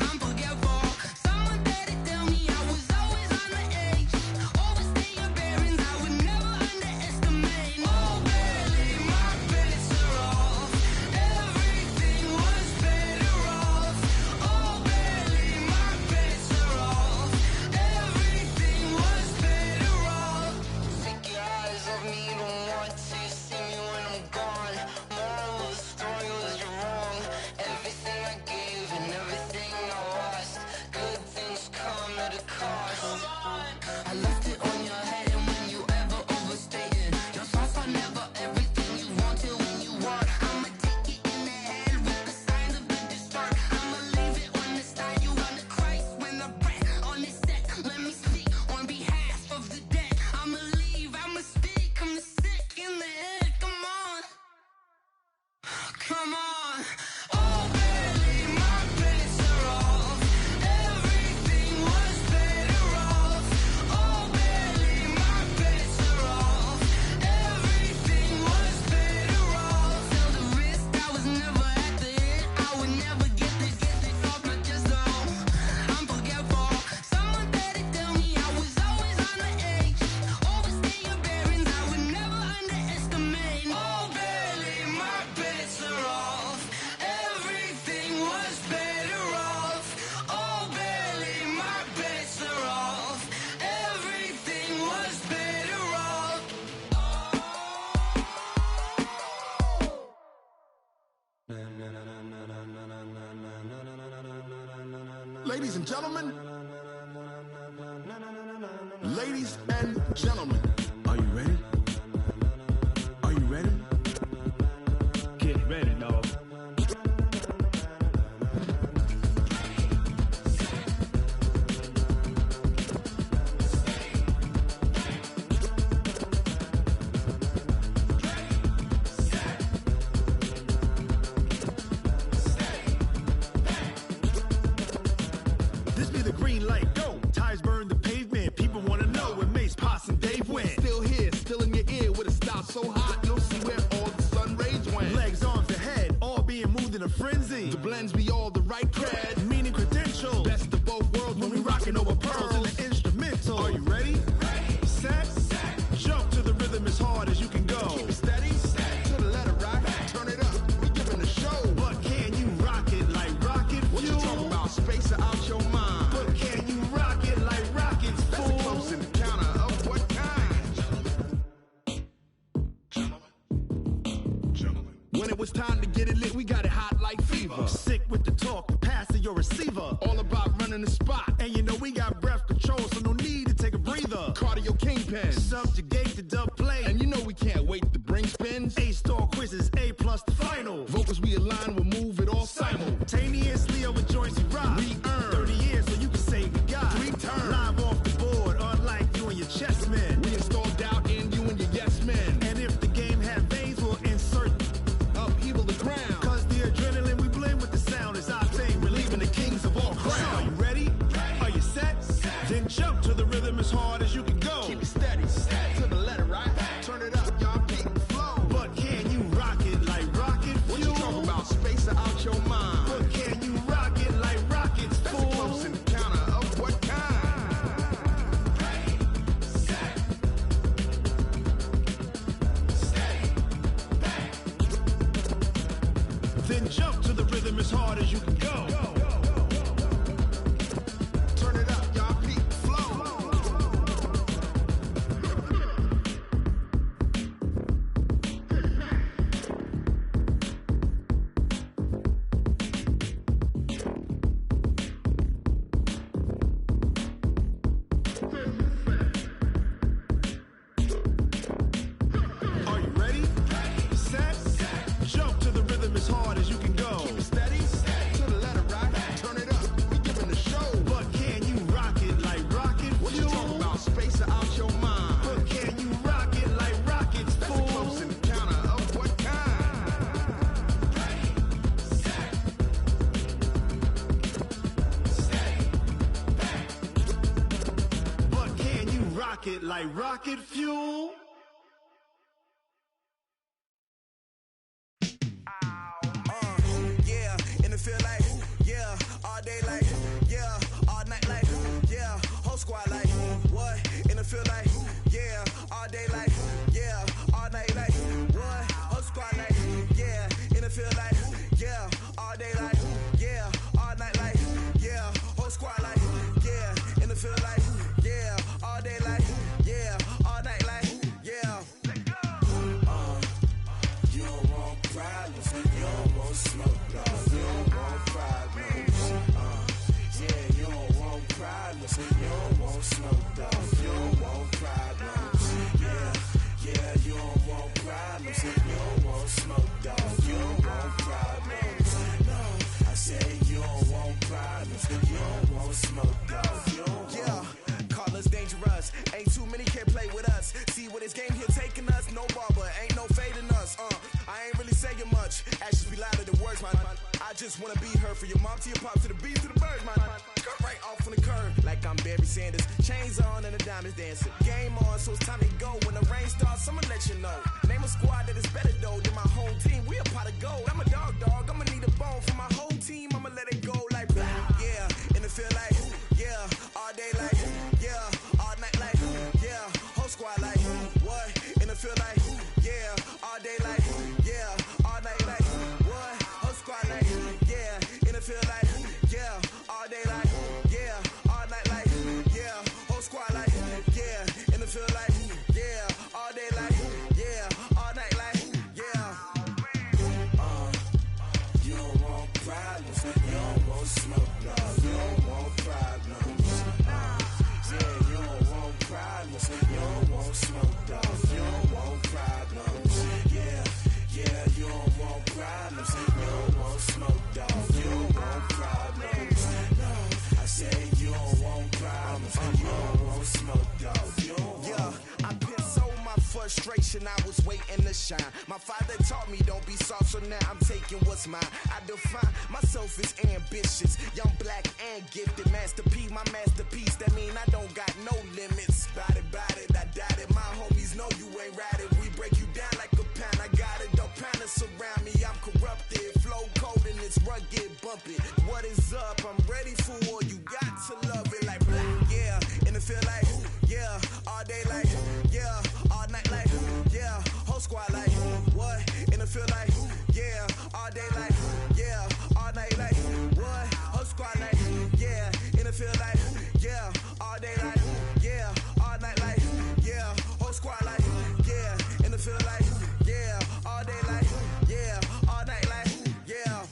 I'm forgetful. Someone better tell me I was always on the edge. Overstay your bearings, I would never underage. Ladies and gentlemen. Ladies and gentlemen. Are you ready? Are you ready? Get ready, dog. This be the green light, go. Tires burn the pavement. People wanna know where Mace, Potts, and Dave went. Still here, still in your ear with a style so hot, you'll see where all the sun rays went. Legs, arms, and head, all being moved in a frenzy. The blends be all the right cred, meaning credentials. Best of both worlds when we rockin' over pearls in the instrumental. Are you ready? Set, jump to the rhythm as hard as you can go. Keep it steady, to the letter right. Turn it up, we giving the show. But can you rock it like rocket fuel? What you talking about? Space out your mind. But can you rock it like rockets, fool? That's a close encounter of what kind? When it was time to get it lit, we got it hot like fever. Sick with the talk, pass to your receiver. All about running the spot. And you know we got breath control, so no need to take a breather. Cardio kingpin, subjugate the dub play. And you know we can't wait to bring spins. A-star quizzes, A+ the final. Vocals we align, we'll move it all simultaneously over joints we rock. We earn 30 years so you can say we got 3 turns. Live off the board, unlike you and your chess men. We install doubt in you and your yes men. And if the game had veins, we'll insert upheaval the ground. Cause the adrenaline we blend with the sound is our thing, relieving the kings of all crowns. Are you ready? Are you set? Then jump to the rhythm as hard as you can go. Keep it steady, to the letter right. Turn it up, y'all keep the flow. But can you rock it like rocket fuel? What you talking about? Space out your mind. But can you rock it like rockets, fool? That's a close encounter of what kind? Then jump to the rhythm as hard as you can go. Turn it up, y'all keep the flow. Are you ready? Set, jump to the rhythm as hard as you can go. Keep it steady, to the letter right. Turn it up, we giving the show. But can you rock it like rocket fuel? What you talking about? Space out your mind. But can you rock it like rockets, fool? That's a close encounter of what kind? But can you rock it like rocket fuel? Yeah, and it feel like, yeah, all day like, yeah, all night like, yeah, whole squad like, what? And it feel like, yeah, all day like, yeah, all night like, what? Whole squad like, yeah, and it feel like, yeah, all day like, yeah, all night like, yeah, whole squad like, yeah, and it feel like, yeah, all day like, yeah, all night like, yeah. You don't want problems, you don't want smoke, dog. You don't want problems. Yeah, you don't want problems, you don't want smoke, dog. You don't want problems. Yeah, you don't want problems, you don't want smoke, dog. You don't want problems. No, I say you don't want problems, you don't want smoke, dog. You don't want. Yeah, call us dangerous. Ain't too many can play with us. See where this game here taking us. No barber, ain't no fading us. I ain't really saying much. Actions be louder than words, man. I just wanna be heard from your mom to your pop to the beat to the birds, man. Cut right off on the curb, like I'm Barry Sanders. Chains on and the diamonds dancing. Game on, so it's time to go. When the rain starts, I'ma let you know. Name a squad that is better though than my whole team. We a pot of gold. I'm a dog. I'ma need a bone for my whole team. I'ma let it go like, yeah. And it feel like, yeah, all day like, yeah, all night like, yeah, whole squad like, what? And it feel like, yeah, all day like, yeah, all night like, what? Whole squad like, yeah, and it feel like, yeah, all day like, yeah, all night like, yeah, whole squad like, yeah, and it feel like, yeah, all day like, yeah, all night like, yeah. You don't want problems, you don't want and I was waiting to shine. My father taught me don't be soft, so now I'm taking what's mine. I define myself as ambitious, young, black, and gifted. Master P, my masterpiece. That mean I don't got no limits. Bout it, I doubt it. My homies know you ain't ratted. We break you down like a pound. I got it, don't panic surround me. I'm corrupted, flow cold and it's rugged, bumpy. What is up? I'm ready for war. You got to love it like black, yeah. And it feel like, yeah. All day like, yeah. All night like, yeah. Whole squad like, what? And it feel like, yeah. All day like, yeah. All night like, what? Whole squad like, yeah. And it feel like, yeah. All day like, yeah. All night like, yeah. Whole squad like, yeah. And it feel like, yeah. All day like, yeah. All night like, yeah.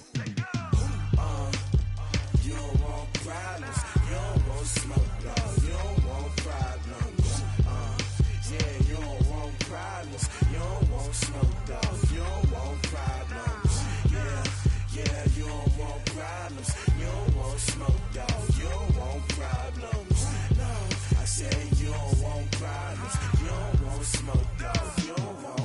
You don't want problems. You don't want smoke, dog. You don't want problems. Yeah, you don't want problems. You don't want smoke, dog. You don't want problems. Yeah, you don't want problems. You don't want smoke, dog. You don't want problems. No, I said you don't want problems. You don't want smoke, dog. You don't want.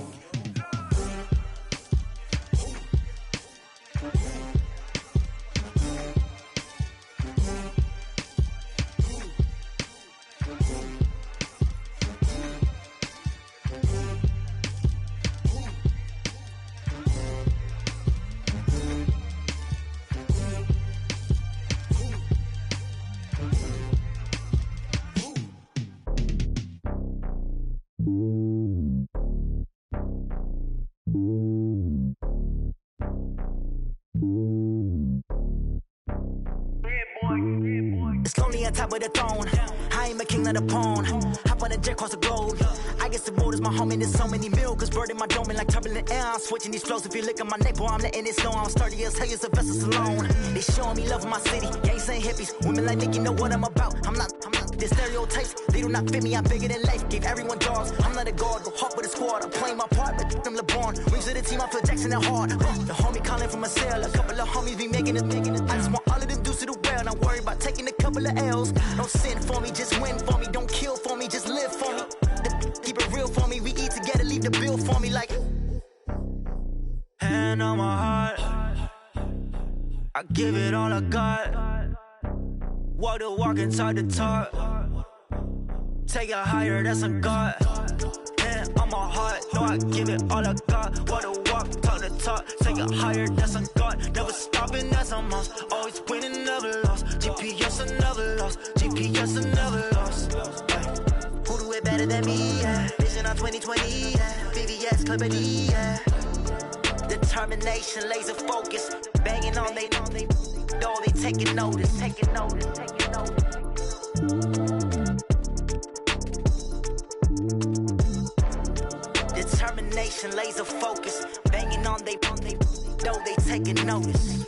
It's lonely on top of the throne. I ain't a king of the pawn. Hop on a jet across the globe. I guess the road is my home and there's so many milkers birding my dome and like turbulent air. I'm switching these flows. If you look at my neck, boy, I'm letting it snow. I'm sturdy as hell, it's a vessel alone. They showing me love in my city. Gangs ain't hippies. Women like Nick, you know what I'm about. I'm not the stereotypes. They do not fit me. I'm bigger than life. Gave everyone dogs. I'm not a guard. Go hard with a squad. I'm playing my part, but them LeBron. Rings to the team. I feel Jackson and hard. The homie calling from a cell. A couple of homies be making it. I just want all of them dudes to the well. Not worry about taking a couple of L's. Don't sin for me, just win for me. Don't kill for me, just live for me. Keep it real for me. We eat together, leave the bill for me like. Hand on my heart, I give it all I got. Walk the walk inside the talk. Take it higher, that's a God. Hand on my heart, no, I give it all I got. Walk the walk, talk the talk. Take it higher, that's a God. Never stopping, that's a must. Always winning, never lost. GPS, I never lost. GPS, I never lost. Who do it better than me? Yeah. Vision on 2020. Yeah. VVS, Clipper D. Yeah. Determination, laser focus. Banging on they door, they taking notice. Taking notice. Determination, laser focus. Banging on they door, they taking notice.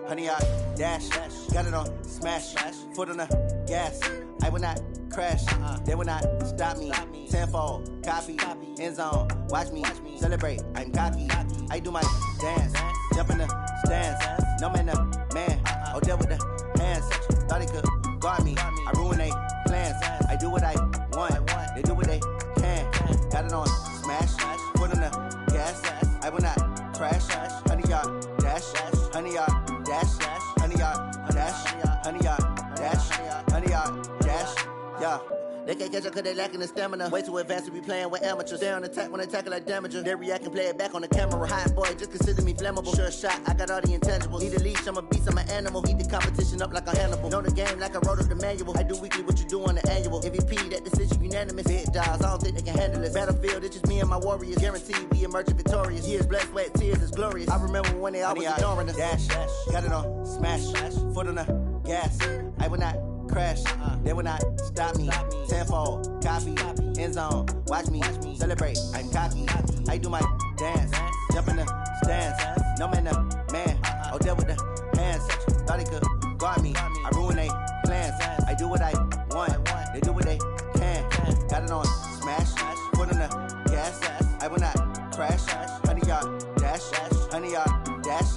Honey, I dash, got it on smash, foot on the gas. I will not crash, they will not stop me. Tenfold, copy, end zone, watch me celebrate. I'm cocky, I do my dance, jump in the stands. No man, the man, oh, deal with the hands. Thought he could guard me, I ruin they plans. I do what I want, they do what they can. Got it on smash, foot on the gas. I will not crash, honey, y'all dash, honey, y'all dash, honey, y'all dash, honey, y'all dash, honey, y'all dash, yeah. They can't catch up cause they lacking the stamina. Way too advanced to be playing with amateurs. Stay on attack when they tackle like damager. They react and play it back on the camera. Hot boy, just consider me flammable. Sure shot, I got all the intangibles. Need a leash, I'm a beast, I'm an animal. Heat the competition up like a Hannibal. Know the game like I wrote up the manual. I do weekly what you do on the annual. MVP, that decision unanimous. Big dogs, I don't think they can handle it. Battlefield, it's just me and my warriors. Guaranteed we emerging victorious. Years, blood, sweat, tears, it's glorious. I remember when they always ignoring us. Dash, got it on smash, foot on the gas. I will not crash, they will not stop me. Tenfold, copy, end zone, watch me celebrate. I'm cocky, I do my dance, jump in the stands. No man, the man, oh, deal with the hands. Thought he could guard me, I ruin they plans. I do what I want, they do what they can. Got it on smash, foot on the gas. I will not crash, honey, y'all dash, honey, y'all dash.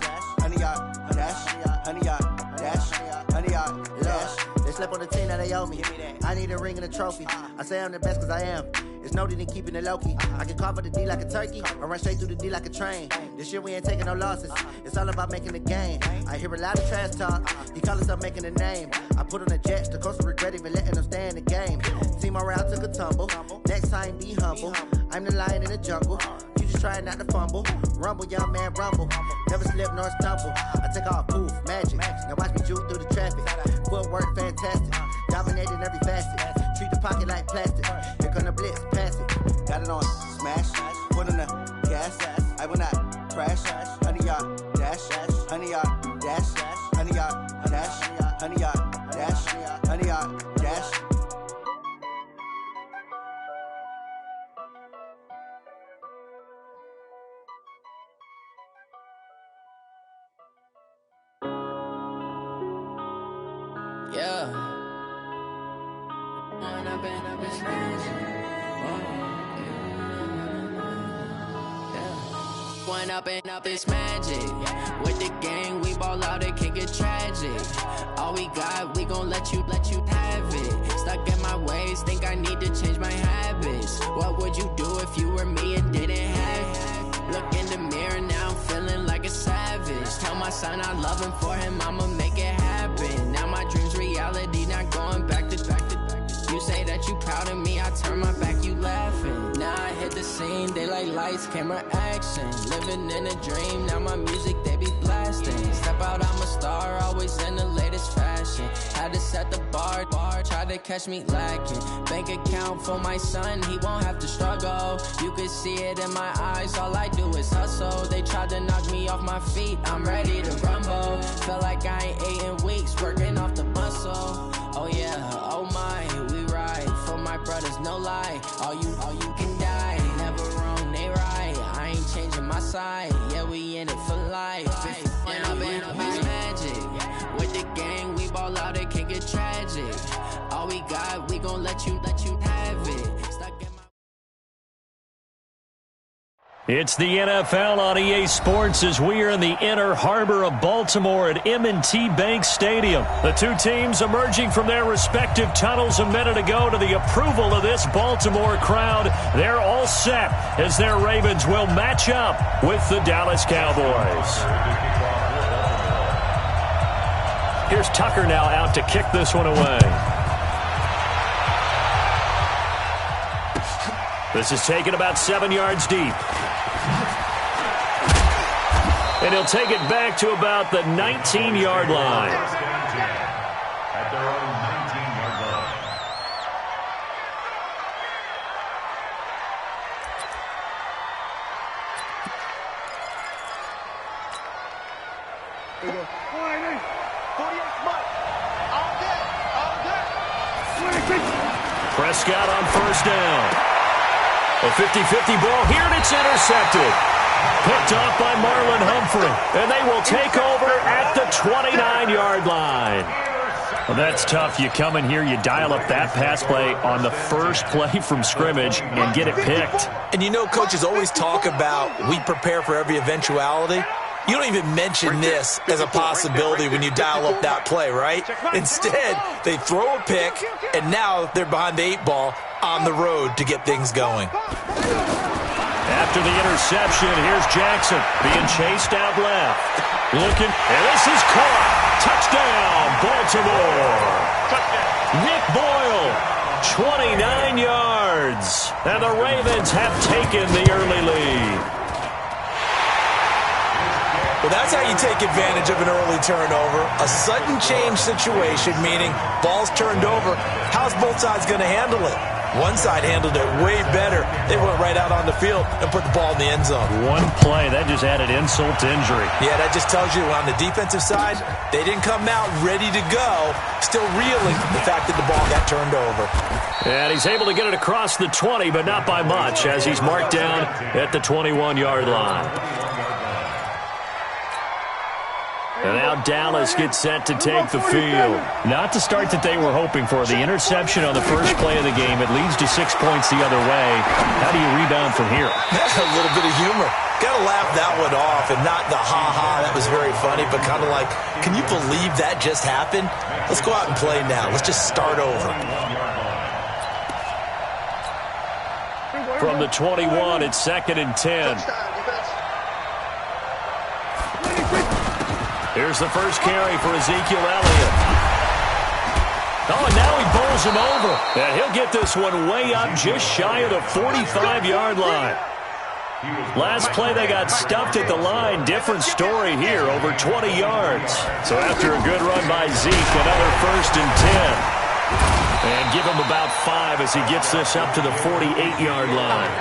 owe me. I need a ring and a trophy. I say I'm the best cause I am. It's no need in keeping it low-key. I can call for the D like a turkey, or run straight through the D like a train. This year we ain't taking no losses. It's all about making the game. I hear a lot of trash talk. He call himself making a name. I put on the Jets, the coast regret even letting them stay in the game. See my route took a tumble. Next time be humble. I'm the lion in the jungle. You just trying not to fumble. Rumble, young man, rumble. Never slip nor stumble. I take off, poof, magic. Now watch me juke through the traffic. Footwork fantastic. Dominating every facet. Treat the pocket like plastic. Here come the blitz, pass it. Got it on, smash. Put on the gas. I will not crash. 100 yard dash. 100 yard dash. 100 yard dash. 100 yard dash. 100 yard dash. Yeah. One up and up is magic. With the gang, we ball out, it can get tragic. All we got, we gon' let you have it. Stuck in my ways, think I need to change my habits. What would you do if you were me and didn't have it? Look in the mirror, now I'm feeling like a savage. Tell my son I love him, for him I'ma make it happen. Now my dream's reality, not going back to. You say that you proud of me, I turn my back, you laughing. Now I hit the scene, they like lights, camera, action. Living in a dream, now my music, they be blasting. Step out, I'm a star, always in the latest fashion. Had to set the bar, try to catch me lacking. Bank account for my son, he won't have to struggle. You could see it in my eyes, all I do is hustle. They tried to knock me off my feet, I'm ready to rumble. Felt like I ain't ate in weeks, working off the muscle. Oh yeah, oh my, we ride for my brothers, no lie. All you can die, never wrong, they right. I ain't changing my side, yeah, we in it for life. And I've been magic. With the gang, we ball out, it can get tragic. All we got, we gon' let you have it. Stuck in my It's the NFL on EA Sports as we are in the inner harbor of Baltimore at M&T Bank Stadium. The two teams emerging from their respective tunnels a minute ago to the approval of this Baltimore crowd. They're all set as their Ravens will match up with the Dallas Cowboys. Here's Tucker now out to kick this one away. This is taken about 7 yards deep. And he'll take it back to about the 19-yard line. At their own 19-yard line. Here we go. 48, 48, all day. Prescott on first down. A 50-50 ball here, and it's intercepted. Picked off by Marlon Humphrey, and they will take over at the 29-yard line. Well, that's tough. You come in here, you dial up that pass play on the first play from scrimmage and get it picked. And you know, coaches always talk about we prepare for every eventuality. You don't even mention this as a possibility when you dial up that play, right? Instead, they throw a pick, and now they're behind the 8 ball on the road to get things going. After the interception, here's Jackson being chased out left. Looking, and this is caught. Touchdown, Baltimore. Nick Boyle, 29 yards. And the Ravens have taken the early lead. Well, that's how you take advantage of an early turnover. A sudden change situation, meaning ball's turned over. How's both sides going to handle it? One side handled it way better. They went right out on the field and put the ball in the end zone. One play, that just added insult to injury. Yeah, that just tells you on the defensive side, they didn't come out ready to go, still reeling from the fact that the ball got turned over. And he's able to get it across the 20, but not by much, as he's marked down at the 21-yard line. And now Dallas gets set to take the field. Not the start that they were hoping for. The interception on the first play of the game. It leads to 6 points the other way. How do you rebound from here? That's a little bit of humor. Got to laugh that one off, and not the ha-ha, that was very funny, but kind of like, can you believe that just happened? Let's go out and play now. Let's just start over. From the 21, it's 2nd and 10. Here's the first carry for Ezekiel Elliott. Oh, and now he bowls him over. And he'll get this one way up just shy of the 45-yard line. Last play, they got stuffed at the line. Different story here, over 20 yards. So after a good run by Zeke, another 1st and 10. And give him about 5 as he gets this up to the 48-yard line.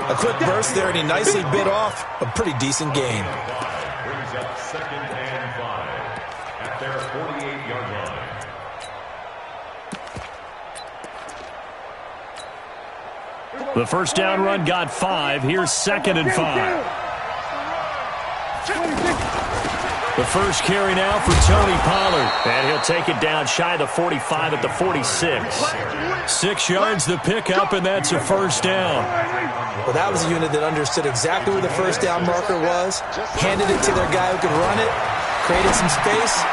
A quick burst there, and he nicely bit off a pretty decent gain. Brings up 2nd and 5 at their 48-yard line. The first down run got 5. Here's 2nd and 5. The first carry now for Tony Pollard. And he'll take it down shy of the 45 at the 46. 6 yards the pickup, and that's a first down. Well, that was a unit that understood exactly where the first down marker was, handed it to their guy who could run it, created some space.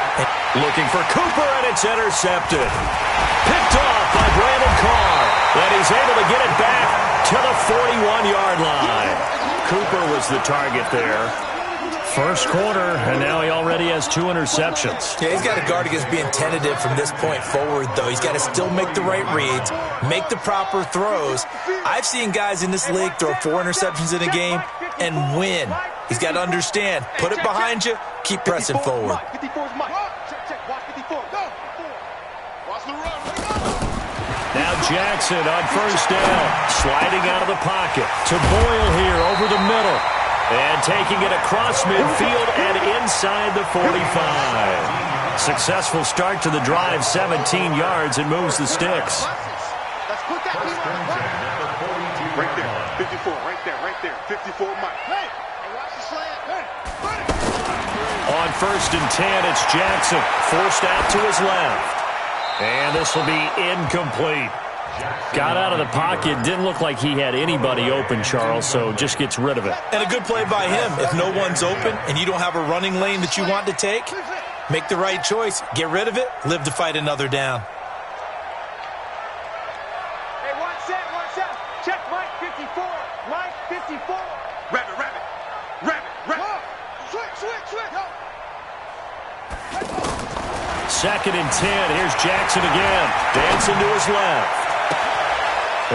Looking for Cooper, and it's intercepted. Picked off by Brandon Carr. And he's able to get it back to the 41-yard line. Cooper was the target there. First quarter, and now he already has 2 interceptions. Yeah, he's got to guard against being tentative from this point forward, though. He's got to still make the right reads, make the proper throws. I've seen guys in this league throw 4 interceptions in a game and win. He's got to understand, put it behind you, keep pressing forward. Now Jackson on first down, sliding out of the pocket to Boyle here over the middle. And taking it across midfield and inside the 45. Successful start to the drive, 17 yards, and moves the sticks. Right there, 54, right there, 54, Mike. Hey, watch the slant. On 1st and 10, it's Jackson, forced out to his left. And this will be incomplete. Got out of the pocket, didn't look like he had anybody open, Charles, so just gets rid of it. And a good play by him. If no one's open and you don't have a running lane that you want to take, make the right choice. Get rid of it, live to fight another down. Hey, watch that. Check Mike 54. Mike 54. Rabbit. Switch. 2nd and 10, here's Jackson again, dancing to his left.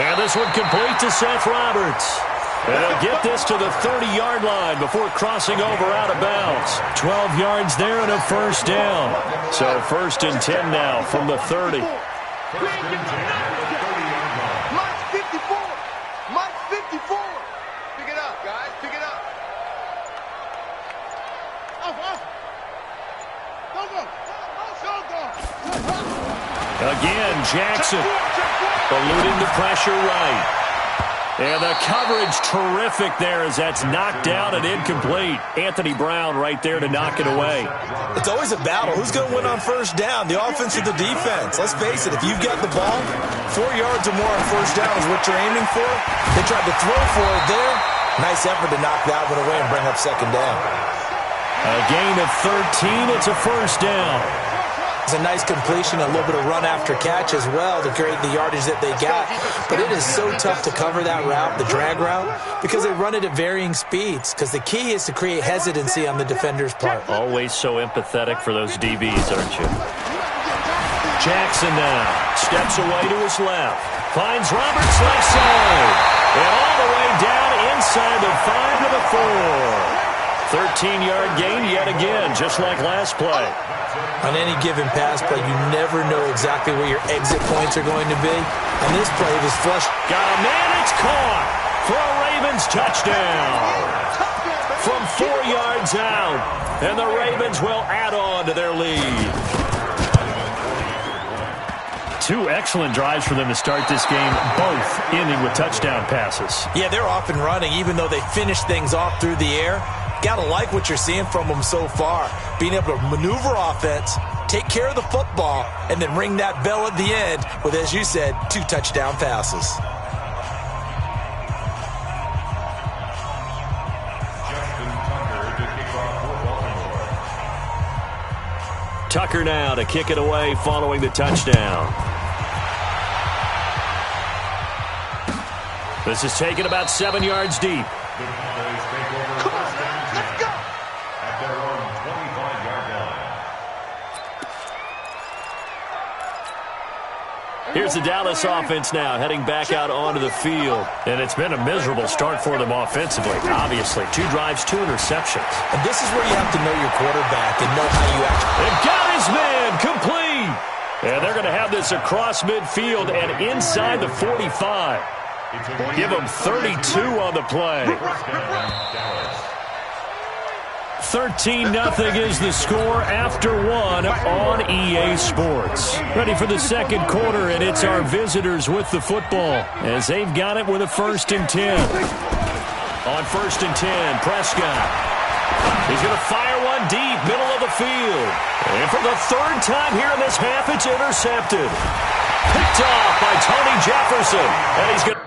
And this one complete to Seth Roberts. And he'll get this to the 30-yard line before crossing over out of bounds. 12 yards there and a first down. So 1st and 10 now from the 30. Mike 54. Mike 54. Pick it up, guys. Pick it up. Again, Jackson eluding the pressure right. And the coverage terrific there as that's knocked down and incomplete. Anthony Brown right there to knock it away. It's always a battle. Who's going to win on first down, the offense or the defense? Let's face it, if you've got the ball, 4 yards or more on first down is what you're aiming for. They tried to throw for it there. Nice effort to knock that one away and bring up second down. A gain of 13. It's a first down. It's a nice completion, a little bit of run after catch as well to create the yardage that they got. But it is so tough to cover that route, the drag route, because they run it at varying speeds. Because the key is to create hesitancy on the defender's part. Always so empathetic for those DBs, aren't you? Jackson now steps away to his left. Finds Roberts left side. And all the way down inside the 5 to the 4. 13-yard gain yet again, just like last play. On any given pass play, you never know exactly where your exit points are going to be. On this play, it was flush. Got a man, it's caught for a Ravens touchdown. From 4 yards out, and the Ravens will add on to their lead. 2 excellent drives for them to start this game, both ending with touchdown passes. Yeah, they're off and running, even though they finished things off through the air. Got to like what you're seeing from him so far. Being able to maneuver offense, take care of the football, and then ring that bell at the end with, as you said, 2 touchdown passes. Tucker now to kick it away following the touchdown. This is taken about 7 yards deep. Here's the Dallas offense now heading back out onto the field. And it's been a miserable start for them offensively, obviously. 2 drives, 2 interceptions. And this is where you have to know your quarterback and know how you actually... And got his man complete. And they're going to have this across midfield and inside the 45. Give them 32 on the play. 13-0 is the score after 1 on EA Sports. Ready for the second quarter, and it's our visitors with the football as they've got it with a 1st and 10. On 1st and 10, Prescott. He's going to fire one deep, middle of the field. And for the 3rd time here in this half, it's intercepted. Picked off by Tony Jefferson. And he's going to...